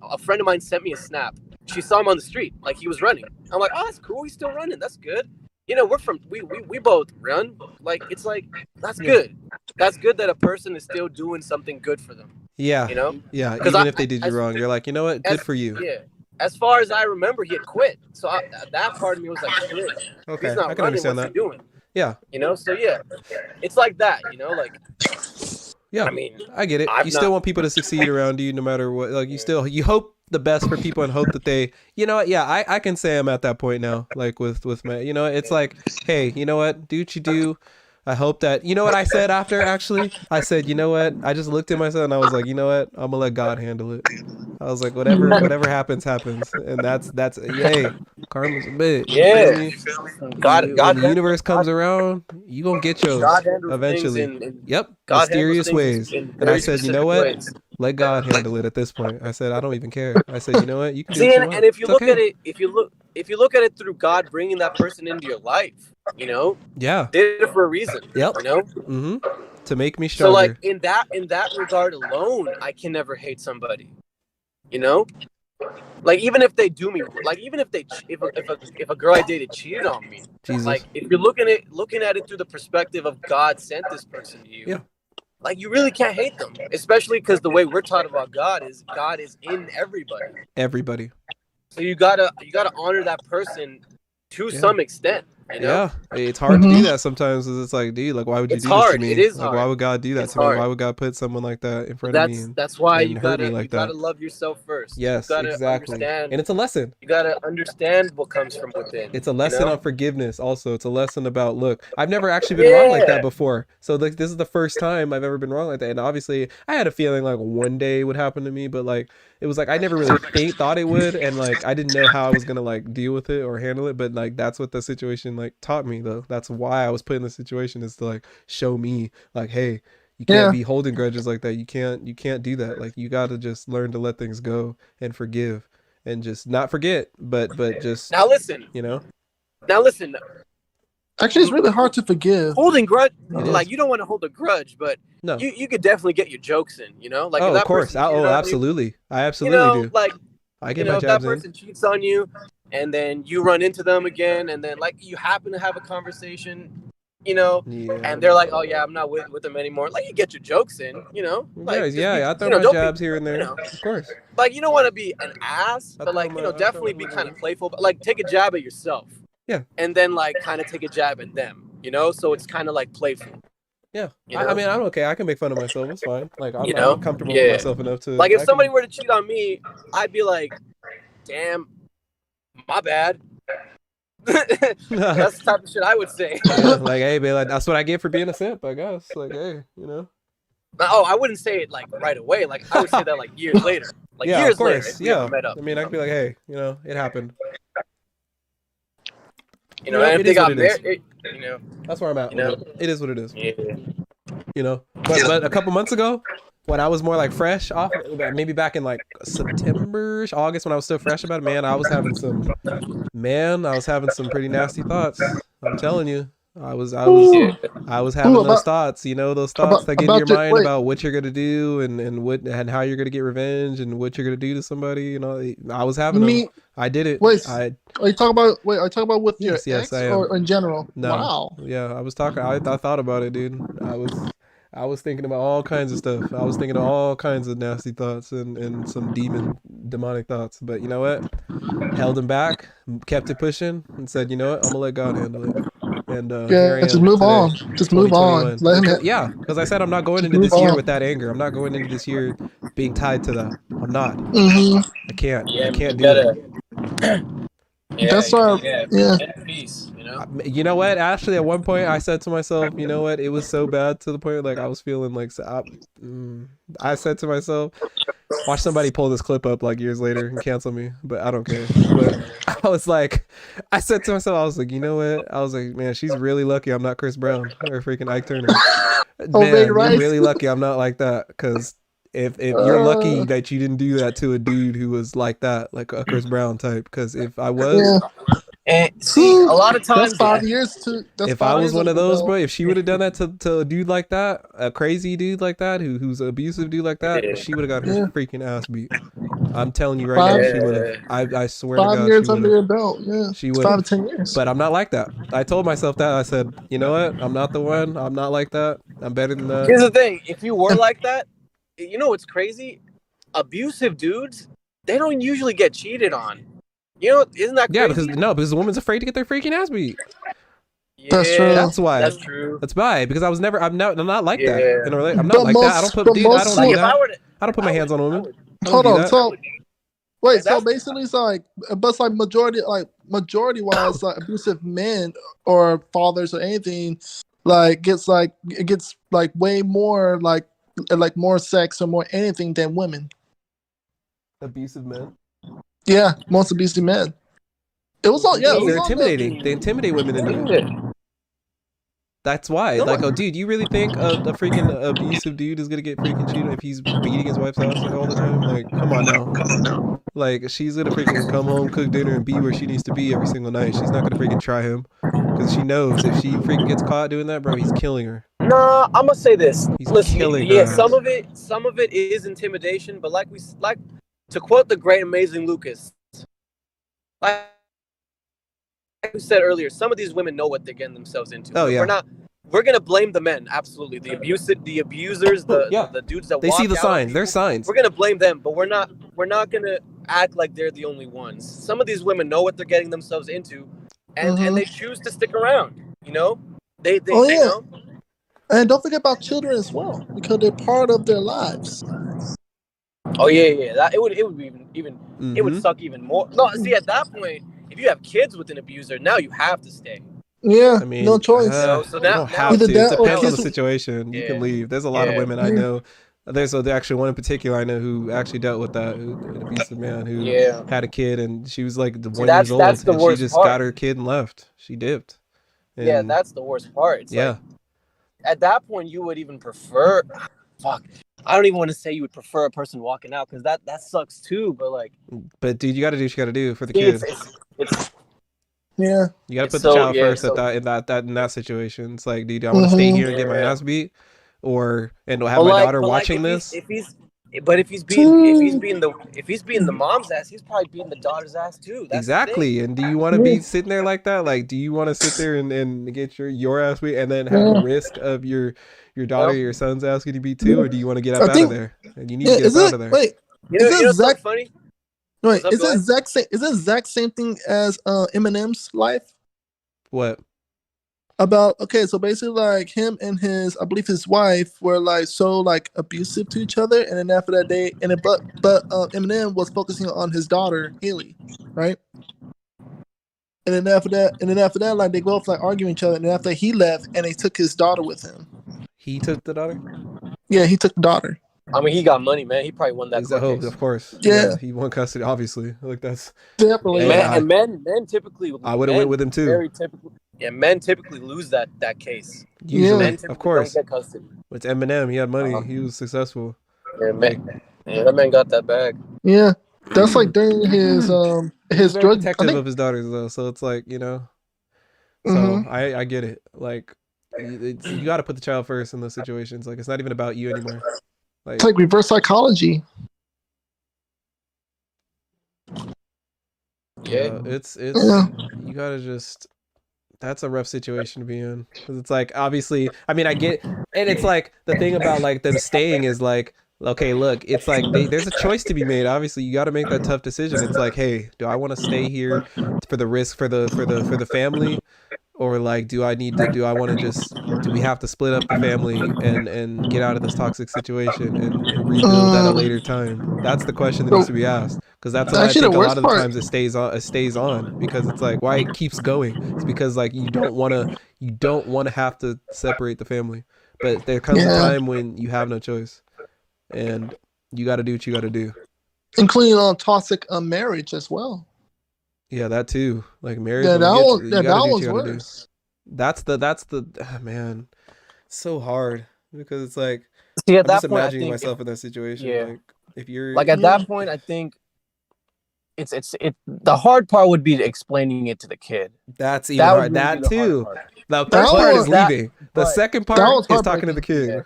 a friend of mine sent me a snap. She saw him on the street, like he was running. I'm like, oh, that's cool. He's still running. That's good. You know, we both run. Like it's like that's good. That's good that a person is still doing something good for them. Yeah. You know. Yeah. Even if they did you wrong, you're like, you know what? Good for you. Yeah. As far as I remember, he had quit. So that part of me was like, shit. Okay. He's not I can running. understand What's that. he doing? Yeah. You know. So yeah, it's like that. You know, like. Yeah, I mean, I get it. You still want people to succeed around you no matter what. Like you hope the best for people and hope that they, you know what? Yeah, I can say I'm at that point now. Like with my, you know, it's like, hey, you know what? Do what you do. I hope that, you know what I said after actually? I said, you know what? I just looked at myself and I was like, you know what? I'm gonna let God handle it. I was like, whatever happens, happens. And that's hey, karma's a bitch. Yeah. You feel me? God, when the universe comes around, you gonna get yours God handles eventually. things in Yep, God mysterious handles ways. things in And I very said, you know specific what? ways. Let God handle it at this point. I said, I don't even care. I said, you know what? You can do See, what you want. and if you It's look okay. at it, if you look at it through God bringing that person into your life, you know, Yeah. did it for a reason. Yep. You know. To make me stronger. So like in that regard alone, I can never hate somebody. You know. Like even if they do me, like even if if a girl I dated cheated on me, Jesus. like if you're looking at it through the perspective of God sent this person to you, Yeah. like you really can't hate them, especially because the way we're taught about God is in everybody. Everybody. So you gotta honor that person to some extent. You know? Yeah, it's hard to do that sometimes. 'Cause it's like, dude, like, why would you It's do this to hard. me? It is like, hard. why would God do that It's to me? hard. Why would God put someone like that in front of me? That's why and you hurt gotta me like that? love yourself first. Yes, You gotta exactly. understand. And it's a lesson. You gotta understand what comes from within. It's a lesson you know? on forgiveness. Also, it's a lesson about, look, I've never actually been wrong like that before. So like, this is the first time I've ever been wrong like that. And obviously, I had a feeling like one day it would happen to me, but like, it was like I never really thought it would, and like I didn't know how I was gonna like deal with it or handle it. But like that's what the situation like taught me, though. That's why I was put in the situation, is to like show me like, hey, you can't be holding grudges like that. You can't do that. Like you got to just learn to let things go and forgive and just not forget, but just Now listen. you know. Now listen. Actually, it's really hard to forgive. Holding grudge, It like is. you don't want to hold a grudge, but No. you could definitely get your jokes in. You know, like if Oh, that of course. person cheated on you, Absolutely. I you absolutely know, do. like I you get know, my if that jabs in. person cheats on you, and then you run into them again, and then like you happen to have a conversation, you know, Yeah. and they're like, "Oh yeah, I'm not with them anymore." Like you get your jokes in, you know. Like just I be, throw you know, my don't jabs be, here and there. you know, Of course. like you don't want to be an ass, I but like throw you know, my- I definitely throw be my- kind of playful. But like take a jab at yourself. Yeah. And then like kind of take a jab at them, you know. So it's kind of like playful. Yeah. You I know? mean, I'm okay. I can make fun of myself. It's fine. Like You know? I'm comfortable Yeah. with myself enough to Like if I somebody can- were to cheat on me, I'd be like, "Damn, my bad." That's the type of shit I would say. yeah, like, hey, man, like, that's what I get for being a simp, I guess. Like, hey, you know. Oh, I wouldn't say it like right away. Like I would say that like years later. Like yeah, years of course. later. If we Yeah. ever met up. I mean, I could be like, hey, you know, it happened. You know, Yeah, and it if they is what got it is. married, you know. That's where I'm at. You know? It is what it is. Yeah. you know. But a couple months ago, when I was more like fresh off, maybe back in like September, August, when I was still fresh about it, man, I was having some pretty nasty thoughts. I'm telling you, I was having those thoughts, you know, those thoughts that get in your mind about what you're gonna do and how you're gonna get revenge and what you're gonna do to somebody. You know, I was having them. I did it. Are you talking about with your ex or in general? No. Wow. Yeah, I was talking. I thought about it, dude. I was thinking about all kinds of stuff. I was thinking of all kinds of nasty thoughts and some demonic thoughts. But you know what? Held him back, kept it pushing, and said, you know what? I'm gonna let God handle it. And just move on. Just move on. Because I said I'm not going into this year with that anger. I'm not going into this year being tied to that. I'm not. Mm-hmm. I can't. Yeah, I can't do it. That's why. Yeah. Peace, you know. You know what? Actually, at one point, I said to myself, you know what? It was so bad to the point like I was feeling like I said to myself, watch somebody pull this clip up like years later and cancel me, but I don't care. But I said to myself, I was like, you know what? I was like, man, she's really lucky I'm not Chris Brown or freaking Ike Turner. Man, you're really lucky I'm not like that, because if you're lucky that you didn't do that to a dude who was like that, like a Chris Brown type, because if I was, and see, a lot of times, that's 5 years too. If I was one of those, bro, if she would have done that to a dude like that, a crazy dude like that, who's an abusive dude like that, she would have got her freaking ass beat. I'm telling you right now, she would have. I swear to God, 5 years under your belt. Yeah, she would. 5 to 10 years. But I'm not like that. I told myself that. I said, you know what? I'm not the one. I'm not like that. I'm better than that. Here's the thing: if you were like that, you know what's crazy? Abusive dudes, they don't usually get cheated on. You know, isn't that crazy? Yeah, because the woman's afraid to get their freaking ass beat. Yeah, that's true. That's why. That's true. That's why. Because I'm not like that. You know, I'm not like that. I don't put I don't put my hands on a woman. Hold on. So wait. So basically, it's like, but it's like majority wise, like abusive men or fathers or anything, like gets way more like more sex or more anything than women. Abusive men. Yeah, most abusive men. It was all they're intimidating. They intimidate women into it. That's why. Like, oh, dude, you really think a freaking abusive dude is gonna get freaking cheated if he's beating his wife's ass all the time? Like, come on now. Like, she's gonna freaking come home, cook dinner, and be where she needs to be every single night. She's not gonna freaking try him, because she knows if she freaking gets caught doing that, bro, he's killing her. Nah, I'm gonna say this. Listen, killing her. Yeah, some of it is intimidation, but like to quote the great amazing Lucas, like we said earlier, some of these women know what they're getting themselves into. Oh yeah. We're gonna blame the men, absolutely. The abusers, the dudes that they see the signs. They're signs. We're gonna blame them, but we're not gonna act like they're the only ones. Some of these women know what they're getting themselves into, and they choose to stick around. You know, they know. And don't forget about children as well, because they're part of their lives. Oh yeah. That it would be even it would suck even more. No, see, at that point, if you have kids with an abuser, now you have to stay. Yeah, I mean, no choice. So now it depends on the situation. You can leave. There's a lot of women I know. There's actually one in particular I know who actually dealt with that, an abusive man who had a kid, and she was like 1 year old, and she just got her kid and left. She dipped. And that's the worst part. It's like, at that point, you would even prefer. Fuck. I don't even want to say you would prefer a person walking out, because that sucks too. But dude, you got to do what you got to do for the kid. It's you got to put the child first in that situation. It's like, dude, I want to stay here and get my ass beat, and have my daughter watching this. If he's being the mom's ass, he's probably beating the daughter's ass too. That's exactly. And do you want to be sitting there like that? Like, do you want to sit there and get your ass beat and then have the risk of your daughter or your son's ass getting beat too, or do you want to get up out of there? And you need to get up out of there. Wait, you know what's funny? Wait, is it exact same thing as Eminem's life? What? So basically, like, him and I believe his wife were like so like abusive to each other, and then after that but Eminem was focusing on his daughter Haley, right? And then after that, like, they both like arguing each other, and then after he left, and he took his daughter with him. He took the daughter? Yeah, he took the daughter. I mean, he got money, man. He probably won that. He's a hope, of course. Yeah, he won custody, obviously. Like, that's definitely. Men typically. I would have went with him too. Very typically. Yeah, men typically lose that case. Usually, Men of typically course. don't get custody. It's Eminem. He had money. He was successful. Yeah, that man got that bag. Yeah, that's like during his He's very drug. I protective think. of his daughters though, so it's like, you know. So Mhm. I get it. Like, you got to put the child first in those situations. Like, it's not even about you anymore. Like, It's like reverse psychology. yeah, it's Yeah. you gotta just. That's a rough situation to be in, because it's like, obviously, I mean, I get, and it's like the thing about like them staying is like, okay, look, it's like there's a choice to be made. Obviously, you got to make that tough decision. It's like, hey, do I want to stay here for the risk for the family, or like, do I want to just, do we have to split up the family and get out of this toxic situation and rebuild at a later time? That's the question that needs to be asked, because that's why I Actually, the think a lot worst of the part. times it stays on, because it's like, why it keeps going. It's because like you don't want to have to separate the family, but there comes a time when you have no choice, and you got to do what you got to do. Including on toxic marriage as well. Yeah, that too. Like marriage, Yeah, when that you get one. to, you Yeah, got to that do what one's you got to do. worse. That's the man, it's so hard, because it's like, See, at I'm that just point, I imagining think myself in that situation. yeah. Like, if you're like at that point, I think it's the hard part would be explaining it to the kid. that's even That hard. would really That be the hard too. part. The first part is That- leaving. The but second that part was is talking to the heartbreaking. kid. Yeah.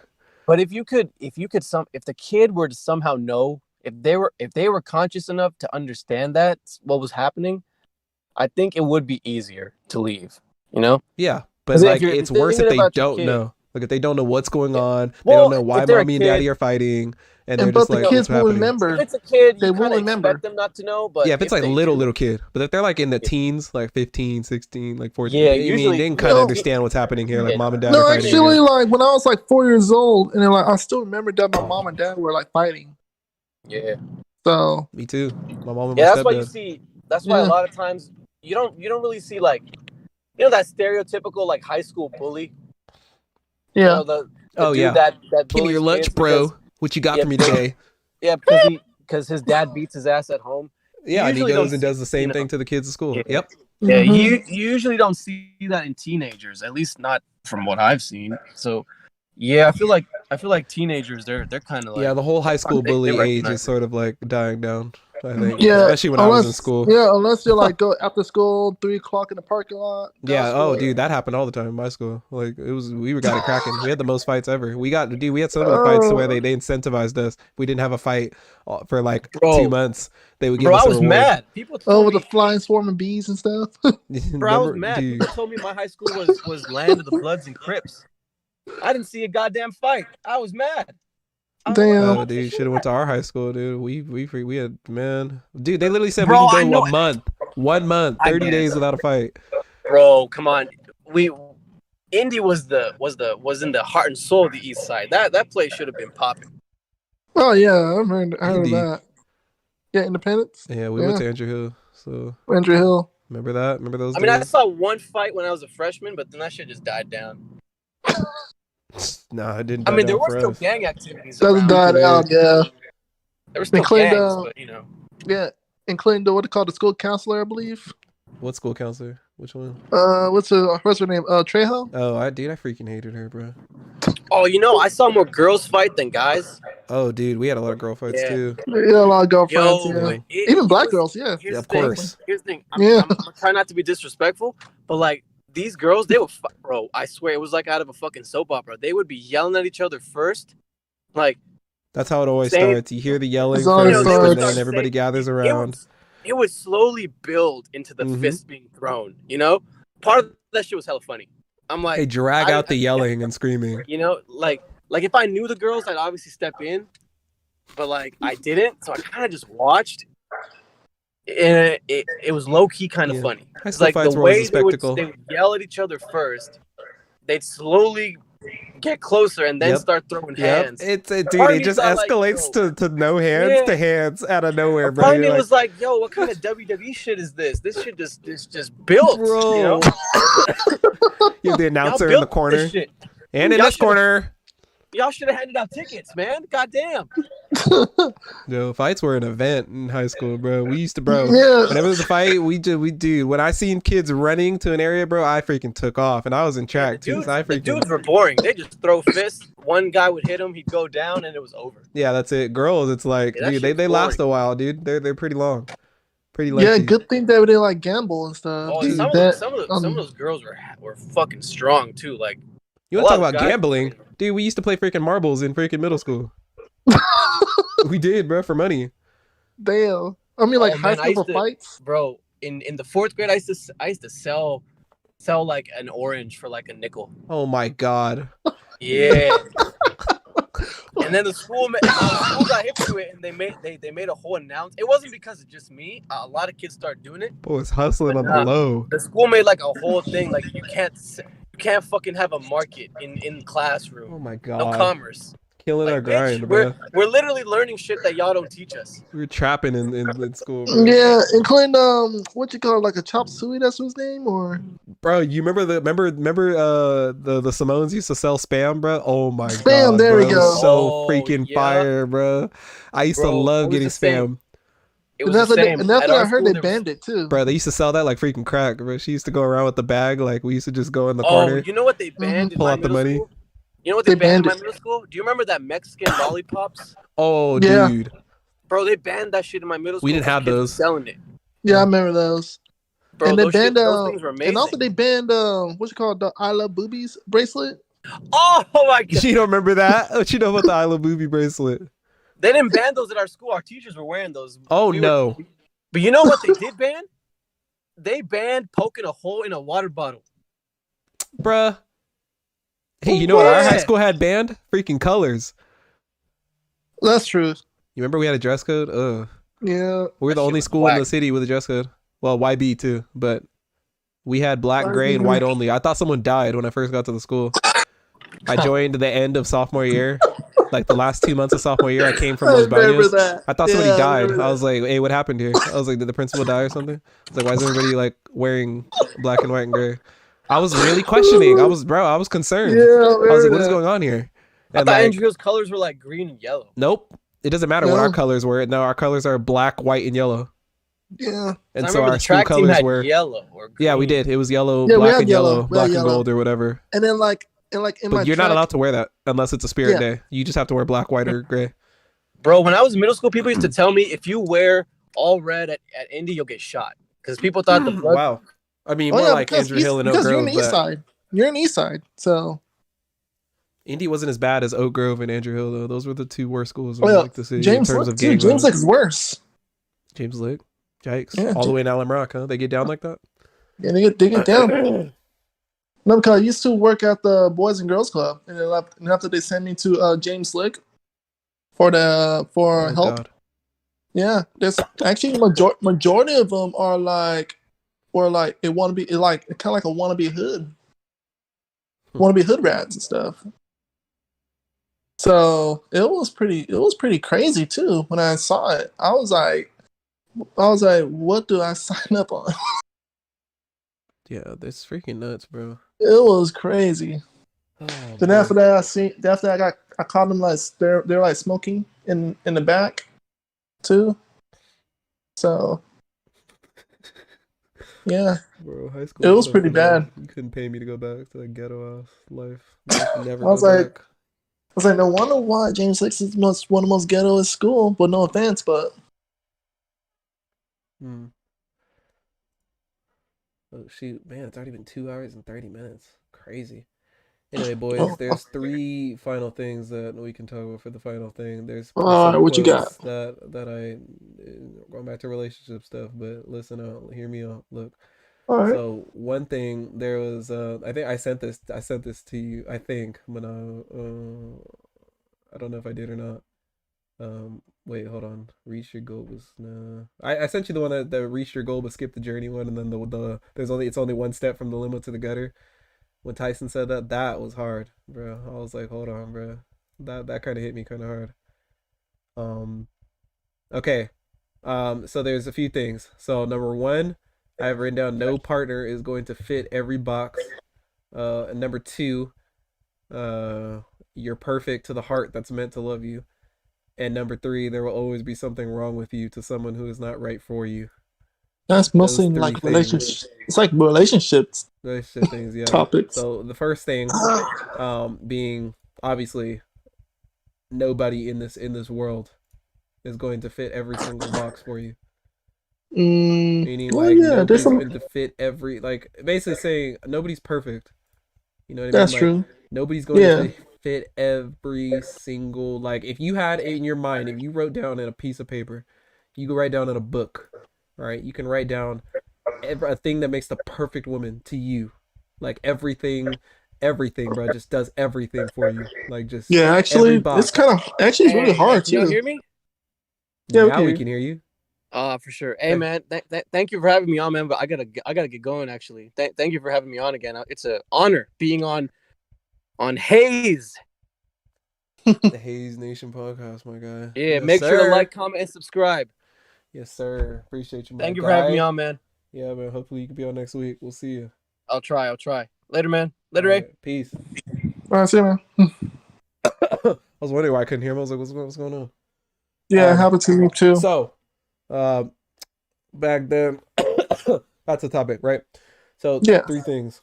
But if the kid were to somehow know, if they were conscious enough to understand that what was happening, I think it would be easier to leave. You know? Yeah, but 'Cause if like, you're it's worse if thinking they about your don't kid- know. Like, if they don't know what's going on, they Well, don't know why if they're a mommy and daddy kid- are fighting, and they're But just the like, kids what's will happening? remember. If it's a kid, They you will kind of remember. expect them not to know. But Yeah, if it's like little do, kid, but if they're like in the teens, like 15, 16, like 14, Yeah, I mean, usually- they can kind of No. understand what's happening here. Like, Yeah. mom and dad No, are fighting. actually, again. like when I was like 4 years old, and then like I still remember that my mom and dad were like fighting. Yeah. So Me too. My mom and Yeah, my that's why you stepdad. see. That's why a Yeah. lot of times you don't really see like, that stereotypical like high school bully. yeah, You know, the Oh dude yeah. that Give me bullies your lunch, kids bro. because- What you got Yeah, for me because- today? Yeah, because his dad beats his ass at home. Yeah, and he usually goes don't and see- does the same you thing know. to the kids at school. Yeah. Yep. Yeah, Mhm. you usually don't see that in teenagers, at least not from what I've seen. So, yeah, I feel like teenagers they're kind of like Yeah, the whole high school they bully age recognize is sort of like dying down, I think. Yeah, Especially when I was in school. Yeah, unless you're like go after school, 3 o'clock in the parking lot. Yeah. That's Oh, what- dude, that happened all the time in my school. Like, we got it cracking. We had the most fights ever. We had so many fights to where they incentivized us. If we didn't have a fight for like Bro. 2 months, they would give Bro, us I a was reward. mad. People Oh, told with me, the flying swarm of bees and stuff. bro, I was Remember- mad. dude. People told me my high school was land of the Bloods and Crips. I didn't see a goddamn fight. I was mad. I was Damn. like, Oh, dude, you should have went to our high school, dude. We had, man, dude. They literally said Bro, we I can know- go 1 month, I 30 get it. days without a fight. Bro, come on. Indy was in the heart and soul of the East Side. That place should have been popping. Oh yeah, I heard of Indy. that. Yeah, Independence. Yeah, we went to Andrew Hill. So Andrew Hill. remember that? Remember those? I mean, I days? saw one fight when I was a freshman, but then that shit just died down. Nah, it didn't. I die mean, there down were for still us. gang activities Doesn't around. die out. Yeah, There were still Including, gangs, but yeah, including the what they call the school counselor, I believe. What school counselor? Which one? What's her name? Trejo. Oh, I freaking hated her, bro. Oh, I saw more girls fight than guys. Oh, dude, we had a lot of girl fights Yeah. too. Yeah, a lot of girlfriends. Yo, yeah. but Even black girls. Yeah. Here's Yeah, the of thing. course. Here's the thing. Yeah. I'm gonna try not to be disrespectful, but like these girls, they would, bro. I swear, it was like out of a fucking soap opera. They would be yelling at each other first, like That's how it always Same. starts. You hear the yelling It's always first, starts. and then everybody gathers around. it would slowly build into the Mhm. fist being thrown. Part of that shit was hella funny. I'm like, They drag I- out the I- yelling and screaming. like if I knew the girls, I'd obviously step in, but like I didn't, so I kind of just watched. And it was low key kind of Yeah. funny. High It's school like fights the were always way a spectacle. they would yell at each other first, they'd slowly get closer and then Yep. start throwing Yep, hands. dude. Part of It me just thought, like, escalates yo. to no hands Yeah. to hands out of nowhere, bro. Part of me You're was like, yo, what kind of WWE shit is this? This shit just built, bro. you know? You have the Y'all announcer in built the corner, this shit. and in Y'all this should've- corner, Y'all should have handed out tickets, man. Goddamn. Yo, fights were an event in high school, bro. We used to, bro. Yeah. Whenever there's a fight, we do. When I seen kids running to an area, bro, I freaking took off, and I was in track too. So The dudes were boring. They just throw fists. One guy would hit him, he'd go down, and it was over. Yeah, that's it. Girls, it's like, Yeah, that dude, shit's they last a boring. while, dude. They're pretty long, pretty Yeah, lengthy. good thing that they like gamble and stuff. Oh, dude. some of those girls were fucking strong too. Like, You want to talk a lot about of guys- gambling, dude? We used to play freaking marbles in freaking middle school. We did, bro, for money. Damn. I mean, like Oh, high man, I school used to- fights. bro, in the 4th grade, I used to sell like an orange for like a nickel. Oh my god. Yeah. And then the school got hip to it, and they made a whole announcement. It wasn't because of just me. A lot of kids started doing it. Boy, it's hustling on the Nah. low. The school made like a whole thing. Like you can't fucking have a market in classroom. Oh my No god. commerce. Killing Like, our grind, bitch, bro. we're literally learning shit that y'all don't teach us. We were trapping in school, bro. Yeah, including what you call it, like a chop suey. That's his name, or Bro, you remember the Simones used to sell spam, bro? Oh my god. Spam, there bro. we It was go. so Oh, freaking yeah. fire, bro. I used to Bro, love it was getting the same. spam. It and was that's the what same. and that's At what I our heard school, they there was- banned it too. Bro, they used to sell that like freaking crack, bro. She used to go around with the bag, like we used to just go in the Oh, corner. you know what they banned in Pull my out the middle money. school? You know what they They banned in banned my middle school? Do you remember that Mexican lollipops? Oh, Yeah. dude. Bro, they banned that shit in my middle school. We didn't 'cause have kids were those. selling it. Yeah, I remember those. Bro, and they those, banned those things were amazing. and also they banned what's it called, the I Love Boobies bracelet. Oh my god. You don't remember that? What you know about the I Love Booby bracelet? They didn't ban those at our school. Our teachers were wearing those. Oh We were- no. But you know what they did ban? They banned poking a hole in a water bottle. Bruh. Hey, you know what our high Yeah. school had banned? Freaking colors. That's true. You remember we had a dress code? Yeah. We were That the shit only was school in the whack. city with a dress code. Well, YB too, but we had black, gray, and white only. I thought someone died when I first got to the school. I joined the end of sophomore year. Like the last 2 months of sophomore year, I came from I Los remember Banos. that. I thought somebody Yeah, I died. remember I was that. like, hey, what happened here? I was like, did the principal die or something? I was like, why is everybody like wearing black and white and gray? I was really questioning. I was concerned. Yeah, I I was like, remember what is that. going on here? I And thought like, Andrew Hill's colors were like green and yellow. nope. It doesn't matter what No. our colors were. No, our colors are black, white, and yellow. Yeah. And I so remember our the school track team colors had were. yellow or green. Yeah, we did. It was yellow, Yeah, we black had and yellow. yellow, We had black and yellow. gold or whatever. And then in my But you're not track- allowed to wear that unless it's a spirit Yeah. day. You just have to wear black, white, or gray. Bro, when I was in middle school, people used to tell me if you wear all red at Indy, you'll get shot. Because people thought the blood. Wow. I mean, Oh, more yeah, like because Andrew Hill and Oak because you're in Grove, the east but side. You're in the east side, so Indy wasn't as bad as Oak Grove and Andrew Hill, though. Those were the two worst schools in Oh, yeah. like the city James in terms Lick of too. gang James violence. Lick's worse. James Lick. Yikes. Yeah, All the way in Allen Rock, huh? They get down like that? Yeah, they get down. No, because I used to work at the Boys and Girls Club, and then after they sent me to James Lick for Oh, help. God. Yeah, there's actually majority of them are like, or like it want to be like kind of like a wannabe hood, wannabe hood rats and stuff. So it was pretty crazy too when I saw it. I was like, what do I sign up on? Yeah, that's freaking nuts, bro. It was crazy. Oh, Then boy. after that, I caught them like they're like smoking in the back, too. So, yeah, Bro, high school. it was so pretty phenomenal. bad. You couldn't pay me to go back to that ghetto ass life. Never I was go like- back. I was like, no wonder why James Six is one of the most ghetto in school. But no offense, but Hmm. Oh shoot, man! It's already been 2 hours and 30 minutes. Crazy. Anyway, boys, Oh. there's 3 final things that we can talk about for the final thing. There's Alright, some what you got? quotes that I going back to relationship stuff, but listen out, hear me out. Look, all right. so one thing there was, I think I sent this to you. I think when I don't know if I did or not. Wait, hold on. Reach your goal was I sent you the one that reached your goal but skipped the journey one, and then the it's only one step from the limo to the gutter. When Tyson said that was hard, bro. I was like, hold on, bro. That kind of hit me kind of hard. Okay. So there's a few things. So number 1, I have written down no partner is going to fit every box. And number 2, you're perfect to the heart that's meant to love you. And number three, there will always be something wrong with you to someone who is not right for you. That's mostly Those in three like things. relationships. It's like relationships Those shit things, yeah. topics. So the first thing, being obviously nobody in this world is going to fit every single box for you. Meaning Well, like yeah, there's nobody's some. going to fit every, like basically saying nobody's perfect. You know what I mean? That's Like true. nobody's going Yeah. to fit every single, like if you had in your mind, if you wrote down in a piece of paper, you could write down in a book, right? You can write down a thing that makes the perfect woman to you. Like everything, bro, just does everything for you. Like just Yeah, every actually, it's box. kind of actually it's really hard Can y'all too. hear me? Yeah, Now we okay. can hear you. For sure. Hey, man, thank you for having me on, man. But I gotta get going. Actually, thank you for having me on again. It's an honor being on Hayes. The Hayes Nation podcast, my guy. Yeah, Yes, make sure to sir. like, comment, and subscribe. Yes, sir. Appreciate you, my Thank you guy. for having me on, man. Yeah, man. Hopefully you can be on next week. We'll see you. I'll try. Later, man. Later, All Ray. right, peace. All right, see you, man. I was wondering why I couldn't hear him. I was like, what's going on? Yeah, it happened to me too. So, back then, that's the topic, right? So, Yeah. three things.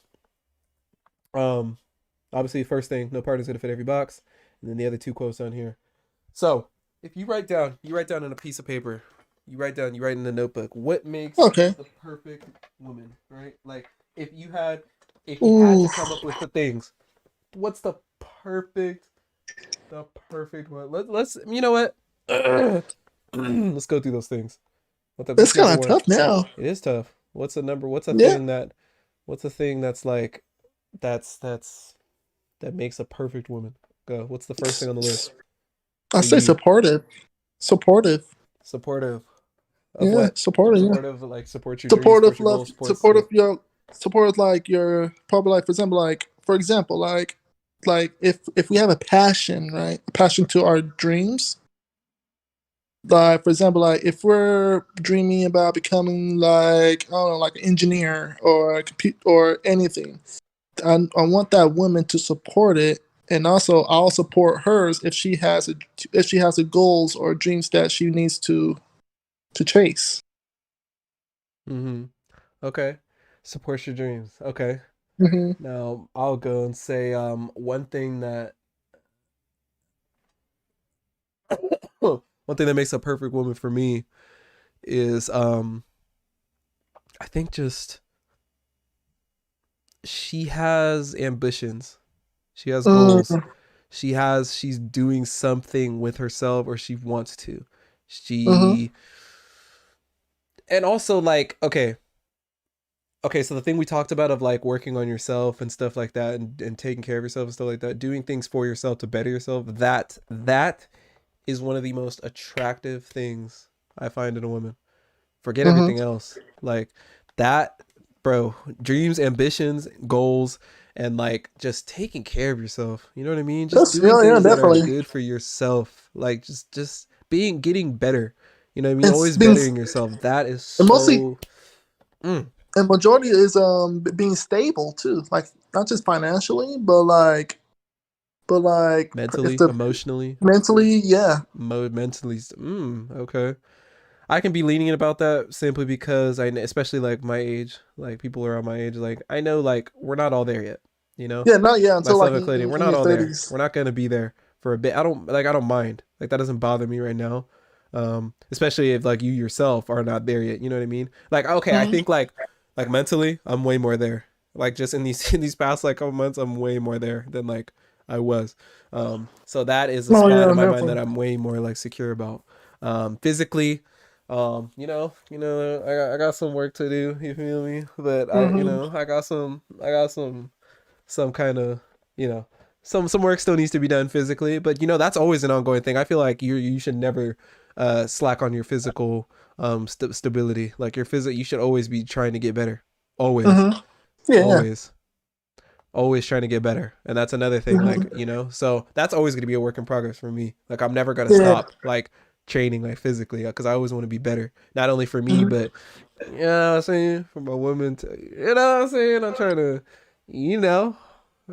Obviously, first thing, no partner's gonna fit every box, and then the other two quotes on here. So, if you write down on a piece of paper, you write in a notebook, what makes Okay. the perfect woman, right? Like, if you had to come up with the things, what's the perfect one? Let's you know what? Let's go through those things. It's kind of tough now. It is tough. What's the number? What's the Yeah. thing that's like that makes a perfect woman? Go. What's the first thing on the list? I say supportive. Supportive. Supportive. Of Yeah, what? supportive. Supportive, like support your Supportive dreams, love. support your goals, Supportive like your probably like for example like if we have a passion, right? A passion to our dreams. Like for example, like if we're dreaming about becoming like I don't know, like an engineer or a or anything, I want that woman to support it, and also I'll support hers if she has a goals or dreams that she needs to chase. Mm-hmm. Okay. Support your dreams. Okay. Mm-hmm. Now I'll go and say one thing that makes a perfect woman for me is I think just she has ambitions. She has goals. She's doing something with herself, or she wants to. And also like okay, so the thing we talked about of like working on yourself and stuff like that, and taking care of yourself and stuff like that, doing things for yourself to better yourself, that is one of the most attractive things I find in a woman. Forget everything else. Like that, bro, dreams, ambitions, goals, and like just taking care of yourself. You know what I mean? Just doing things that are good for yourself. Like just getting better. You know what I mean? Always bettering yourself. That is so mostly, and majority is being stable too. Like not just financially, but like mentally, emotionally. Mentally, yeah. Mentally. Okay. I can be lenient about that simply because especially like my age, like people around my age, like I know like we're not all there yet, you know? Yeah, not yet until Myself like included, we're in not your all 30s. there. We're not gonna be there for a bit. I don't mind. Like that doesn't bother me right now. Especially if like you yourself are not there yet. You know what I mean? Like okay, I think like mentally, I'm way more there. Like just in these past like couple months, I'm way more there than like I was. So that is a spot in my mind that I'm way more like secure about. Physically, you know, I got some work to do. You feel me? But I got some kind of, some work still needs to be done physically. But that's always an ongoing thing. I feel like you should never slack on your physical stability. Like your physical, you should always be trying to get better. Always, always trying to get better. And that's another thing. Like so that's always going to be a work in progress for me. Like I'm never gonna stop like training like physically, because I always want to be better, not only for me but you know what I'm saying, for my woman to, you know what I'm saying, I'm trying to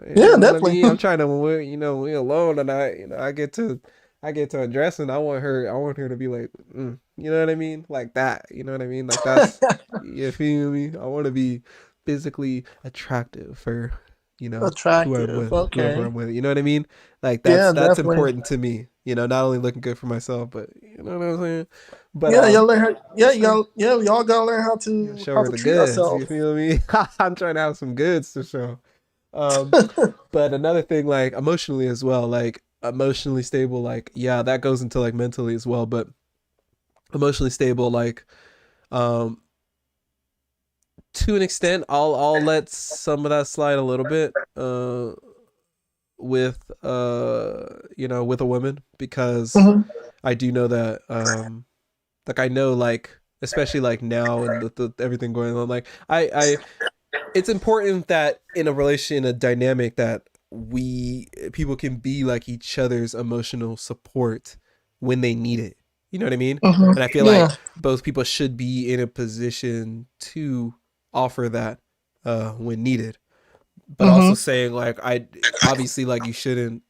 You Yeah, know what I definitely. mean? I'm trying to, we alone, and I get to undress, and I want her to be like, you know what I mean, like that. You know what I mean? Like that's, you feel me? I want to be physically attractive for, Attractive. whoever Okay. I'm with. You know what I mean? Like Yeah, that's definitely. important to me. Not only looking good for myself, but you know what I'm saying. But Yeah, y'all learn how. Yeah, so, we all gotta learn show how her to the treat goods. You ourselves. feel me? I'm trying to have some goods to show. Um, but another thing, like emotionally as well, like emotionally stable, like yeah, that goes into like mentally as well. But emotionally stable, like um, to an extent, I'll let some of that slide a little bit. With with a woman, because Hmm. I do know that like I know, like especially like now and the everything going on, like I it's important that in a relation, a dynamic, that we people can be like each other's emotional support when they need it. You know what I mean? Hmm. And I feel Yeah. like both people should be in a position to offer that when needed. But Hmm. also saying like, I obviously, like, you shouldn't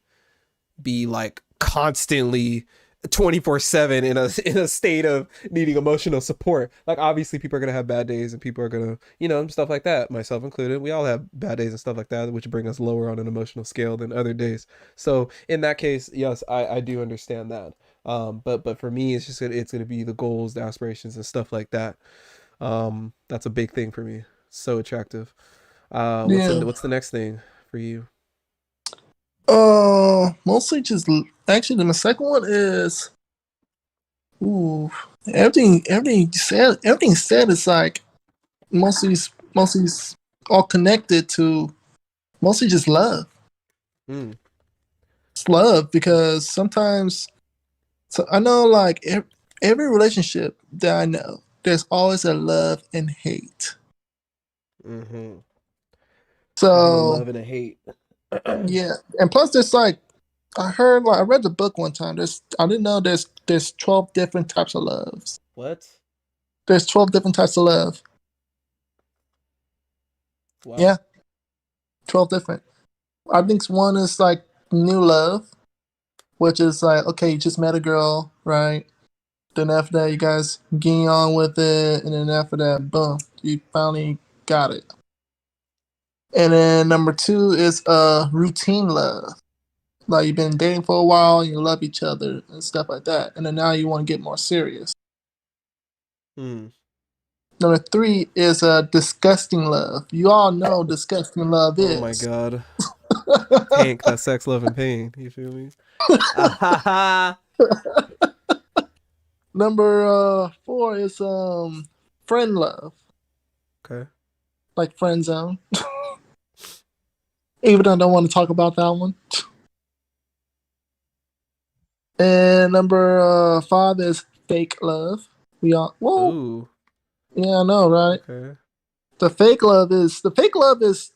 be like constantly 24/7 in a state of needing emotional support. Like obviously people are going to have bad days, and people are going to, stuff like that, myself included. We all have bad days and stuff like that, which bring us lower on an emotional scale than other days. So in that case, yes, I do understand that. But for me, it's gonna be the goals, the aspirations, and stuff like that. That's a big thing for me. So attractive. Yeah. What's the next thing for you? Mostly just actually the second one is ooh everything said is like mostly all connected to mostly just love. Mm, It's love because sometimes so I know like every relationship that I know there's always a love and hate. mm-hmm. There's a So love and a hate. yeah, and plus there's like I read the book one time. I didn't know there's 12 different types of loves. What? There's 12 different types of love. Wow. Yeah, 12 different. I think one is like new love, which is like okay, you just met a girl, right? Then after that, you guys getting on with it, and then after that, boom, you finally got it. And then number two is routine love. Like you've been dating for a while, and you love each other and stuff like that. And then now you want to get more serious. Hmm. Number three is disgusting love. You all know disgusting love Oh my is. god. Hank, that sex, love, and pain. You feel me? Ah, ha, ha. Number four is friend love, Okay. like FriendZone. Even though I don't want to talk about that one. And number five is fake love. We all well, Ooh. yeah, I know, right? Okay. The fake love is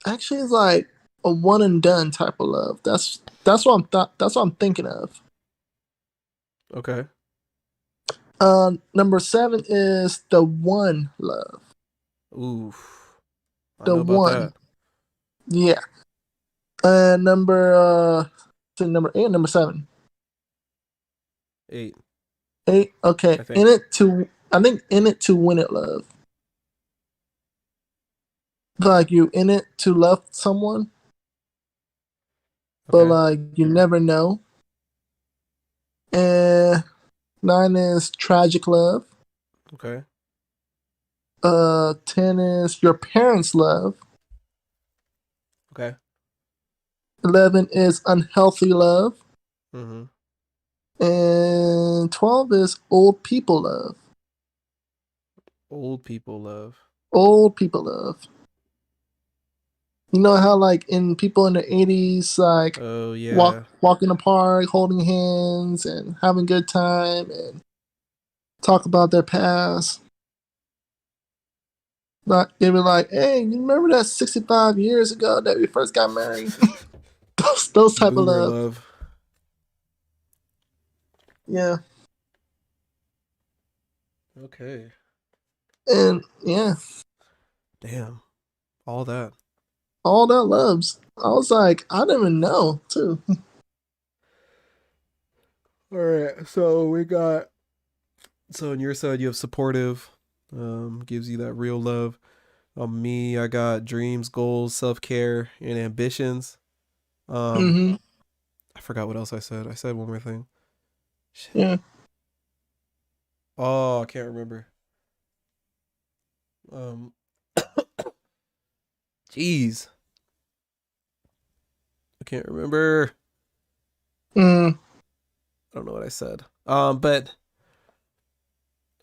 actually is like a one and done type of love. That's what I'm thinking of. Okay. Number seven is the one love. Oof. I The know about one, that. yeah. Number eight, number seven, 8, eight. Okay, I think. I think in it to win it love. Like you in it to love someone, but Okay. like you never know. And nine is tragic love. Okay. 10 is your parents' love. Okay. 11 is unhealthy love. Mm-hmm. And 12 is old people love. Old people love. Old people love. You know how like in people in the 80s like Oh yeah. walk in the park holding hands and having a good time and talk about their past. Like they were like, "Hey, you remember that 65 years ago that we first got married?" those type of Boomer love. love. Yeah. Okay. And yeah. Damn. All that. all that loves. I was like, I didn't even know too. All right, so we got. So on your side, you have supportive, gives you that real love. On me, I got dreams, goals, self care, and ambitions. Um, Hmm. I forgot what else I said. I said one more thing. Shit. Yeah. Oh, I can't remember. Um, jeez, I can't remember. Mm. I don't know what I said. But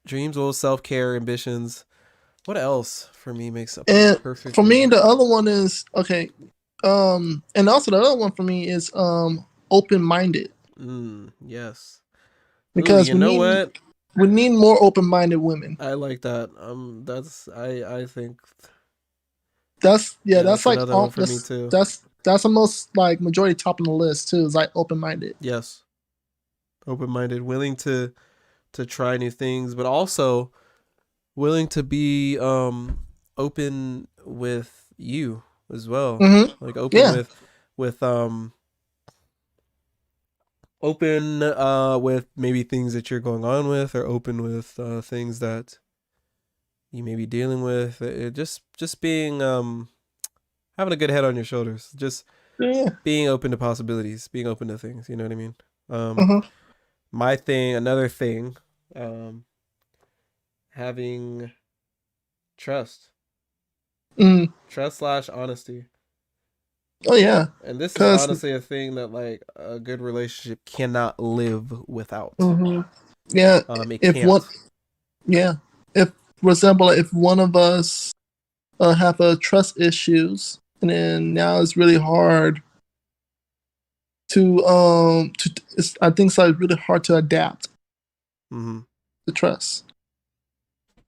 dreams, goals, self care, ambitions. What else for me makes a And perfect for me, woman? the other one is okay. And also the other one for me is open minded Yes. Ooh, because you know what? we need more open minded women. I like that. That's I think That's yeah, that's that's like another one all for me too. that's the most like majority top on the list too. Is like open minded. Yes, open minded, willing to try new things, but also willing to be open with you as well. Mm-hmm. Like open Yeah. with open with maybe things that you're going on with, or open with things that you may be dealing with. Just being having a good head on your shoulders. Just Yeah. being open to possibilities, being open to things. You know what I mean? Um, Uh-huh. another thing, um, having trust, Mm. trust slash honesty. Oh yeah. And this is Cause honestly a thing that like a good relationship cannot live without. mhm. Yeah. It If what? can't. Yeah. If for example, if one of us have a trust issues, and then now it's really hard to I think it's like really hard to adapt Mm-hmm. to trust.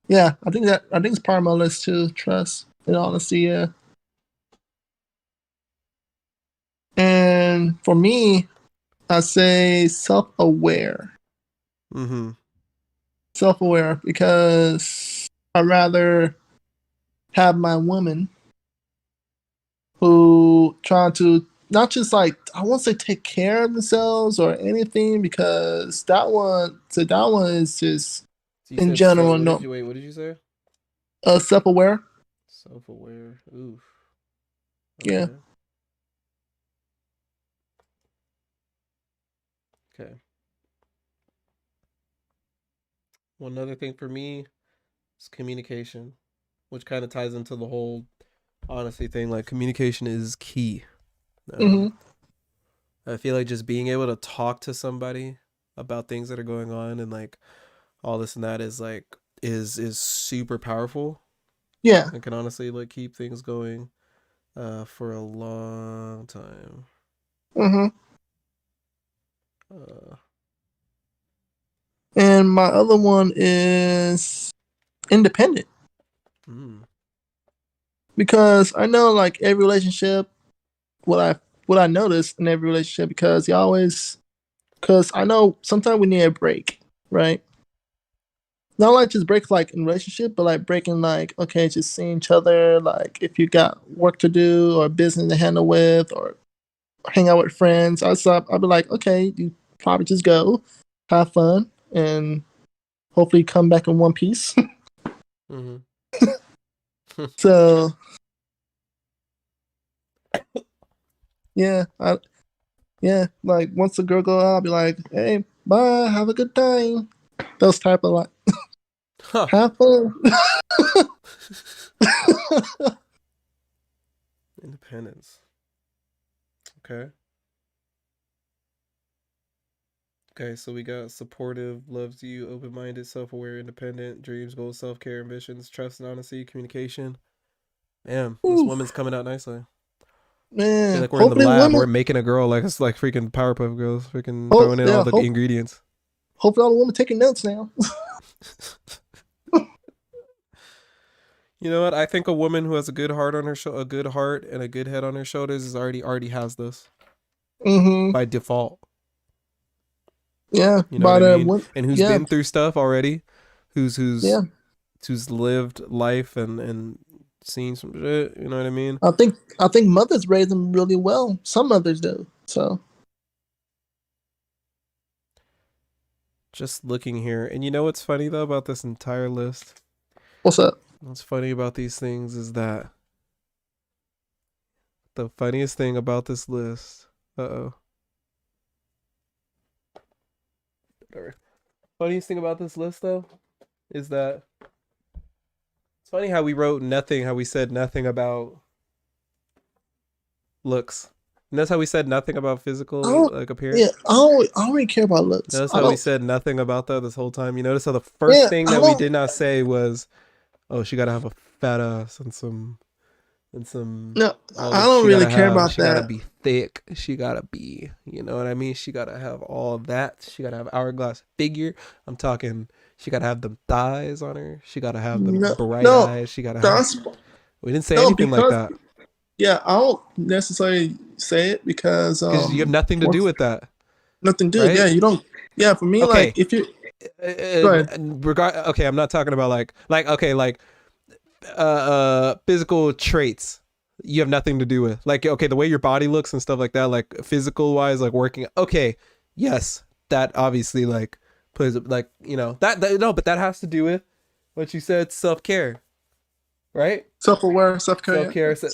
Yeah, I think it's part of my list too. Trust, in honesty, yeah. And for me, I say self-aware, Mm-hmm. self-aware because I rather have my woman who try to not just like I won't say take care of themselves or anything because that one is just So you in said so. general What did no you wait? What did you say? self-aware. Self-aware. Oof. Yeah. Okay. Okay. One other thing for me is communication, which kind of ties into the whole honesty thing. Like communication is key. Um, Mm-hmm. I feel like just being able to talk to somebody about things that are going on and like all this and that is like is super powerful. Yeah. It can honestly like keep things going for a long time. Mm-hmm. Uh And my other one is independent mm, because I know like every relationship, what I what I noticed in every relationship because you always because I know sometimes we need a break, right? Not like just break like in relationship, but like breaking like okay, just seeing each other. Like if you got work to do or business to handle with or hang out with friends, I'll be like, okay, you probably just go, have fun, and hopefully come back in one piece. mm-hmm. So yeah, yeah, like once the girl go out, I'll be like, hey, bye, have a good time. Those type of like Huh. have fun. Independence. Okay. Okay, so we got supportive, loves you, open minded, self aware, independent, dreams, goals, self care, ambitions, trust and honesty, communication. Damn, this Oof, woman's coming out nicely. I feel man, like we're in the hopefully lab. women. We're making a girl like it's like freaking Powerpuff Girls, freaking Oh throwing in all yeah, the ingredients. hopefully all the women taking notes now. You know what? I think a woman who has a good heart on her a good heart and a good head on her shoulders is already has this Mm-hmm. by default. Yeah, You know what but I mean? what? And who's Yeah, been through stuff already, who's yeah. who's lived life and seen some shit. You know what I mean? I think mothers raise them really well. Some mothers do. So Just looking here, and you know what's funny though about this entire list? what's up? What's funny about these things is that the funniest thing about this list. Whatever. Funniest thing about this list though is that it's funny how we wrote nothing, how we said nothing about looks. And that's how we said nothing about physical appearance. Yeah, I don't really care about looks. Notice how we said nothing about that this whole time. You notice how the first thing that we did not say was, "Oh, she gotta have a fat ass and some." No, I don't really care about that. She gotta be thick. She gotta be, you know what I mean? She gotta have all of that. She gotta have hourglass figure. I'm talking. She gotta have them thighs on her. She gotta have them bright eyes. She gotta have. We didn't say anything like that. Yeah, I don't necessarily say it because you have nothing to do with that. Nothing to do. Right? Yeah, you don't. Yeah, for me, like if you. Okay, I'm not talking about like physical traits. You have nothing to do with like the way your body looks and stuff like that, like physical wise, like working. Okay, yes, that obviously like plays like that no, but that has to do with what you said, self-care. Right? Self-aware, self-care.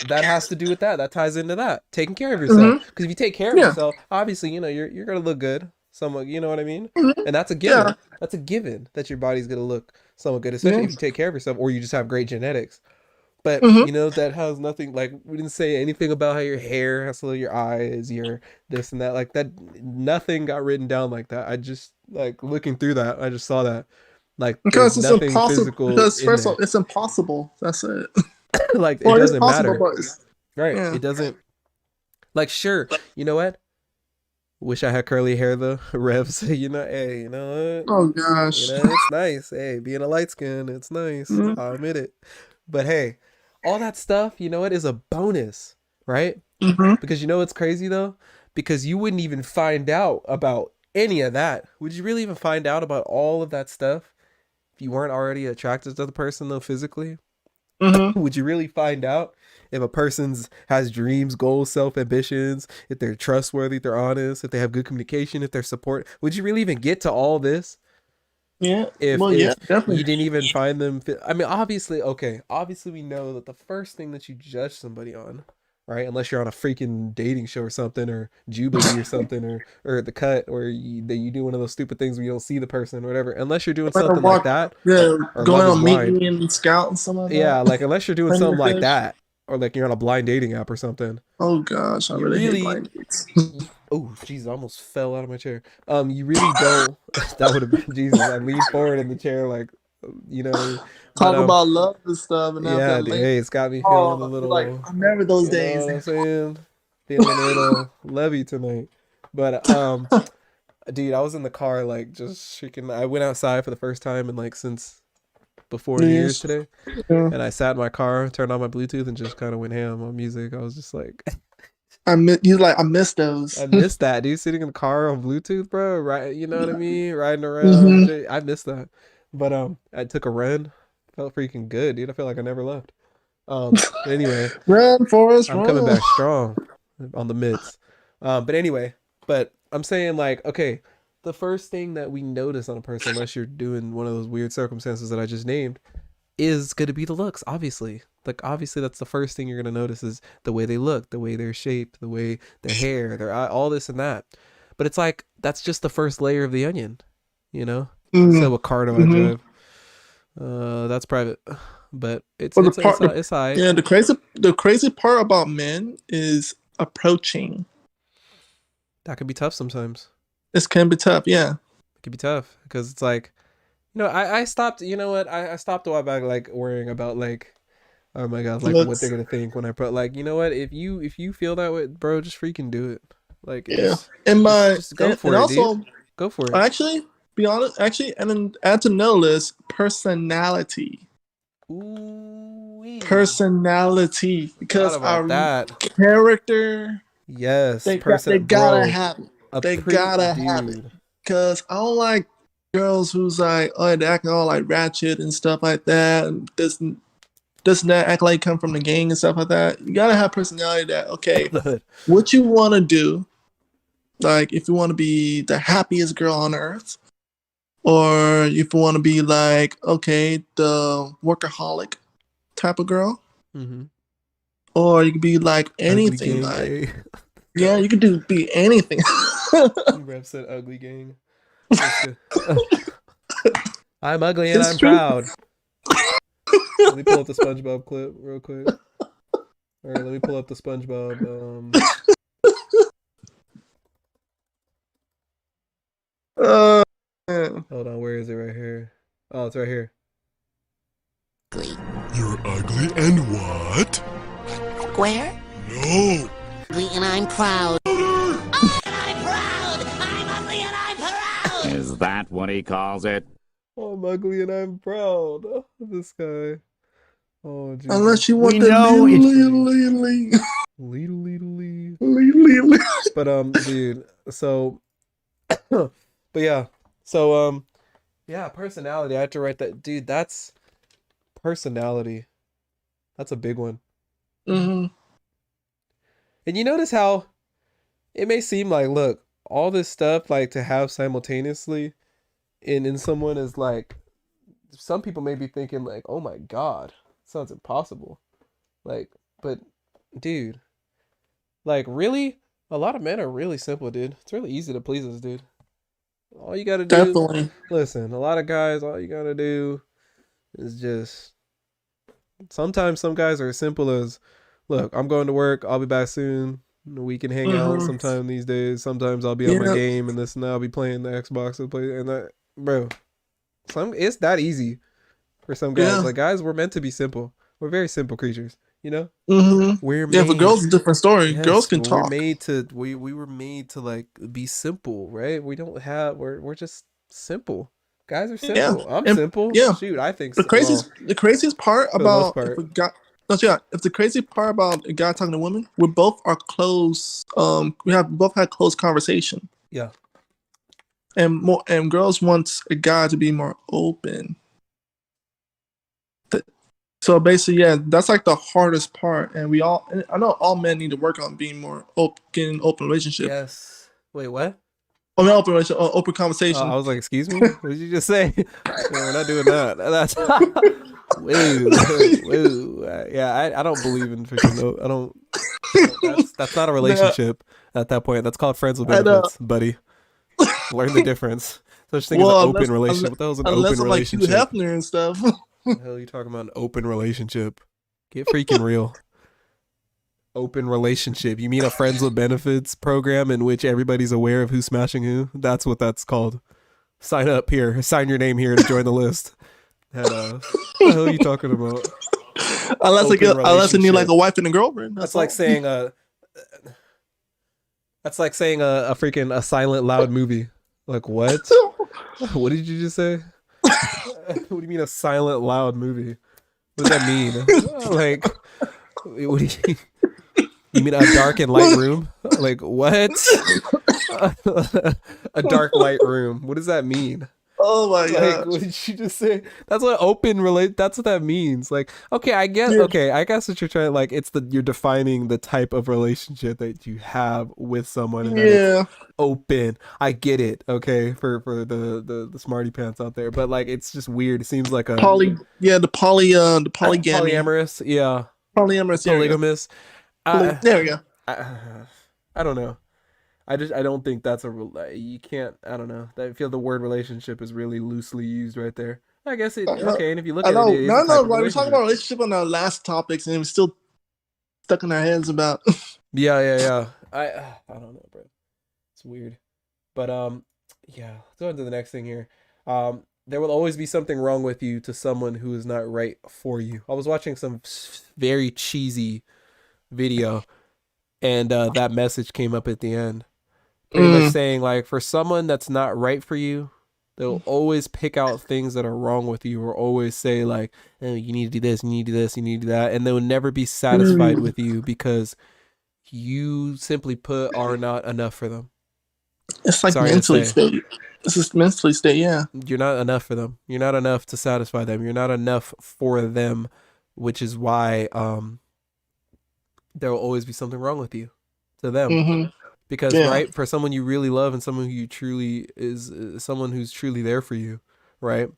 That has to do with that. That ties into that. Taking care of yourself. Because if you take care of yourself, obviously, you're gonna look good. Somewhat, you know what I mean? And that's a given. Yeah. That's a given that your body's gonna look somewhat good, especially if you take care of yourself or you just have great genetics. But that has nothing, like, we didn't say anything about how your hair has to look, your eyes, your this and that. Like that, nothing got written down like that. I just like looking through that, I just saw that. Like because it's impossible. Because first of all, it's impossible. That's it. Like it doesn't matter, right? Yeah. It doesn't. Like sure, you know what? Wish I had curly hair though. Revs, hey, you know what? Oh gosh, it's nice. Hey, being a light skin, it's nice. I'll admit it. But hey, all that stuff, you know what, is a bonus, right? Because you know what's crazy though? Because you wouldn't even find out about any of that. Would you really even find out about all of that stuff if you weren't already attracted to the person though physically? Would you really find out if a person's has dreams, goals, self-ambitions, if they're trustworthy, if they're honest, if they have good communication, if they're support? Would you really even get to all this? Yeah. If definitely. You didn't even find them. I mean, obviously we know that the first thing that you judge somebody on, right? Unless you're on a freaking dating show or something, or Jubilee or something, or The Cut, or you do one of those stupid things where you don't see the person or whatever. Unless you're doing something like that, or going on Meet Me and Scout and something like that. Yeah, like unless you're doing something like that, or like you're on a blind dating app or something. Oh gosh, I really hate blind dates. Oh jeez, I almost fell out of my chair. You really don't. That would have been Jesus. I leaned forward in the chair, like talk about love and stuff. And yeah, dude, hey, it's got me feeling a little. Like I remember those days. Know what I'm saying? Feeling a little levy tonight, but dude, I was in the car like just shaking. I went outside for the first time in like since before New Year's today, and I sat in my car, turned on my Bluetooth, and just kind of went ham on music. I was just like. I miss those. I miss that, dude. Sitting in the car on Bluetooth, bro. Right, you know what I mean? Riding around. I miss that. But I took a run. Felt freaking good, dude. I feel like I never left. Anyway, run, Forrest. I'm coming back strong on the mids. But anyway, I'm saying like, okay, the first thing that we notice on a person, unless you're doing one of those weird circumstances that I just named, is going to be the looks, obviously. Like, obviously, that's the first thing you're going to notice is the way they look, the way they're shaped, the way their hair, their eye, all this and that. But it's like, that's just the first layer of the onion, So what car do I drive? That's private. But it's high. Yeah, the crazy part about men is approaching. That can be tough sometimes. This can be tough, yeah. It can be tough because it's like, I stopped, I stopped a while back, like, worrying about, like, oh my God, like, what they're going to think when I put, like, you know what, if you feel that way, bro, just freaking do it. Like, yeah. Just go for it, also, dude. Go for it. Actually, be honest, and then add to no list, personality. Ooh. Personality. Because our character. Yes. They gotta have it. They gotta have it. Because I don't like girls who's like, oh, they acting all like ratchet and stuff like that. And this, does not act like you come from the gang and stuff like that. You gotta have personality that, okay, The hood. what you want to do, like if you want to be the happiest girl on earth, or if you want to be like, okay, the workaholic type of girl, Mm-hmm. or you could be like anything. Like, yeah, you could be anything. Rep said ugly gang. I'm ugly and It's I'm true. proud. Let me pull up the SpongeBob clip real quick. All right, let me pull up the SpongeBob. Man. Hold on, where is it? Right here. Oh, it's right here. You're ugly and what? Where? No! Ugly and I'm proud. Is that what he calls it? Oh, I'm ugly and I'm proud. Oh, this guy. Oh, Jesus. Unless you want We the know it's- Lee. But dude, so but yeah. So yeah, personality. I had to write that. Dude, that's personality. That's a big one. Mhm. And you notice how it may seem like, look, all this stuff like to have simultaneously in someone is like, some people may be thinking like, oh my God, sounds impossible. Like, but dude, like really, a lot of men are really simple, dude. It's really easy to please us, dude. All you gotta do, Definitely. listen, a lot of guys, all you gotta do is just, sometimes some guys are as simple as, look, I'm going to work, I'll be back soon. We can hang out Mhm. sometime these days. Sometimes I'll be on my Yeah. game and this and that. I'll be playing the Xbox and play and that, bro. It's that easy for some guys. Yeah. Like guys, we're meant to be simple. We're very simple creatures, you know? Mhm. We're Yeah, for made, girls, it's a different story. yes, Girls can we're talk. made to we were made to like be simple, right? We don't have we're just simple. Guys are simple. I'm And- simple. yeah. Shoot, I think The so. craziest part for the most about part. if a guy, no, yeah, if the crazy part about a guy talking to women, we both are close. We have both had close conversation, Yeah. and girls want a guy to be more open. So basically, yeah, that's like the hardest part, and I know all men need to work on being more open, getting open relationship. Yes. Wait, what? I mean, open relationship, open conversation. I was like, excuse me? What did you just say? Yeah, we're not doing that. That's woo. Yeah, I don't believe in freaking no. I don't. That's not a relationship at that point. That's called friends with I know. benefits, buddy. Learn the difference. Such thing as Well, an open relationship. What the hell's an Unless open I'm like Hugh relationship? Hefner and stuff. What the hell are you talking about? An open relationship? Get freaking real. Open relationship. You mean a friends with benefits program in which everybody's aware of who's smashing who? That's what that's called. Sign up here. Sign your name here to join the list. And, what the hell are you talking about? unless Open I need like relationship. a wife and a girlfriend. That's like saying that's like saying a freaking a silent loud movie. Like what? What did you just say? What do you mean a silent loud movie? What does that mean? Like what do you mean a dark and light room? Like what? A dark light room. What does that mean? Oh my Like, god! what did you just say? That's what open relate. That's what that means. Like, okay, I guess. Yeah. Okay, I guess what you're trying. Like, you're defining the type of relationship that you have with someone. And that it's Yeah, open. I get it. Okay, for the smarty pants out there, but like, it's just weird. It seems like a the polygamy, polyamorous. Yeah, polyamorous, there we go. polygamous. There we go. I don't know. I don't think that's you can't. I don't know. I feel the word relationship is really loosely used right there. I guess it. Okay, and if you look I at know. it, it is No, a type no. of Right, we're talking about relationship. relationship on our last topics, and we're still stuck in our heads about. Yeah. I don't know, bro. It's weird, but yeah. Let's go on to the next thing here. There will always be something wrong with you to someone who is not right for you. I was watching some very cheesy video, and that message came up at the end. Pretty much saying like, for someone that's not right for you, they'll always pick out things that are wrong with you, or always say like, oh, you need to do this, you need to do this, you need to do that, and they'll never be satisfied with you because you simply put are not enough for them. It's like Sorry to mentally say. state. It's just mentally state. Yeah. You're not enough for them. You're not enough to satisfy them. You're not enough for them which is why there will always be something wrong with you to them. Mm-hmm. Because Yeah. right, for someone you really love and someone who you truly is someone who's truly there for you, right?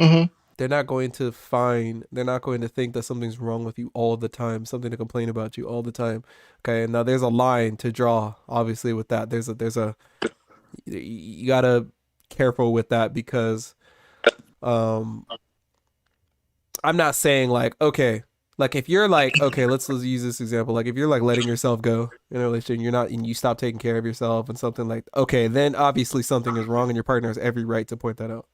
Mm-hmm. They're not going to think that something's wrong with you all the time, something to complain about you all the time. Okay, and now there's a line to draw, obviously, with that. You gotta careful with that, because I'm not saying like, okay, like if you're like, okay, let's use this example. Like if you're like letting yourself go in a relationship, and you stop taking care of yourself and something like, okay, then obviously something is wrong and your partner has every right to point that out.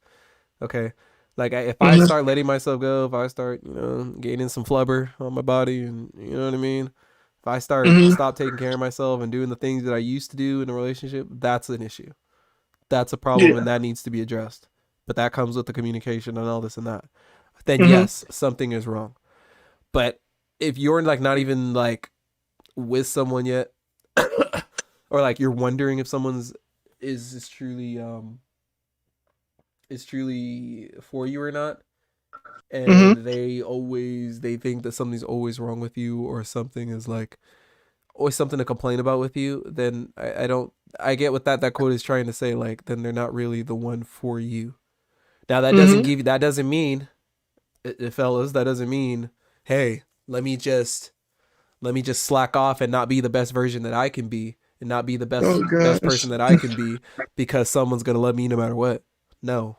Okay. Like if I start letting myself go, if I start, gaining some flubber on my body, and you know what I mean? If I stop taking care of myself and doing the things that I used to do in a relationship, that's an issue. That's a problem, and that needs to be addressed. But that comes with the communication and all this and that. Then yes, something is wrong. But if you're like not even like with someone yet, or like you're wondering if someone's is truly for you or not, and they think that something's always wrong with you, or something is like always something to complain about with you, then I get what that quote is trying to say. Like, then they're not really the one for you. Now that doesn't mean, fellas, that doesn't mean, hey, let me just slack off and not be the best version that I can be, and not be the best person that I can be, because someone's gonna love me no matter what. No.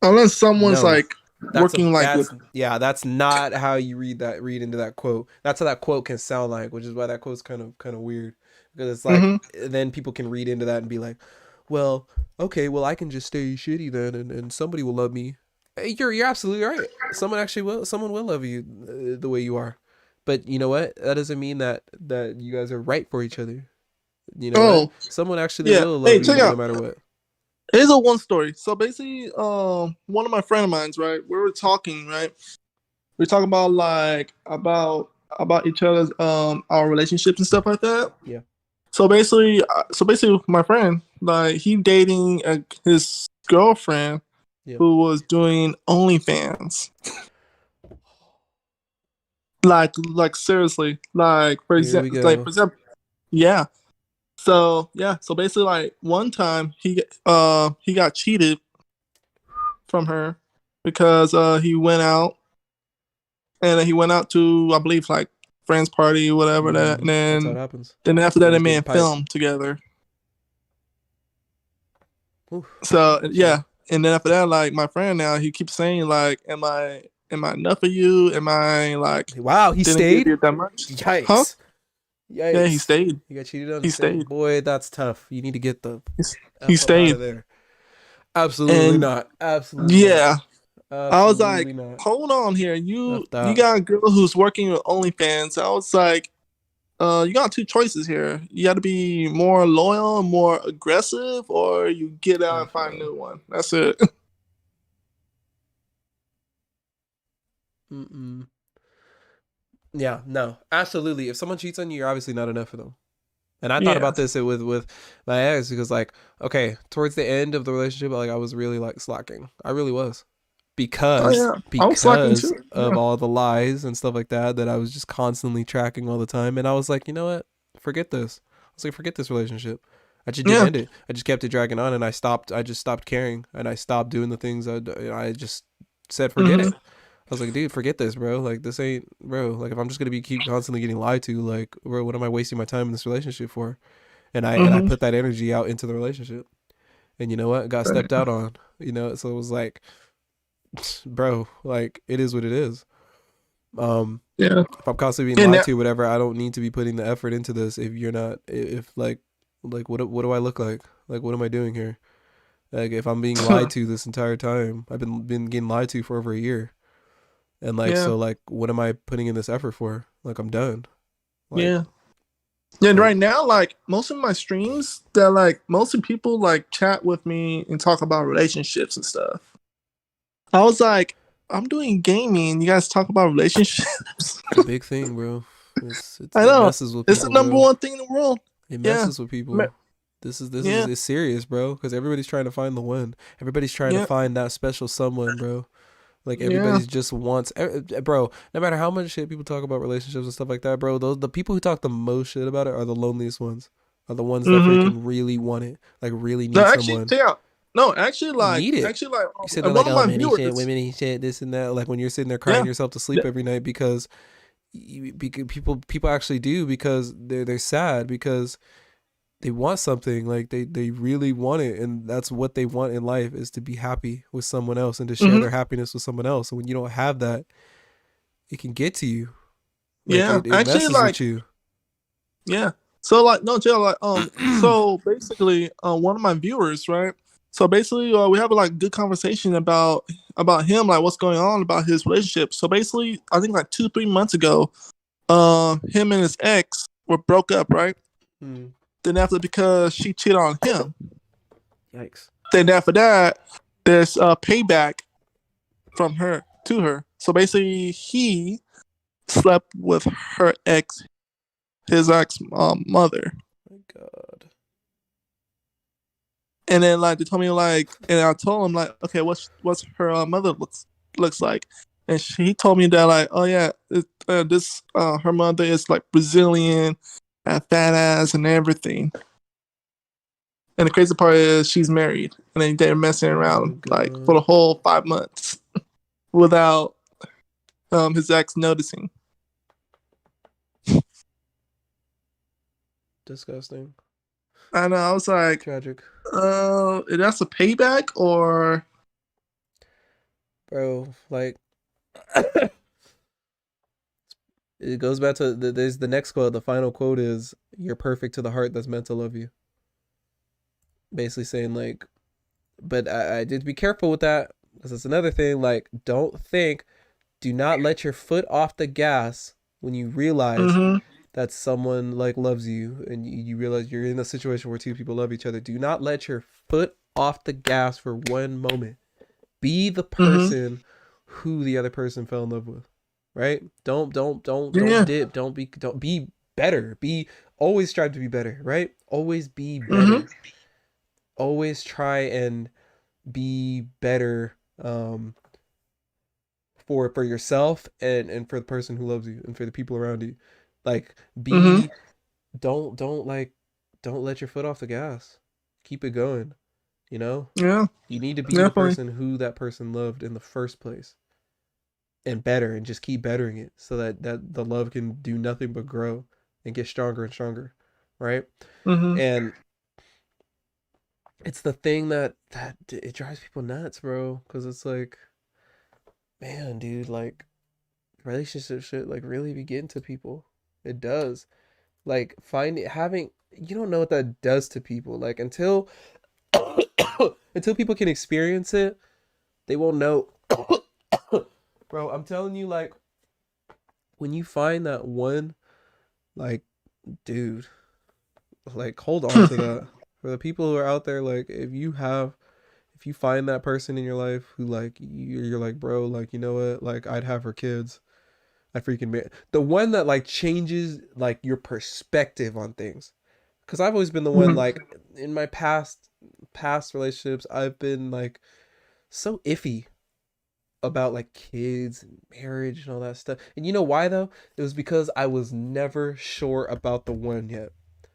Unless someone's like working that's not how you read into that quote. That's how that quote can sound like, which is why that quote's kind of weird, because it's like then people can read into that and be like, well, okay, well I can just stay shitty then, and somebody will love me. Hey, you're absolutely right. Someone will love you the way you are. But you know what? That doesn't mean that you guys are right for each other. You know what? Someone actually will love you no matter what. Here's a one story. So basically, one of my friend of mine's, right? We were talking, right? We talk about about each other's our relationships and stuff like that. Yeah. So basically, my friend, like, he dating his girlfriend who was doing OnlyFans. Like seriously, like for example, yeah. So basically, like one time he got cheated from her because he went out, and he went out to, I believe, like friend's party or whatever, that, and that's how it happens. then after that, they made a film together. Oof. So yeah, and then after that, like my friend now, he keeps saying like, am I enough for you? Am I like, wow, he stayed that much? Yikes. Huh? Yikes. Yeah, he stayed. He got cheated on. He stayed. Boy, that's tough. You need to get the he stayed out of there. Absolutely not. Absolutely. Yeah. Not. I was like, not. hold on here. You got a girl who's working with OnlyFans. I was like, you got two choices here. You got to be more loyal, more aggressive, or you get out and find a new one. That's it. Yeah, no, absolutely. If someone cheats on you, you're obviously not enough for them. And I thought about this with my ex, because like, okay, towards the end of the relationship, like I was really like slacking. I really was. Because of all the lies and stuff like that I was just constantly tracking all the time. And I was like, you know what? Forget this. I was like, forget this relationship. I just didn't end it. I just kept it dragging on, and I just stopped caring, and I stopped doing the things I just said, forget it. I was like, dude, forget this, bro. Like, this ain't, bro. Like, if I'm just gonna keep constantly getting lied to, like, bro, what am I wasting my time in this relationship for? And I put that energy out into the relationship, and you know what? Got stepped out on. You know, so it was like, bro, like, it is what it is. If I'm constantly being lied to, whatever, I don't need to be putting the effort into this. If you're not, if like, what do I look like? Like, what am I doing here? Like, if I'm being lied to this entire time, I've been getting lied to for over a year. And like, so like, what am I putting in this effort for? Like, I'm done. Like, and right now, like, most of my streams, that like most of people like chat with me and talk about relationships and stuff. I was like, I'm doing gaming. You guys talk about relationships. It's a big thing, bro. I know. It messes with people, it's the number one thing in the world. It messes with people. This is it's serious, bro. Because everybody's trying to find the one. Everybody's trying to find that special someone, bro. Like Yeah. everybody's just wants, bro. No matter how much shit people talk about relationships and stuff like that, bro. The people who talk the most shit about it are the loneliest ones. Are the ones that freaking really want it, like really No, need actually, someone. yeah. No, actually, You need it. actually, like, You sit there one like, of oh my man, he shit, viewers. women, he shit, this and that. Like when you're sitting there Yeah. crying yourself to sleep every night because people actually do, because they're sad because they want something, like they really want it, and that's what they want in life, is to be happy with someone else and to share their happiness with someone else. And when you don't have that, it can get to you. Like Yeah, it actually, messes like, with you. yeah. So like, no, Jill, like, so basically, one of my viewers, right? So basically, we have like good conversation about him, like what's going on about his relationship. So basically, I think like 2-3 months ago, him and his ex were broke up, right? Then after, because she cheated on him. Yikes. Then after that, there's payback from her to her. So basically, he slept with his ex mother. My God. And then like they told me, like, and I told him like, okay, what's her mother looks like, and he told me that, like, oh yeah, this her mother is like Brazilian, fat ass and everything. And the crazy part is she's married, and then they're messing around like for the whole 5 months without his ex noticing. Disgusting. I know. I was like, tragic. That's a payback, or, bro, like, it goes back to there's the next quote. The final quote is, "You're perfect to the heart that's meant to love you." Basically saying like, but I did be careful with that, because it's another thing. Like, do not let your foot off the gas when you realize that someone like loves you, and you realize you're in a situation where two people love each other. Do not let your foot off the gas for one moment. Be the person who the other person fell in love with, right? Don't dip. Don't be better. Always strive to be better, right? Always be better. Always try and be better for yourself and for the person who loves you and for the people around you. Like, don't let your foot off the gas. Keep it going. You know? Yeah. You need to be Definitely the person who that person loved in the first place. And better, and just keep bettering it, so that the love can do nothing but grow and get stronger and stronger. Right? And it's the thing that it drives people nuts, bro. Because it's like, man, dude, like, relationship shit like really be getting to people. It does. Like, you don't know what that does to people. Like, until people can experience it, they won't know. Bro, I'm telling you, like, when you find that one, like, dude, like, hold on to that. For the people who are out there, like, if you find that person in your life who, like, you're like, bro, like, you know what, like, I'd have her kids. I freaking the one that like changes like your perspective on things. Because I've always been the one, like, in my past relationships, I've been like so iffy about like kids and marriage and all that stuff. And you know why though? It was because I was never sure about the one yet.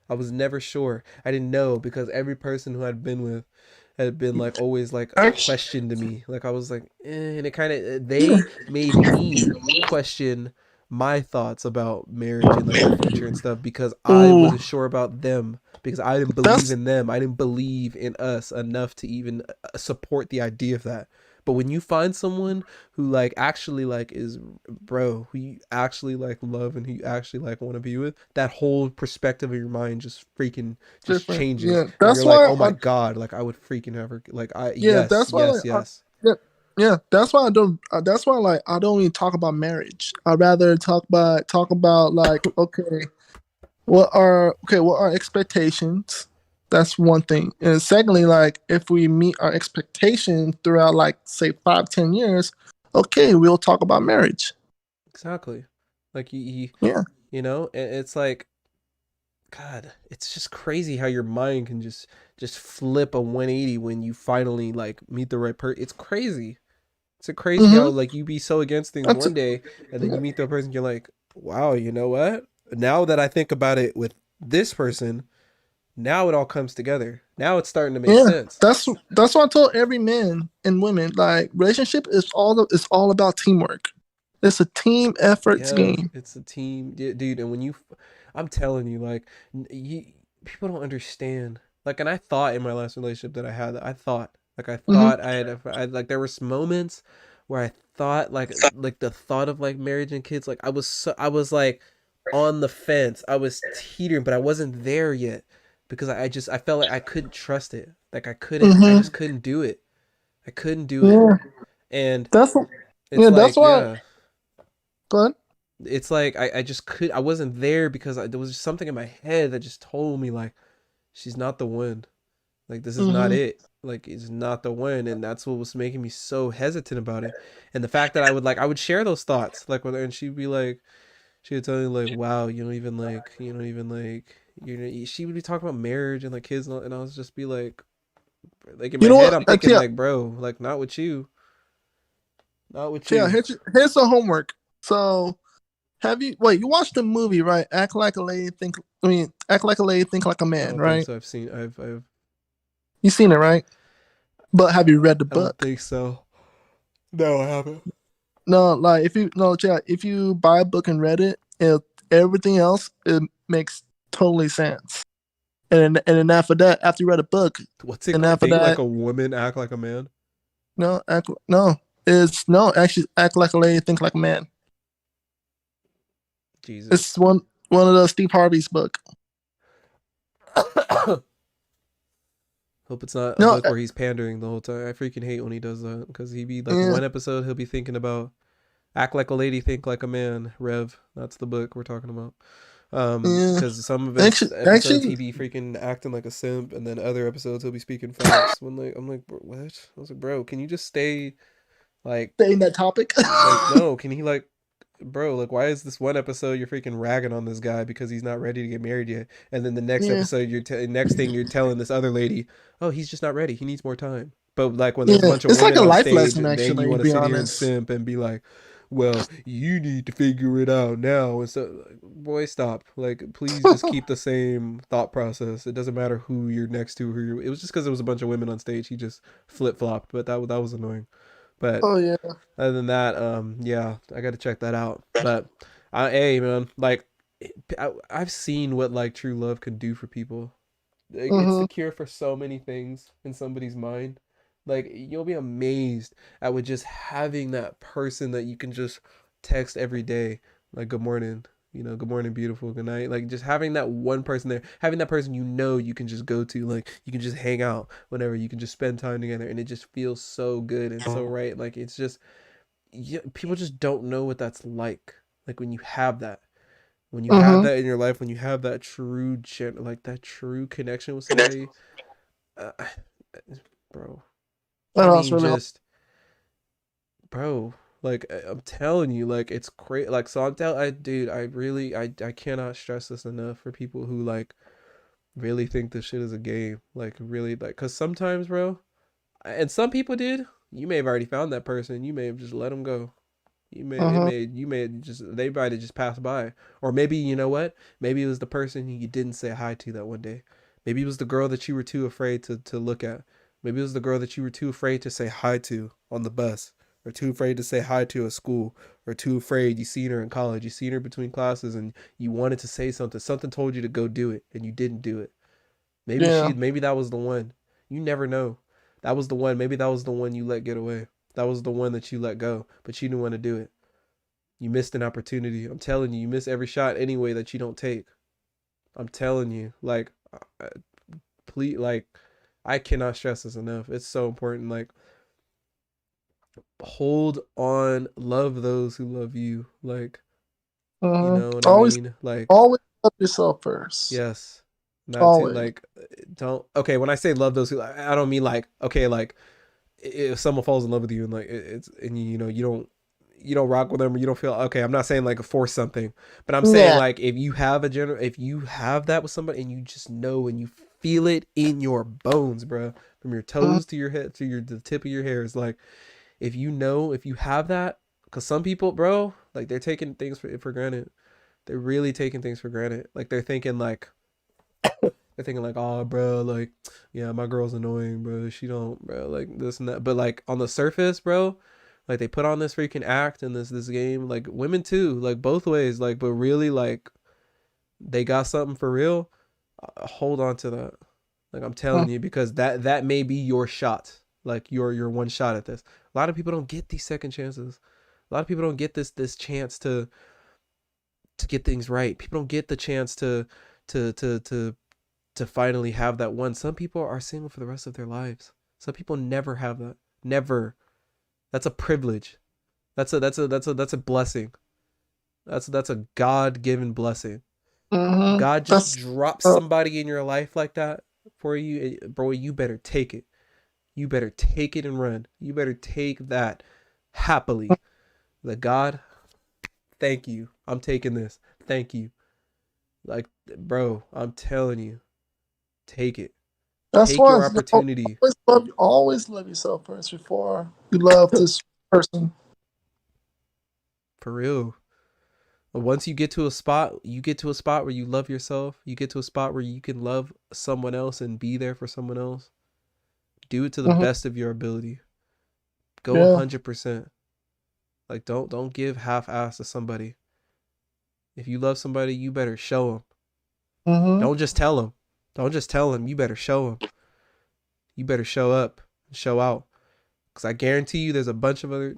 I was never sure. I didn't know, because every person who I'd been with had been like always like a question to me. Like, I was like, and it kind of, they made me question my thoughts about marriage and like the future and stuff, because I wasn't sure about them, because I didn't believe in them. I didn't believe in us enough to even support the idea of that. But when you find someone who like actually like is, bro, who you actually like love and who you actually like want to be with, that whole perspective of your mind just freaking just changes. Yeah, and that's you're why like, oh my God, like I would freaking have her, like that's why, yes. That's why I don't. That's why, like, I don't even talk about marriage. I'd rather talk about like, okay, what are expectations? That's one thing. And secondly, like, if we meet our expectations throughout, like, say 5-10 years, okay, we'll talk about marriage. Exactly. Like you know, and it's like, God, it's just crazy how your mind can just flip a 180 when you finally like meet the right person. It's crazy. It's a crazy how Mhm. like you be so against things That's one day, and then you meet the person, you're like, wow, you know what? Now that I think about it with this person, now it all comes together. Now it's starting to make yeah. sense. That's what I told every man and women. Like relationship is all about teamwork. It's a team efforts Yeah, game. it's a team, dude. And when I'm telling you, like, you people don't understand. Like, and I thought in my last relationship that I had, I Mhm. thought like there was moments where I thought like the thought of like marriage and kids, like I was like on the fence. I was teetering, but I wasn't there yet because I felt like I couldn't trust it. Like I just Mhm. couldn't do it. I couldn't do it. Yeah. And That's it's yeah. That's like, why. yeah. But It's like I just I wasn't there because there was just something in my head that just told me like she's not the one. Like this is not mhm. it. Like it's not the one, and that's what was making me so hesitant about it. And the fact that I would share those thoughts like with her, and she'd be like, she would tell me like, wow, you don't even like, you know, she would be talking about marriage and like kids, and I was just be like in You my know head what? I'm thinking Tia, like, bro, like not with Tia, you. here's the homework. So have you wait? You watched the movie, right? Act like a lady, think. I mean, act like a lady, think like a I man, don't think right? so. I've You seen it, right? But have you read the I don't book? think so. No, I haven't. No, like if you no, Tia, if you buy a book and read it, everything else it makes totally sense. And then after that, after you read a book, What's it and called? after Think like that, a woman, act like a man. no, actually act like a lady, think like a man. Jesus. It's one of the Steve Harvey's book. Hope it's not a No, book where he's pandering the whole time. I freaking hate when he does that because he be like yeah, one episode he'll be thinking about act like a lady, think like a man. Rev, that's the book we're talking about. yeah. Because some of his episodes Actually, he be freaking acting like a simp, and then other episodes he'll be speaking facts. When like I'm like, what? I was like, bro, can you just stay like staying that topic. no? Can he like bro, like why is this one episode you're freaking ragging on this guy because he's not ready to get married yet, and then the next Yeah, episode next thing you're telling this other lady, oh, he's just not ready, he needs more time. But like when there's a yeah. bunch of It's like women a on life stage, lesson, and then you actually. To want to be sit here and honest. simp and be like, well, you need to figure it out now. And so, like, boy, stop. Like, please just keep the same thought process. It doesn't matter who you're next to. It was just because there was a bunch of women on stage. He just flip flopped, but that was annoying. But Oh yeah. other than that, yeah, I got to check that out. But hey, man, like I've seen what like true love can do for people. Like, it's the Mhm. cure for so many things in somebody's mind. Like you'll be amazed at with just having that person that you can just text every day, like good morning, good morning, beautiful, good night. Like just having that one person there, having that person you can just go to, like you can just hang out whenever, you can just spend time together, and it just feels so good and so right. Like it's just people just don't know what that's like. Like when you have that, Mhm. in your life, when you have that like that true connection with somebody, uh, bro. That I was mean, really. just bro. Like I'm telling you, like it's great. Like so, dude, I really, I cannot stress this enough for people who like really think this shit is a game. Like really, like, cause sometimes, bro, and some people did. You may have already found that person. You may have just let them go. Mhm. You may just, they might have just passed by. Or maybe, you know what? Maybe it was the person you didn't say hi to that one day. Maybe it was the girl that you were too afraid to look at. Maybe it was the girl that you were too afraid to say hi to on the bus, or too afraid to say hi to at school, or too afraid. You seen her in college, you seen her between classes, and you wanted to say something. Something told you to go do it, and you didn't do it. Yeah. Maybe that was the one. You never know. That was the one. Maybe that was the one you let get away. That was the one that you let go, but you didn't want to do it. You missed an opportunity. I'm telling you, you miss every shot anyway that you don't take. I'm telling you, like, please, like, I cannot stress this enough. It's so important. Like, hold on, love those who love you. Like, you Mhm. know what I Always, mean? Like, always love yourself first. yes, that too. Always. Like, don't. Okay, when I say love those who, I don't mean like, okay, like if someone falls in love with you and like it's, and you don't rock with them, or you don't feel okay. I'm not saying like force something, but I'm saying Yeah. like if you have if you have that with somebody and you just know and you feel it in your bones, bro, from your Mhm. toes to your head to the tip of your hair, is like if you have that, because some people, bro, like they're taking things for granted. They're really taking things for granted. Like they're thinking like, oh, bro, like, yeah, my girl's annoying, bro. She don't, bro, like this and that. But like on the surface, bro, like they put on this freaking act in this game. Like women too, like both ways. Like, but really, like they got something for real. Hold on to that. Like I'm telling you, because that may be your shot. Like your one shot at this. A lot of people don't get these second chances. A lot of people don't get this chance to get things right. People don't get the chance to finally have that one. Some people are single for the rest of their lives. Some people never have that. Never. That's a privilege. That's a blessing. That's a God-given blessing. God just drops somebody in your life like that for you, bro. You better take it. You better take it and run. You better take that happily. The God, thank you. I'm taking this. Thank you. Like, bro, I'm telling you, take it. That's Take why your opportunity. always love yourself first before you love this person. For real. But once you get to a spot where you love yourself, you get to a spot where you can love someone else and be there for someone else. Do it to the best of your ability. Go 100%. Like don't give half-ass to somebody. If you love somebody, you better show them. Don't just tell them. Don't just tell them. You better show them. You better show up and show out. Because I guarantee you there's a bunch of other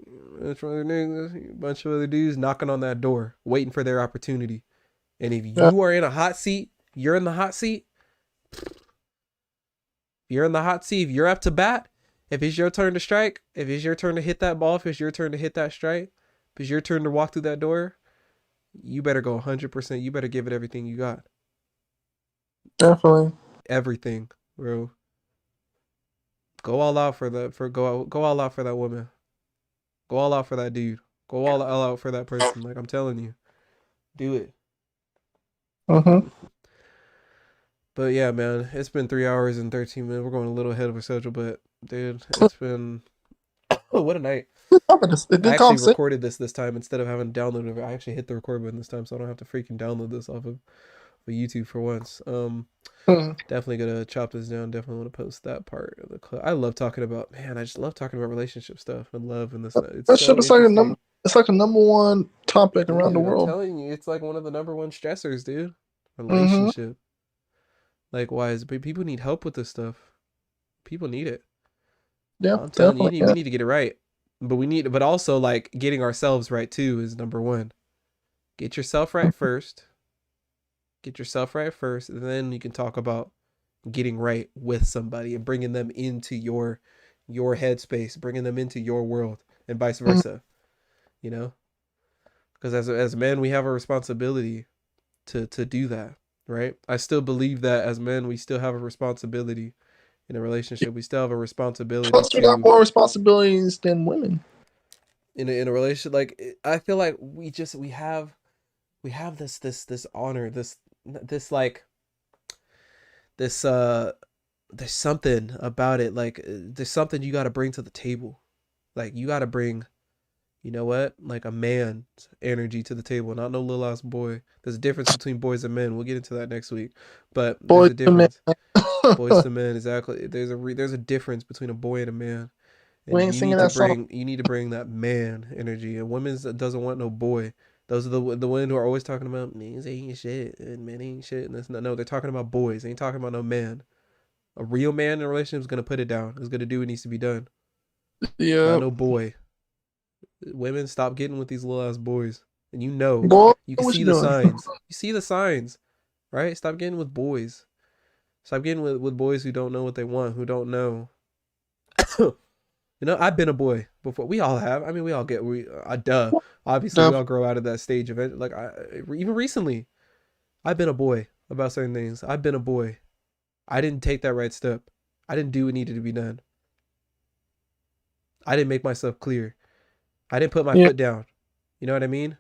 dudes knocking on that door, waiting for their opportunity. And if you are in a hot seat, you're in the hot seat. You're in the hot seat. If you're up to bat, if it's your turn to strike, if it's your turn to hit that ball, if it's your turn to hit that strike, if it's your turn to walk through that door, you better go 100%. You better give it everything you got. Definitely. Everything, bro. Go all out for go all out for that woman. Go all out for that dude. Go all out for that person. Like I'm telling you, do it. But yeah, man, it's been 3 hours and 13 minutes. We're going a little ahead of our schedule, but dude, it's been what a night. I actually recorded this time instead of having downloaded it. I actually hit the record button this time, so I don't have to freaking download this off of YouTube for once. Definitely gonna chop this down. Definitely want to post that part of the clip. I love talking about, man, I just love talking about relationship stuff and love and this. It's so interesting. It's like a number one topic around the world. I'm telling you, it's like one of the number one stressors, dude. Relationship. Like, why is people need help with this stuff? People need it. Yeah, I'm telling you, we need to get it right. But also like getting ourselves right too is number one. Get yourself right first. Get yourself right first, and then you can talk about getting right with somebody and bringing them into your headspace, bringing them into your world, and vice versa. You know, because as men, we have a responsibility to do that, right? I still believe that as men, we still have a responsibility in a relationship. We still have a responsibility. Plus, we got more responsibilities than women in a relationship. Like I feel like we have this honor, there's something about it. Like there's something you got to bring to the table. Like you got to bring, you know what, like a man's energy to the table, not no little ass boy. There's a difference between boys and men. We'll get into that next week, but there's a difference. Boys to men, exactly. There's a difference between a boy and a man. And you need to bring that man energy. And women doesn't want no boy. Those are the women who are always talking about men ain't shit and men ain't shit. And this, no, they're talking about boys. They ain't talking about no man. A real man in a relationship is gonna put it down. Is gonna do what needs to be done. Yeah. Not no boy. Women, stop getting with these little ass boys. And you can see the signs. You see the signs, right? Stop getting with boys. Stop getting with boys who don't know what they want, who don't know. You know, I've been a boy before. We all have. I mean, we all get obviously we all grow out of that stage of it. Like even recently, I've been a boy about certain things. I've been a boy. I didn't take that right step. I didn't do what needed to be done. I didn't make myself clear. I didn't put my foot down. You know what I mean?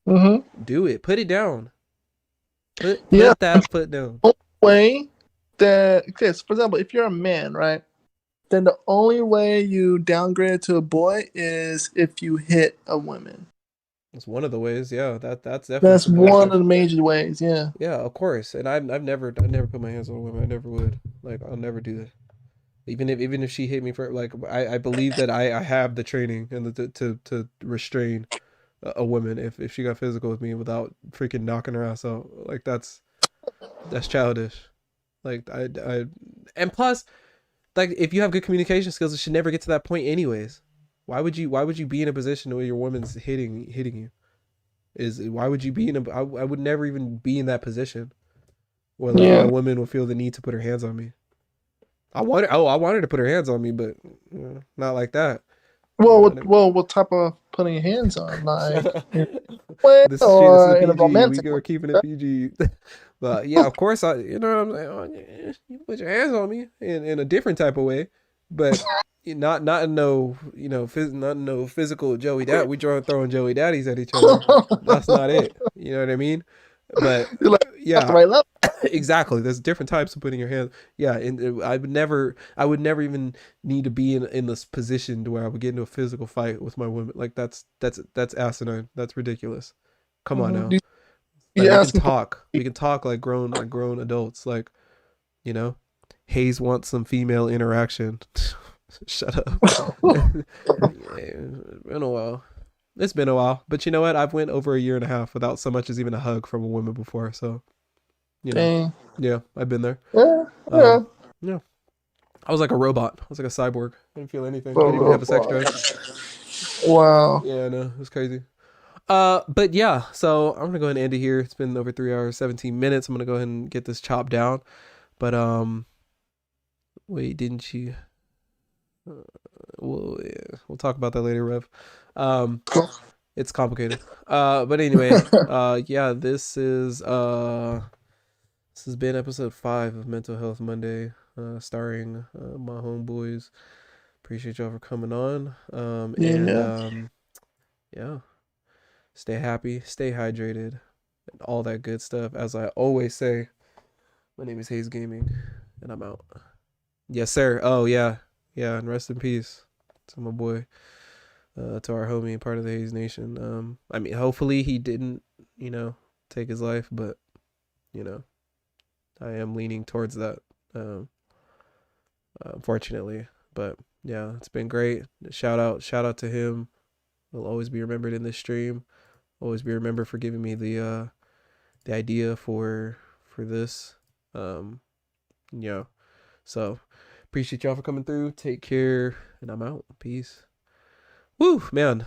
Do it. Put it down. Put that foot down. Way that, because for example, if you're a man, right? then the only way you downgrade to a boy is if you hit a woman. That's one of the ways. Yeah, that's definitely That's something one I've- of the major ways. Yeah. Yeah, of course. And I've never put my hands on a woman. I never would. Like I'll never do that. Even if she hit me for like I believe that I have the training and to restrain a woman if she got physical with me without freaking knocking her ass out. Like that's childish. Like I and plus like if you have good communication skills, it should never get to that point anyways. Why would you be in a position where your woman's hitting you? Why would you be in I would never even be in that position where like my woman will feel the need to put her hands on me. I wanted her to put her hands on me, but not like that. What type of putting your hands on? Like, This or is in a PG. romantic We're keeping it PG. But yeah, of course, you know what I'm saying. Oh, yeah, you put your hands on me in a different type of way, but not in no not in no physical Joey Dad. We throwing Joey Daddies at each other. That's not it. You know what I mean? But yeah, right level. exactly. There's different types of putting your hands. Yeah, and I would never even need to be in this position to where I would get into a physical fight with my woman. Like that's asinine. That's ridiculous. Come on now. Like, we can talk like grown adults. Like, you know, Hayes wants some female interaction. Shut up. It's been a while. It's been a while, but you know what? I've went over a year and a half without so much as even a hug from a woman before. So, you know, Dang. yeah, I've been there. Yeah. Yeah. I was like a robot. I was like a cyborg. I didn't feel anything. I didn't even have a sex drive. Wow. Yeah, no, it was crazy. But yeah, so I'm gonna go ahead and end it here. It's been over 3 hours, 17 minutes. I'm gonna go ahead and get this chopped down. But wait, didn't you? We'll talk about that later, Rev. It's complicated. But anyway, yeah, this has been episode 5 of Mental Health Monday, starring my homeboys. Appreciate y'all for coming on. Yeah. Stay happy, stay hydrated, and all that good stuff. As I always say, my name is Hayes Gaming, and I'm out. Yes, sir. Oh, yeah. Yeah, and rest in peace to my boy, to our homie, part of the Hayes Nation. I mean, hopefully he didn't, take his life, but, I am leaning towards that, unfortunately. But, yeah, it's been great. Shout out to him. He'll always be remembered in this stream. Always be remembered for giving me the idea for this. Yeah. So appreciate y'all for coming through. Take care, and I'm out. Peace. Woo, man.